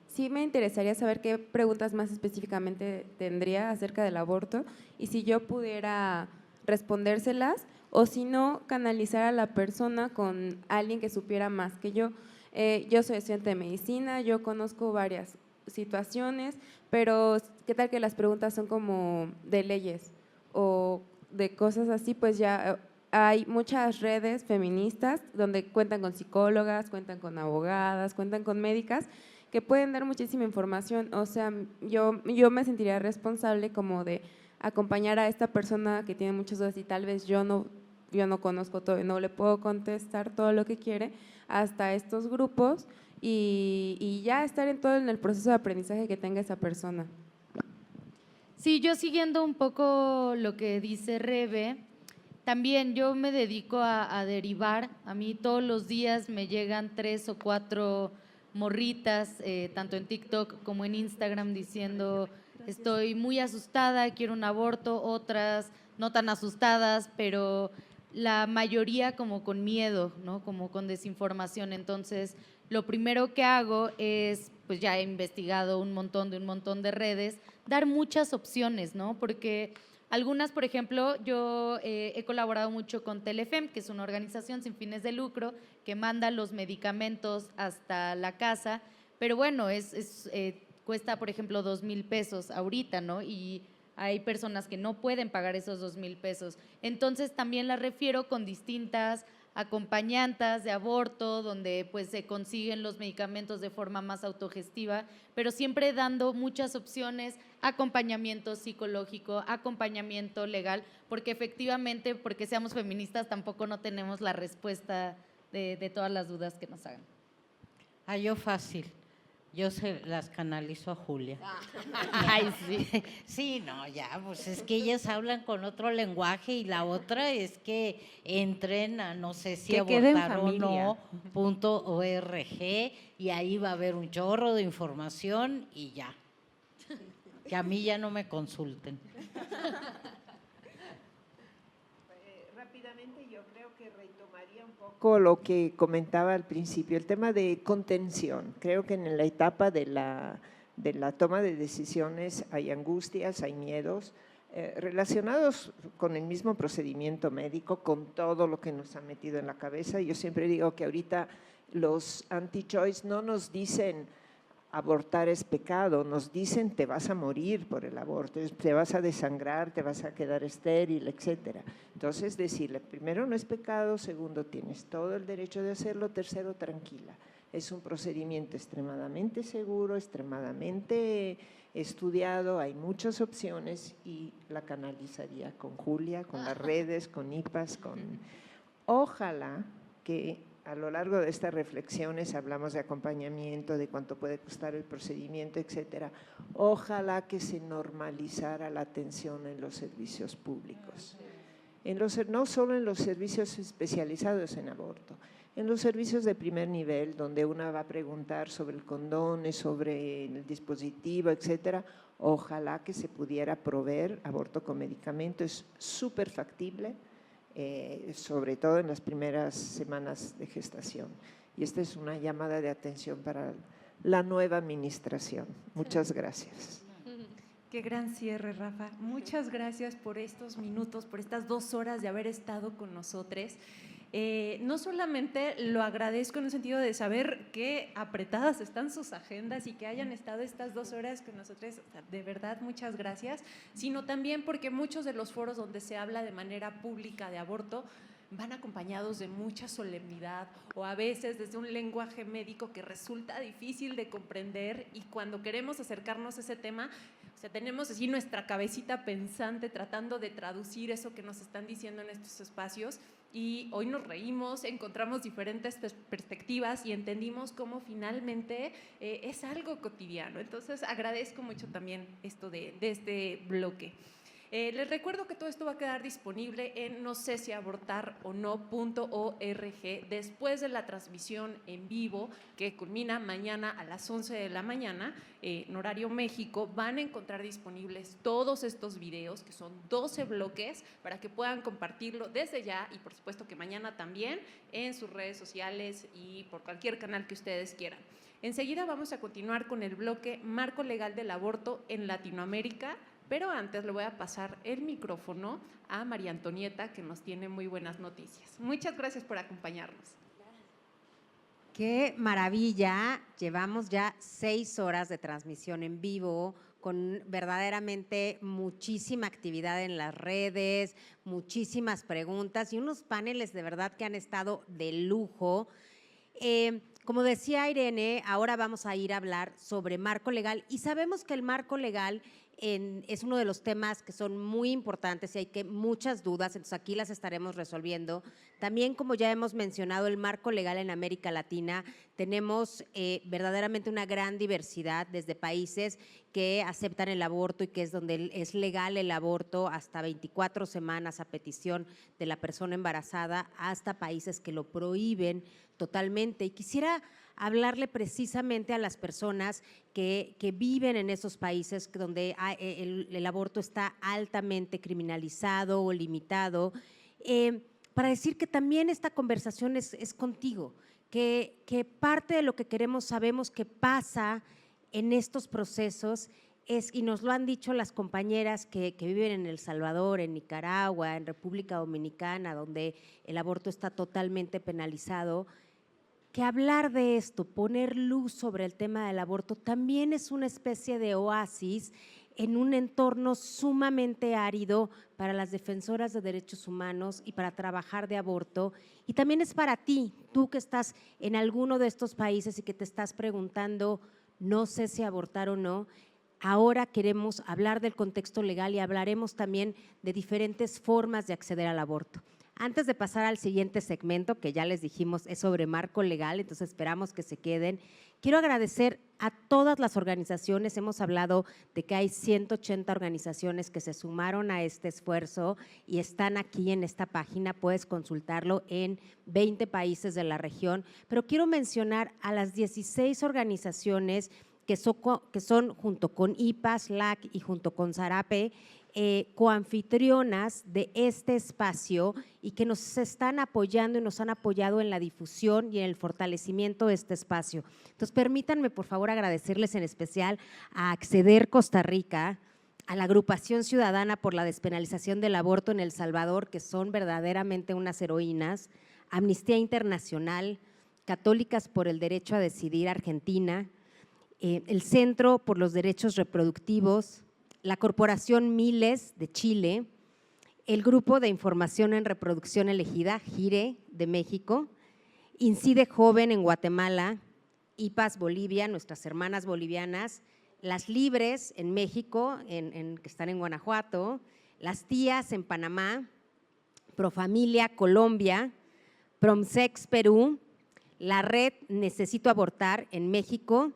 sí me interesaría saber qué preguntas más específicamente tendría acerca del aborto y si yo pudiera respondérselas, o si no, canalizar a la persona con alguien que supiera más que yo. Yo soy estudiante de medicina, yo conozco varias situaciones, pero ¿qué tal que las preguntas son como de leyes o de cosas así? Pues ya hay muchas redes feministas donde cuentan con psicólogas, cuentan con abogadas, cuentan con médicas que pueden dar muchísima información. O sea, yo me sentiría responsable como de acompañar a esta persona que tiene muchas dudas y tal vez yo no conozco todo, no le puedo contestar todo lo que quiere, hasta estos grupos y ya estar en todo en el proceso de aprendizaje que tenga esa persona. Sí, yo siguiendo un poco lo que dice Rebe, también yo me dedico a derivar. A mí todos los días me llegan 3 o 4 morritas, tanto en TikTok como en Instagram, diciendo estoy muy asustada, quiero un aborto, otras no tan asustadas, pero la mayoría como con miedo, ¿no? Como con desinformación. Entonces, lo primero que hago es, pues ya he investigado un montón de redes, dar muchas opciones, ¿no? Porque algunas, por ejemplo, yo he colaborado mucho con Telefem, que es una organización sin fines de lucro que manda los medicamentos hasta la casa, pero bueno, cuesta, por ejemplo, 2,000 pesos ahorita, ¿no? Y hay personas que no pueden pagar esos 2,000 pesos. Entonces, también las refiero con distintas acompañantes de aborto, donde pues se consiguen los medicamentos de forma más autogestiva, pero siempre dando muchas opciones, acompañamiento psicológico, acompañamiento legal, porque efectivamente, porque seamos feministas, tampoco no tenemos la respuesta de todas las dudas que nos hagan. Yo fácil. Yo se las canalizo a Julia. Ay, sí. Sí, no, ya, pues es que ellas hablan con otro lenguaje y la otra es que entren a no sé si abortarono.org y ahí va a haber un chorro de información y ya. Que a mí ya no me consulten. Rápidamente yo creo que retomaría un poco lo que comentaba al principio, el tema de contención. Creo que en la etapa de la toma de decisiones hay angustias, hay miedos relacionados con el mismo procedimiento médico, con todo lo que nos ha metido en la cabeza. Yo siempre digo que ahorita los anti-choice no nos dicen abortar es pecado, nos dicen te vas a morir por el aborto, te vas a desangrar, te vas a quedar estéril, etcétera. Entonces decirle, primero no es pecado, segundo tienes todo el derecho de hacerlo, tercero tranquila. Es un procedimiento extremadamente seguro, extremadamente estudiado, hay muchas opciones y la canalizaría con Julia, con las redes, con IPAS, Ojalá que a lo largo de estas reflexiones hablamos de acompañamiento, de cuánto puede costar el procedimiento, etcétera. Ojalá que se normalizara la atención en los servicios públicos. No solo en los servicios especializados en aborto, en los servicios de primer nivel, donde una va a preguntar sobre el condón, sobre el dispositivo, etcétera. Ojalá que se pudiera proveer aborto con medicamento, es súper factible. Sobre todo en las primeras semanas de gestación. Y esta es una llamada de atención para la nueva administración. Muchas gracias. Qué gran cierre, Rafa. Muchas gracias por estos minutos, por estas 2 horas de haber estado con nosotros. No solamente lo agradezco en el sentido de saber qué apretadas están sus agendas y que hayan estado estas 2 horas con nosotros, de verdad muchas gracias, sino también porque muchos de los foros donde se habla de manera pública de aborto van acompañados de mucha solemnidad o a veces desde un lenguaje médico que resulta difícil de comprender, y cuando queremos acercarnos a ese tema, o sea, tenemos así nuestra cabecita pensante tratando de traducir eso que nos están diciendo en estos espacios, y hoy nos reímos, encontramos diferentes perspectivas y entendimos cómo finalmente es algo cotidiano. Entonces agradezco mucho también esto de este bloque. Les recuerdo que todo esto va a quedar disponible en nosesiabortarono.org después de la transmisión en vivo que culmina mañana a las 11 de la mañana en horario México. Van a encontrar disponibles todos estos videos, que son 12 bloques, para que puedan compartirlo desde ya y por supuesto que mañana también en sus redes sociales y por cualquier canal que ustedes quieran. Enseguida vamos a continuar con el bloque Marco Legal del Aborto en Latinoamérica. Pero antes le voy a pasar el micrófono a María Antonieta, que nos tiene muy buenas noticias. Muchas gracias por acompañarnos. ¡Qué maravilla! Llevamos ya 6 horas de transmisión en vivo con verdaderamente muchísima actividad en las redes, muchísimas preguntas y unos paneles de verdad que han estado de lujo. Como decía Irene, ahora vamos a ir a hablar sobre marco legal y sabemos que el marco legal es uno de los temas que son muy importantes y hay muchas dudas, entonces aquí las estaremos resolviendo. También, como ya hemos mencionado, el marco legal en América Latina, tenemos verdaderamente una gran diversidad desde países que aceptan el aborto y que es donde es legal el aborto hasta 24 semanas a petición de la persona embarazada, hasta países que lo prohíben totalmente. Y quisiera hablarle precisamente a las personas que viven en esos países donde el aborto está altamente criminalizado o limitado, para decir que también esta conversación es contigo, que parte de lo que queremos, sabemos que pasa en estos procesos y nos lo han dicho las compañeras que viven en El Salvador, en Nicaragua, en República Dominicana, donde el aborto está totalmente penalizado, que hablar de esto, poner luz sobre el tema del aborto, también es una especie de oasis en un entorno sumamente árido para las defensoras de derechos humanos y para trabajar de aborto. Y también es para ti, tú que estás en alguno de estos países y que te estás preguntando, no sé si abortar o no. Ahora queremos hablar del contexto legal y hablaremos también de diferentes formas de acceder al aborto. Antes de pasar al siguiente segmento, que ya les dijimos es sobre marco legal, entonces esperamos que se queden, quiero agradecer a todas las organizaciones. Hemos hablado de que hay 180 organizaciones que se sumaron a este esfuerzo y están aquí en esta página, puedes consultarlo en 20 países de la región, pero quiero mencionar a las 16 organizaciones que son junto con IPAS, LAC y junto con Zarape, coanfitrionas de este espacio y que nos están apoyando y nos han apoyado en la difusión y en el fortalecimiento de este espacio. Entonces, permítanme, por favor, agradecerles en especial a Acceder Costa Rica, a la Agrupación Ciudadana por la Despenalización del Aborto en El Salvador, que son verdaderamente unas heroínas, Amnistía Internacional, Católicas por el Derecho a Decidir Argentina, el Centro por los Derechos Reproductivos, la Corporación Miles de Chile, el Grupo de Información en Reproducción Elegida, GIRE, de México, Incide Joven en Guatemala, IPAS Bolivia, nuestras hermanas bolivianas, Las Libres en México, que están en Guanajuato, Las Tías en Panamá, Profamilia Colombia, Promsex Perú, la Red Necesito Abortar en México,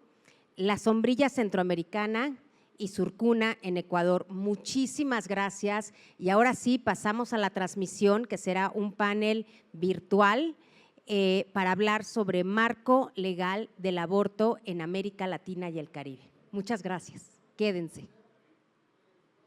La Sombrilla Centroamericana y Surcuna en Ecuador. Muchísimas gracias y ahora sí pasamos a la transmisión, que será un panel virtual para hablar sobre marco legal del aborto en América Latina y el Caribe. Muchas gracias, quédense.